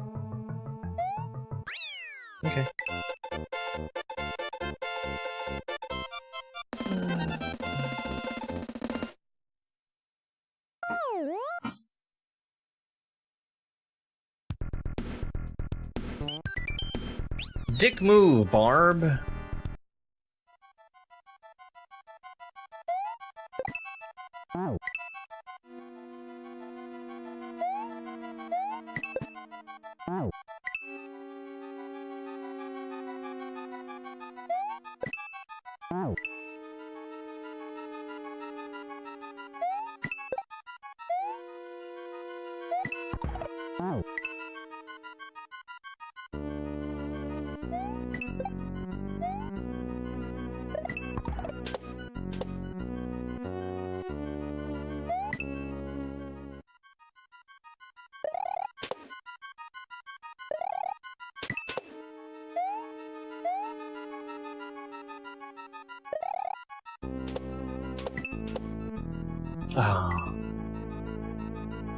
Okay. Dick move, Barb. Oh.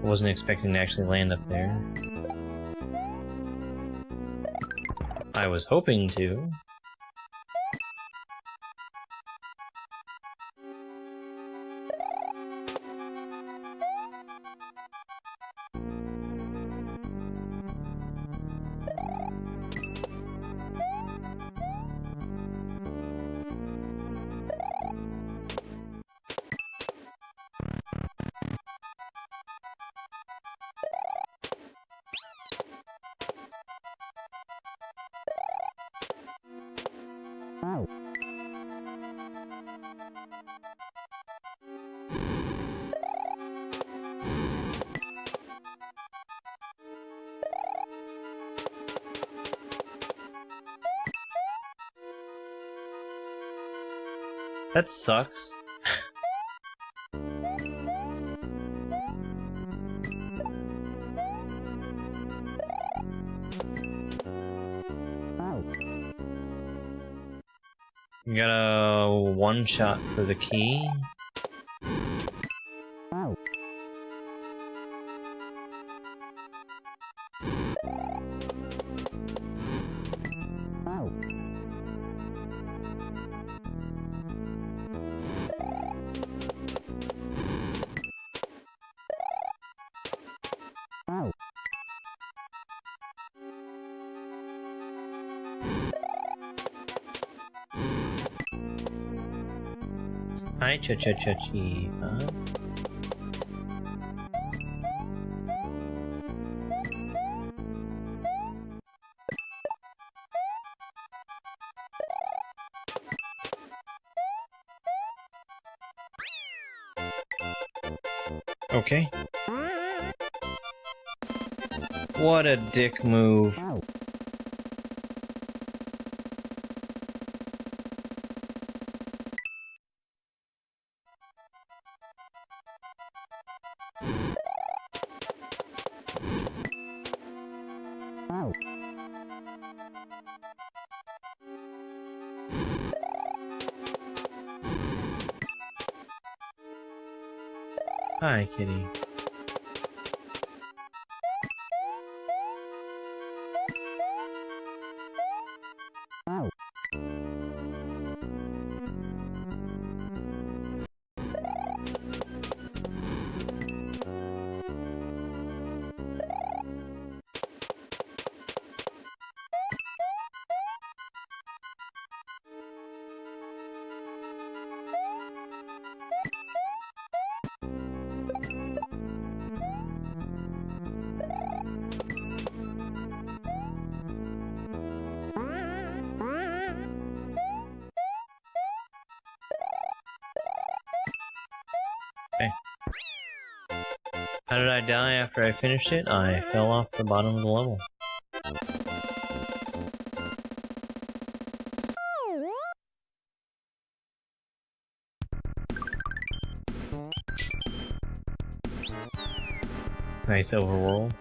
Wasn't expecting to actually land up there. I was hoping to. That sucks. You got a one shot for the key. Hi, cha-cha-cha-chi. Okay. What a dick move. Hi, kitty. Okay. How did I die after I finished it? I fell off the bottom of the level. Nice overworld.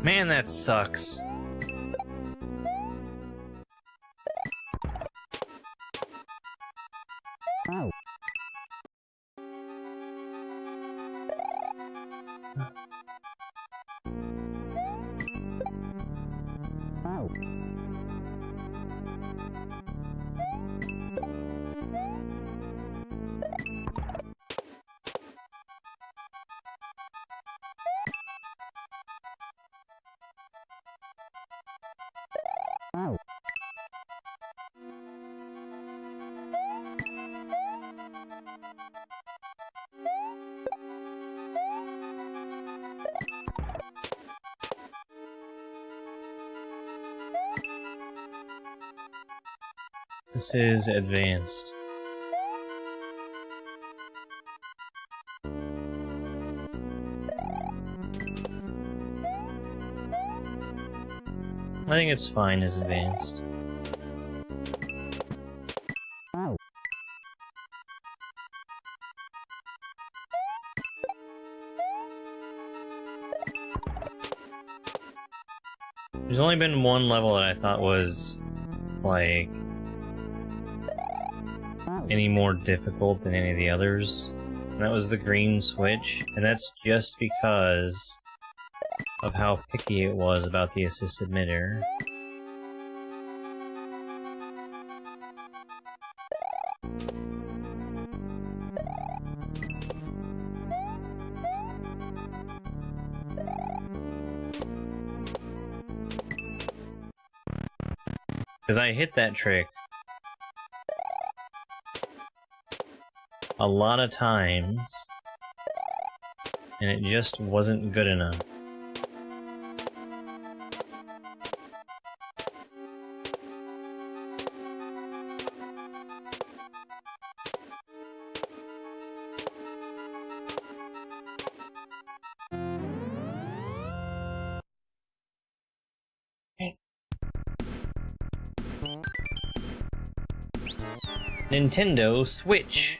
Man, that sucks. This is advanced. I think it's fine as advanced. There's only been one level that I thought was, like, any more difficult than any of the others. That was the green switch, and that's just because of how picky it was about the assisted emitter. Because I hit that trick a lot of times, and it just wasn't good enough. Nintendo Switch.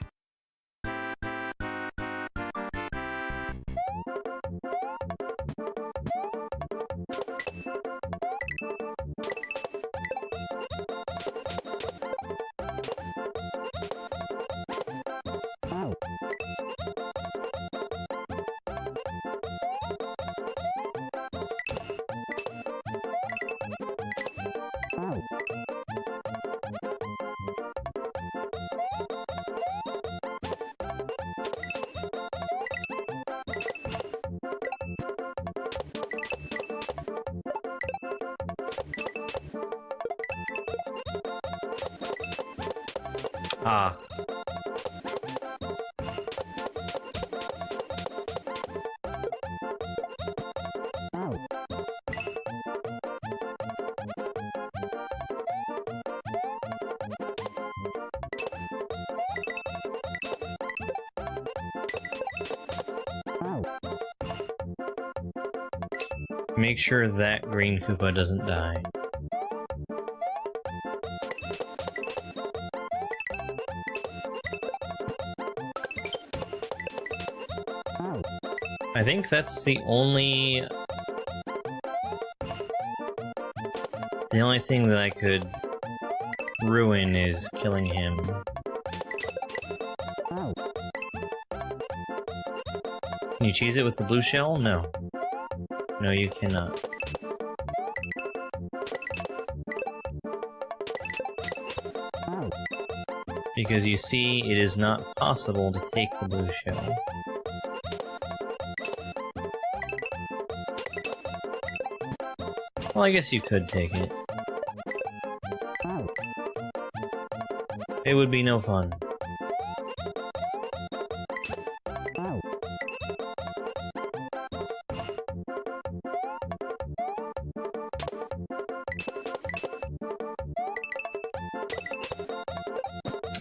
Ah. Make sure that green Koopa doesn't die. I think that's the only thing that I could ruin is killing him. Can you cheese it with the blue shell? No. No, you cannot. Because you see, it is not possible to take the blue shell. Well, I guess you could take it. It would be no fun.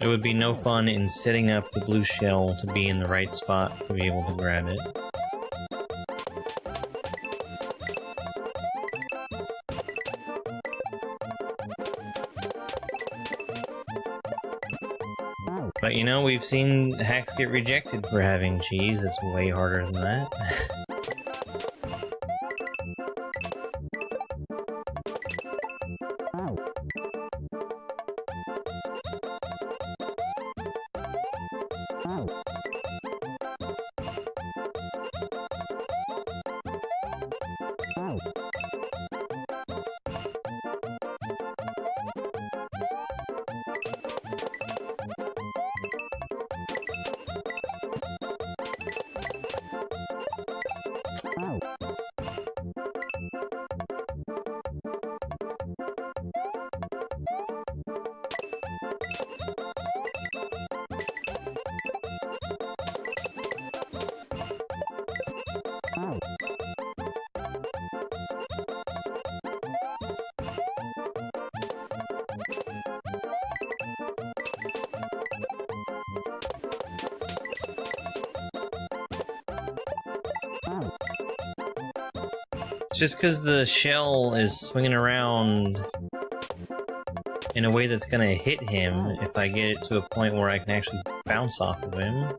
It would be no fun in setting up the blue shell to be in the right spot to be able to grab it. But you know, we've seen hacks get rejected for having cheese. It's way harder than that. It's just because the shell is swinging around in a way that's gonna hit him if I get it to a point where I can actually bounce off of him.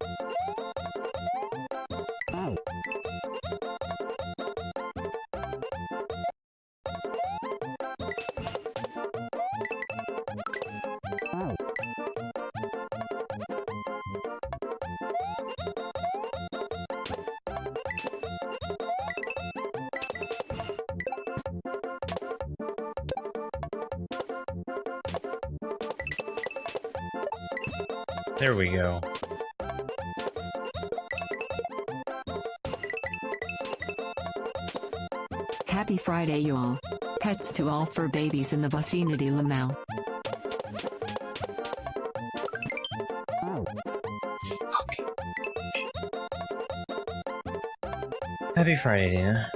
There we go. Happy Friday, you all. Pets to all fur babies in the vicinity Lamau. Happy Friday, Dana.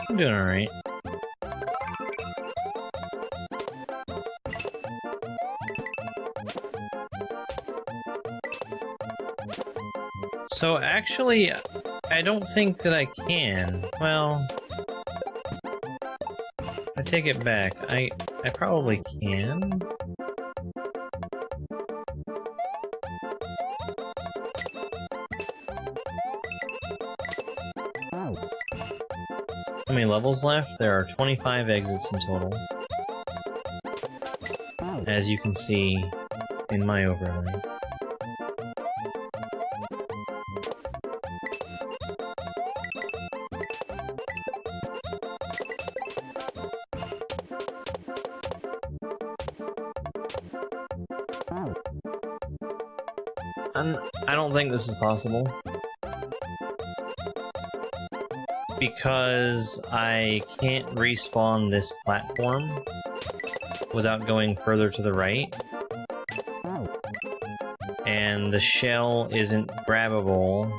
I'm doing alright. So actually, I don't think that I can. Well, I take it back. I probably can. How many levels left? There are 25 exits in total. As you can see in my overlay. I don't think this is possible. Because I can't respawn this platform without going further to the right. And the shell isn't grabbable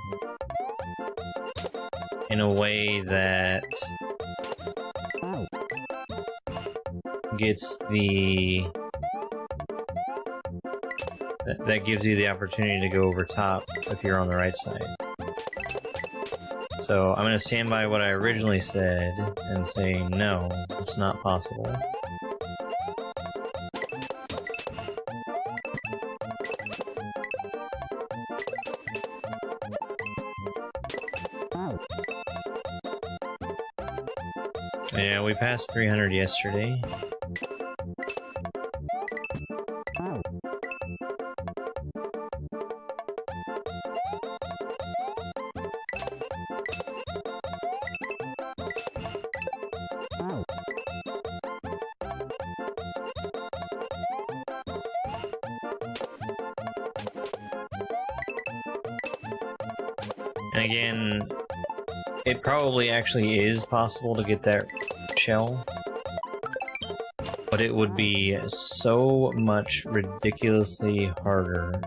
in a way that gets the... that gives you the opportunity to go over top if you're on the right side. So I'm going to stand by what I originally said and say no, it's not possible. Yeah, we passed 300 yesterday. And again, it probably actually is possible to get that shell, but it would be so much ridiculously harder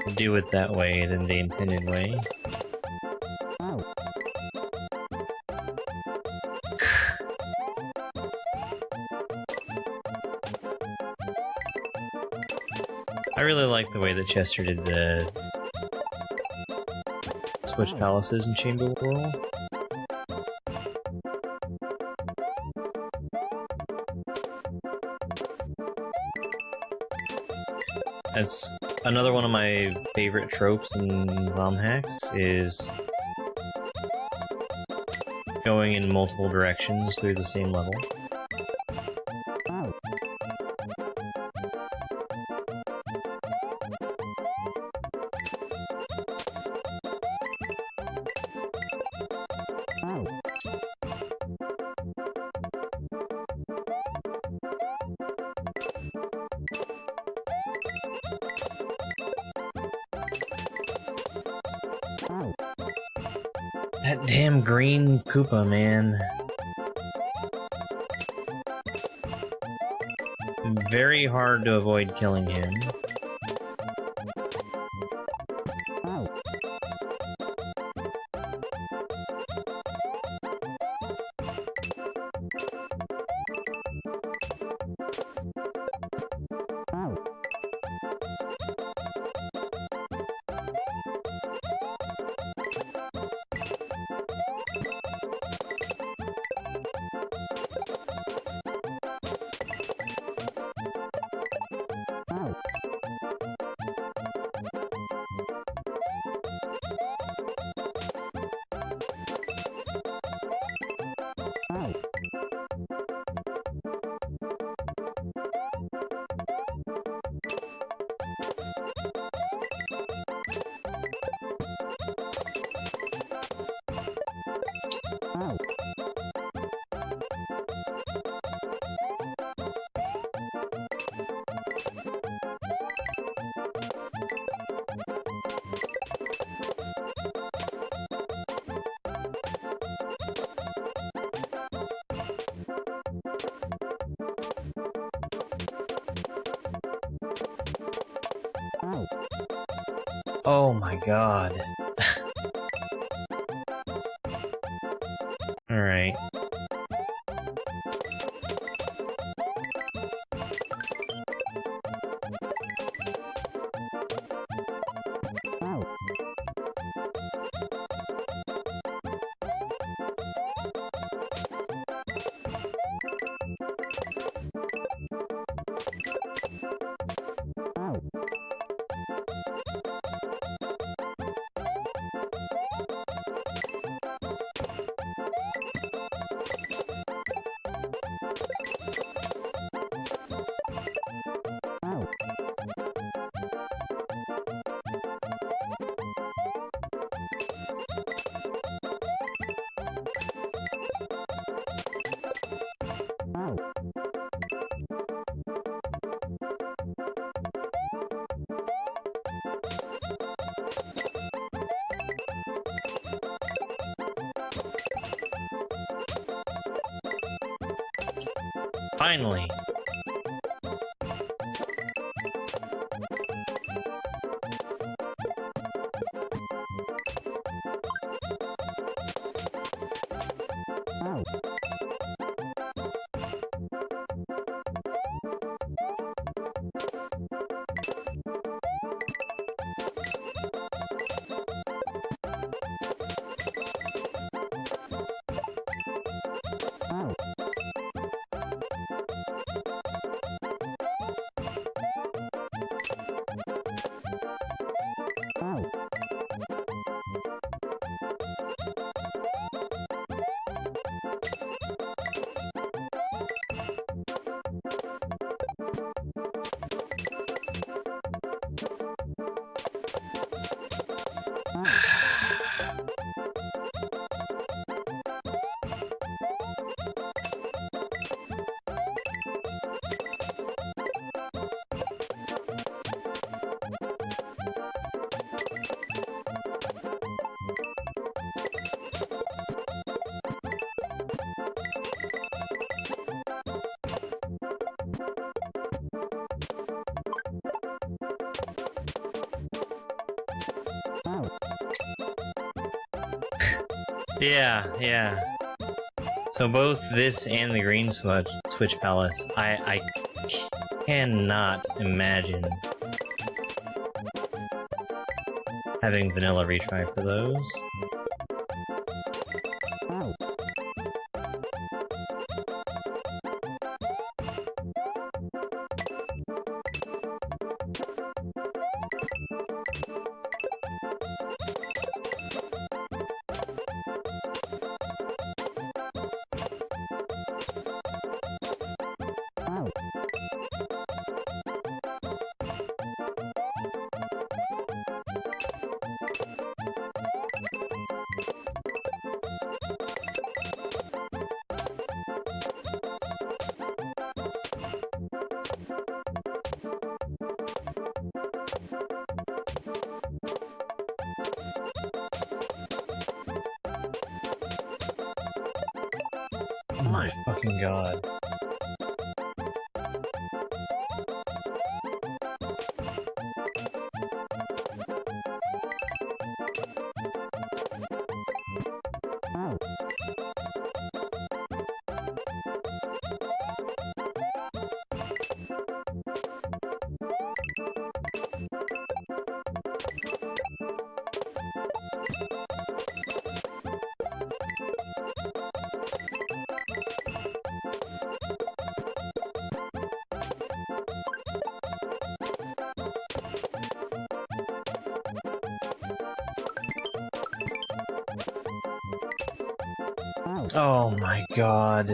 to do it that way than the intended way. I really like the way that Chester did the Switch Palaces in Chamber World. That's another one of my favorite tropes in ROM hacks, is going in multiple directions through the same level. That damn green Koopa, man. Very hard to avoid killing him. Oh my god. Alright. Finally. Yeah. So both this and the green switch palace, I cannot imagine having vanilla retry for those. Oh my fucking god. Oh my god.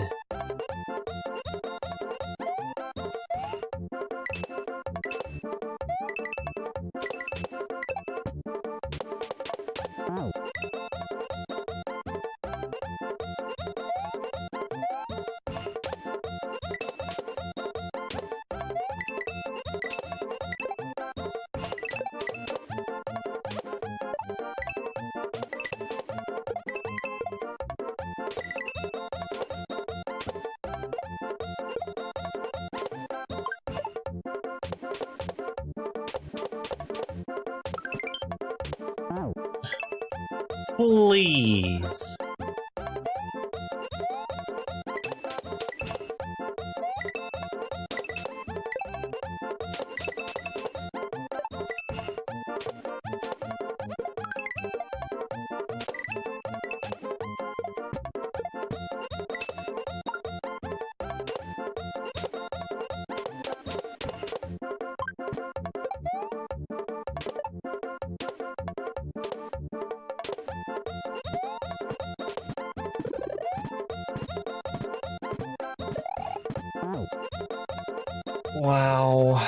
Please. Wow.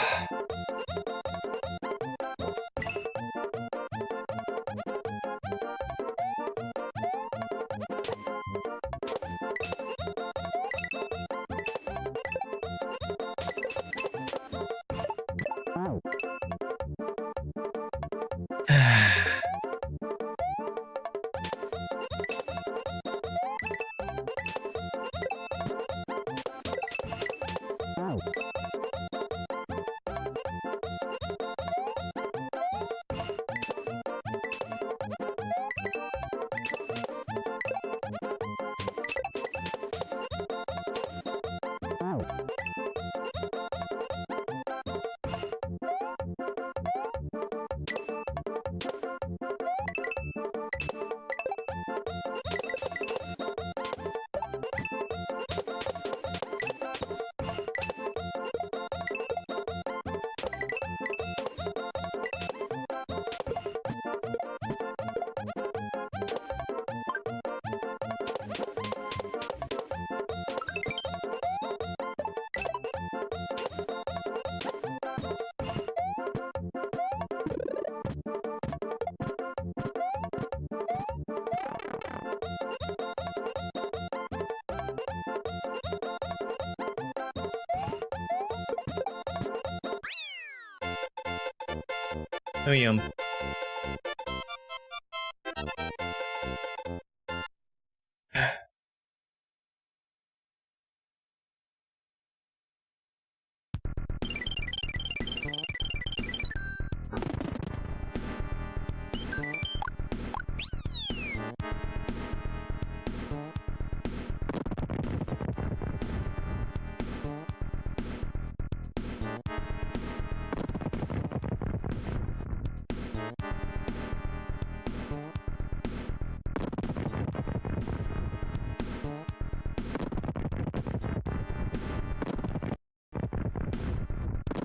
Oh, yum.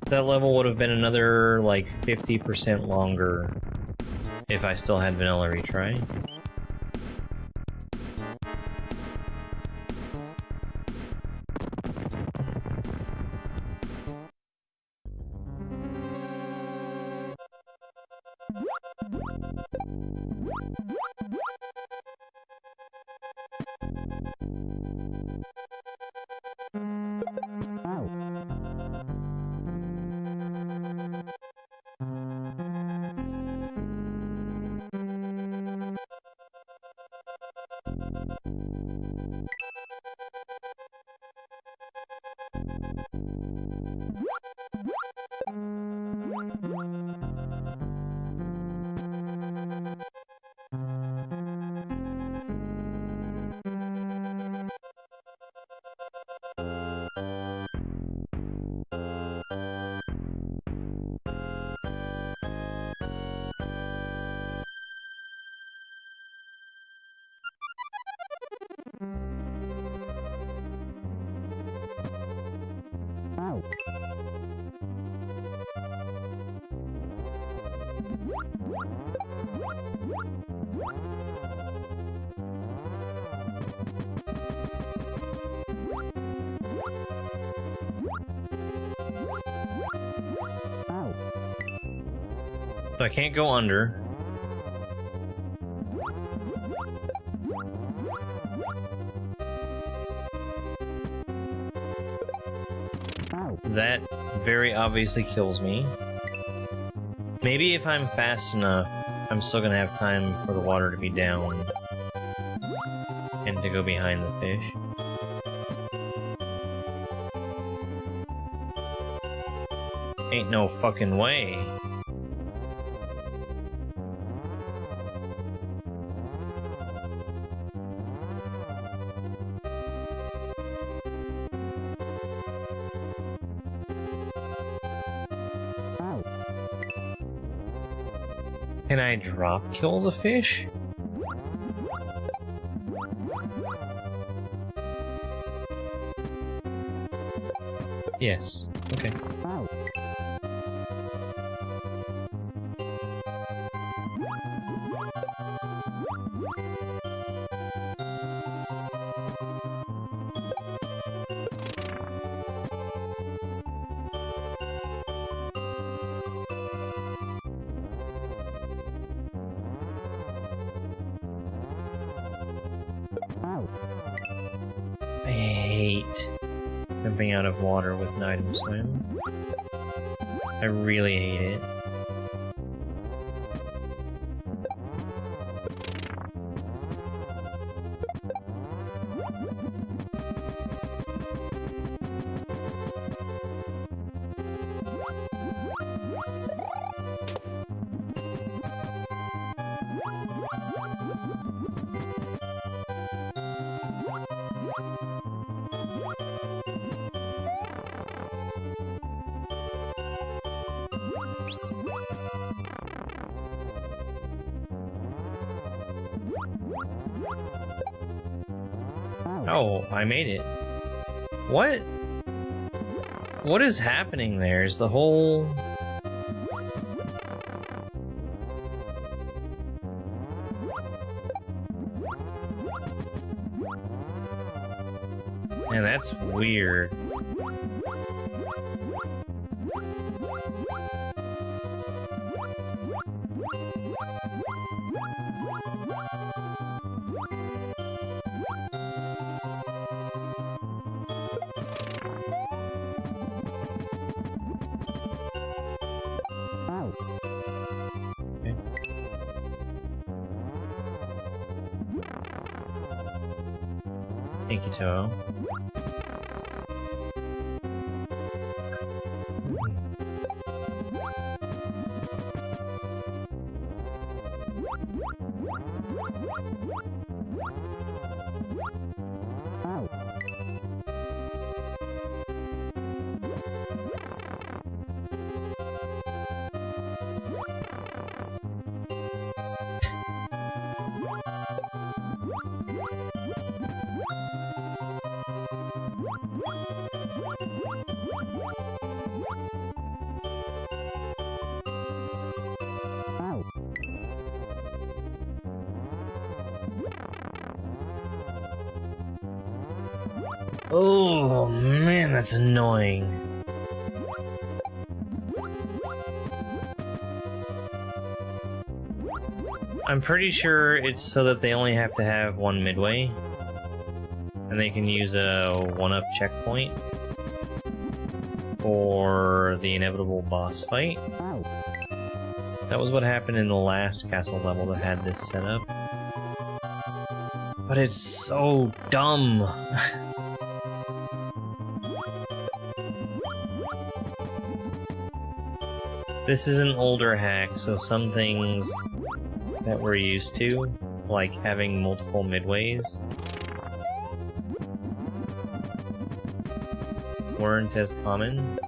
That level would have been another, like, 50% longer if I still had vanilla retry. So I can't go under. That very obviously kills me. Maybe if I'm fast enough, I'm still gonna have time for the water to be down and to go behind the fish. Ain't no fucking way. Can I drop kill the fish? Yes. Okay. I hate jumping out of water with an item swim. I really hate it. Oh, I made it. What? What is happening there? Is the whole... Man, that's weird. Thank you, Toho. Oh man, that's annoying. I'm pretty sure it's so that they only have to have one midway, and they can use a one-up checkpoint for the inevitable boss fight. That was what happened in the last castle level that had this set up. But it's so dumb. This is an older hack, so some things that we're used to, like having multiple midways, weren't as common.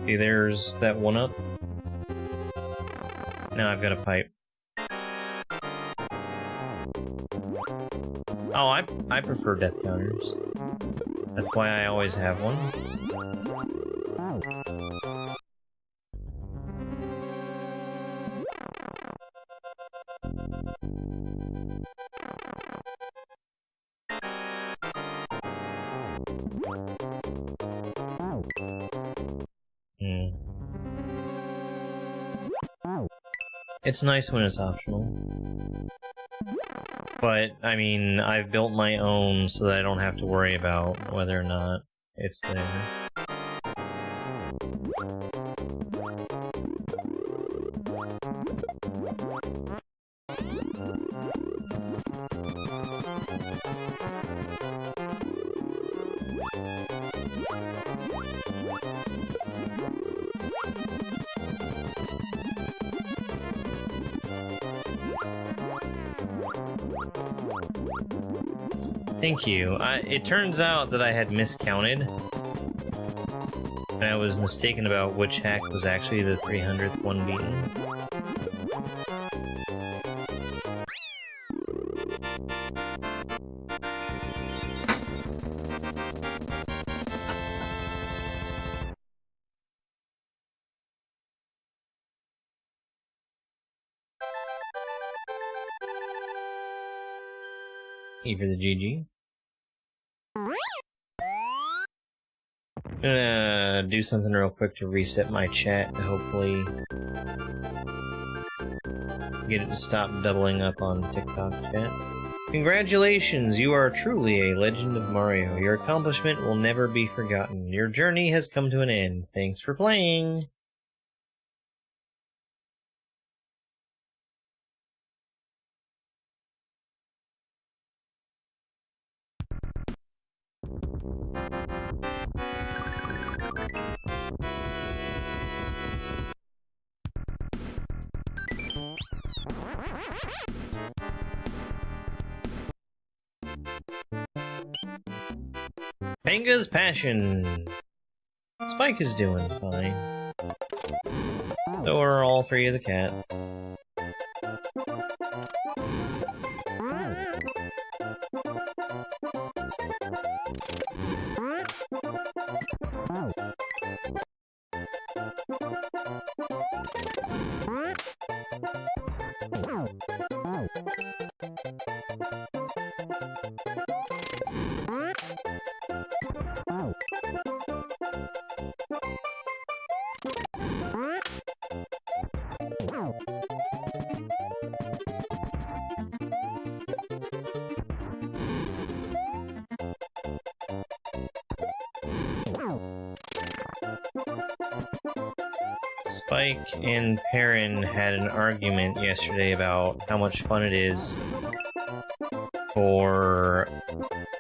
See, there's that one up. Now I've got a pipe. Oh, I prefer death counters. That's why I always have one. It's nice when it's optional. But, I mean, I've built my own so that I don't have to worry about whether or not it's there. Thank you. It turns out that I had miscounted. And I was mistaken about which hack was actually the 300th one beaten. E for the GG. I'm gonna do something real quick to reset my chat to hopefully get it to stop doubling up on TikTok chat. Congratulations, you are truly a legend of Mario. Your accomplishment will never be forgotten. Your journey has come to an end. Thanks for playing. Panga's Passion. Spike is doing fine. So are all three of the cats. Spike and Perrin had an argument yesterday about how much fun it is for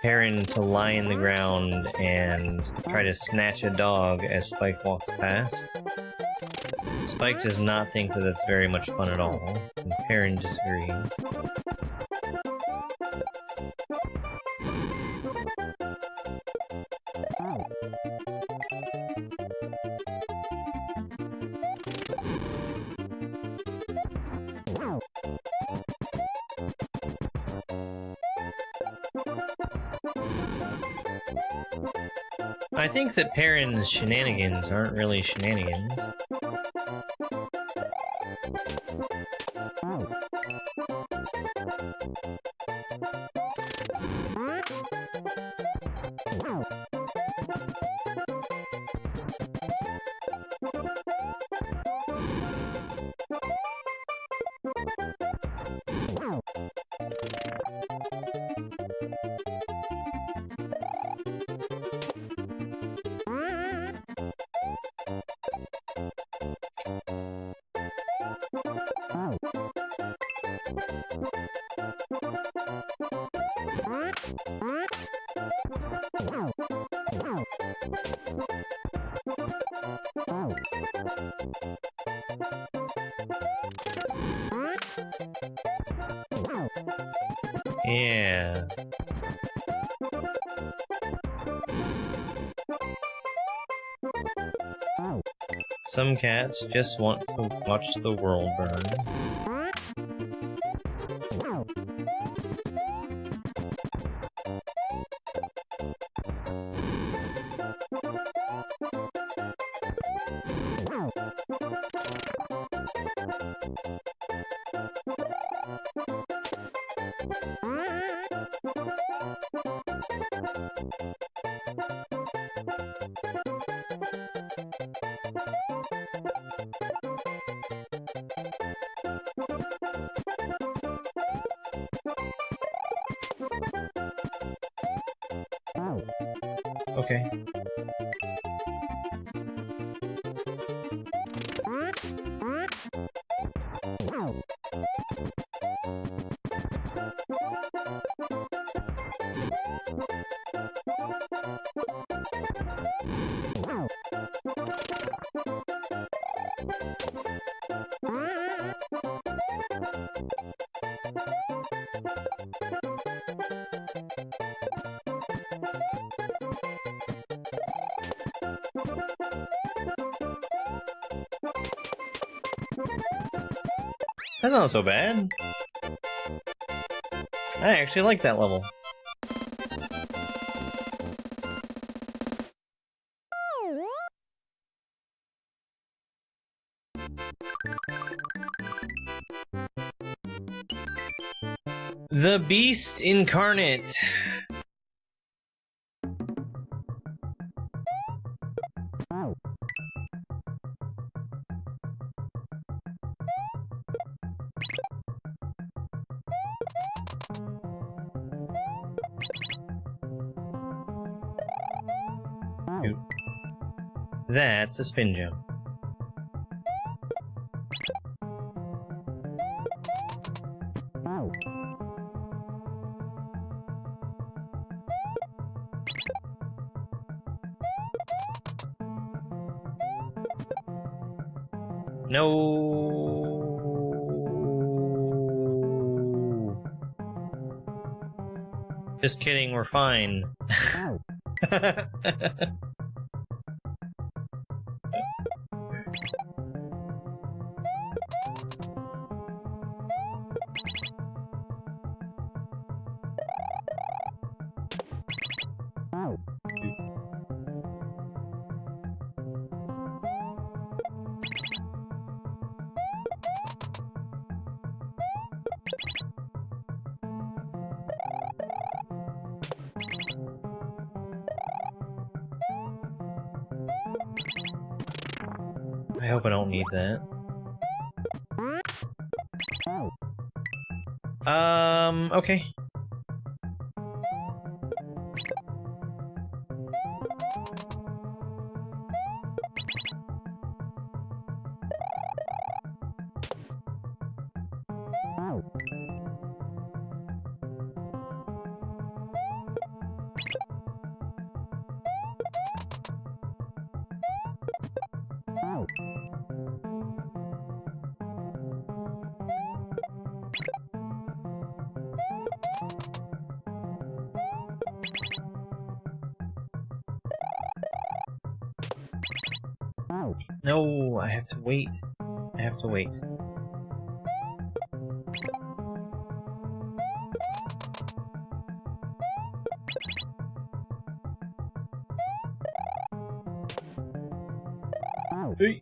Perrin to lie in the ground and try to snatch a dog as Spike walks past. Spike does not think that that's very much fun at all, and Perrin disagrees. I think that Perrin's shenanigans aren't really shenanigans. Yeah. Some cats just want to watch the world burn. Okay. That's not so bad. I actually like that level. The Beast Incarnate. That's a spin jump. No. Just kidding, we're fine. I hope I don't need that. Okay. No, I have to wait. I have to wait. Hey.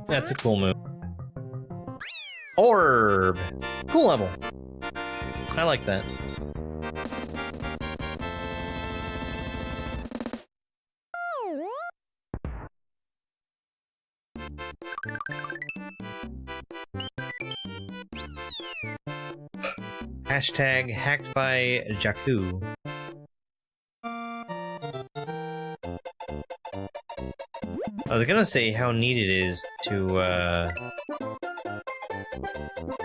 That's a cool move. Orb! Cool level. I like that. Hashtag hacked by Jakku. I was gonna say how neat it is to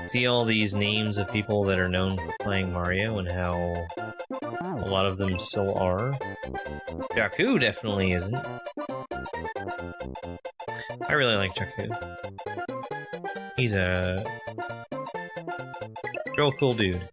see all these names of people that are known for playing Mario and how a lot of them still are. Jakku definitely isn't. I really like Jakku. He's a real cool dude.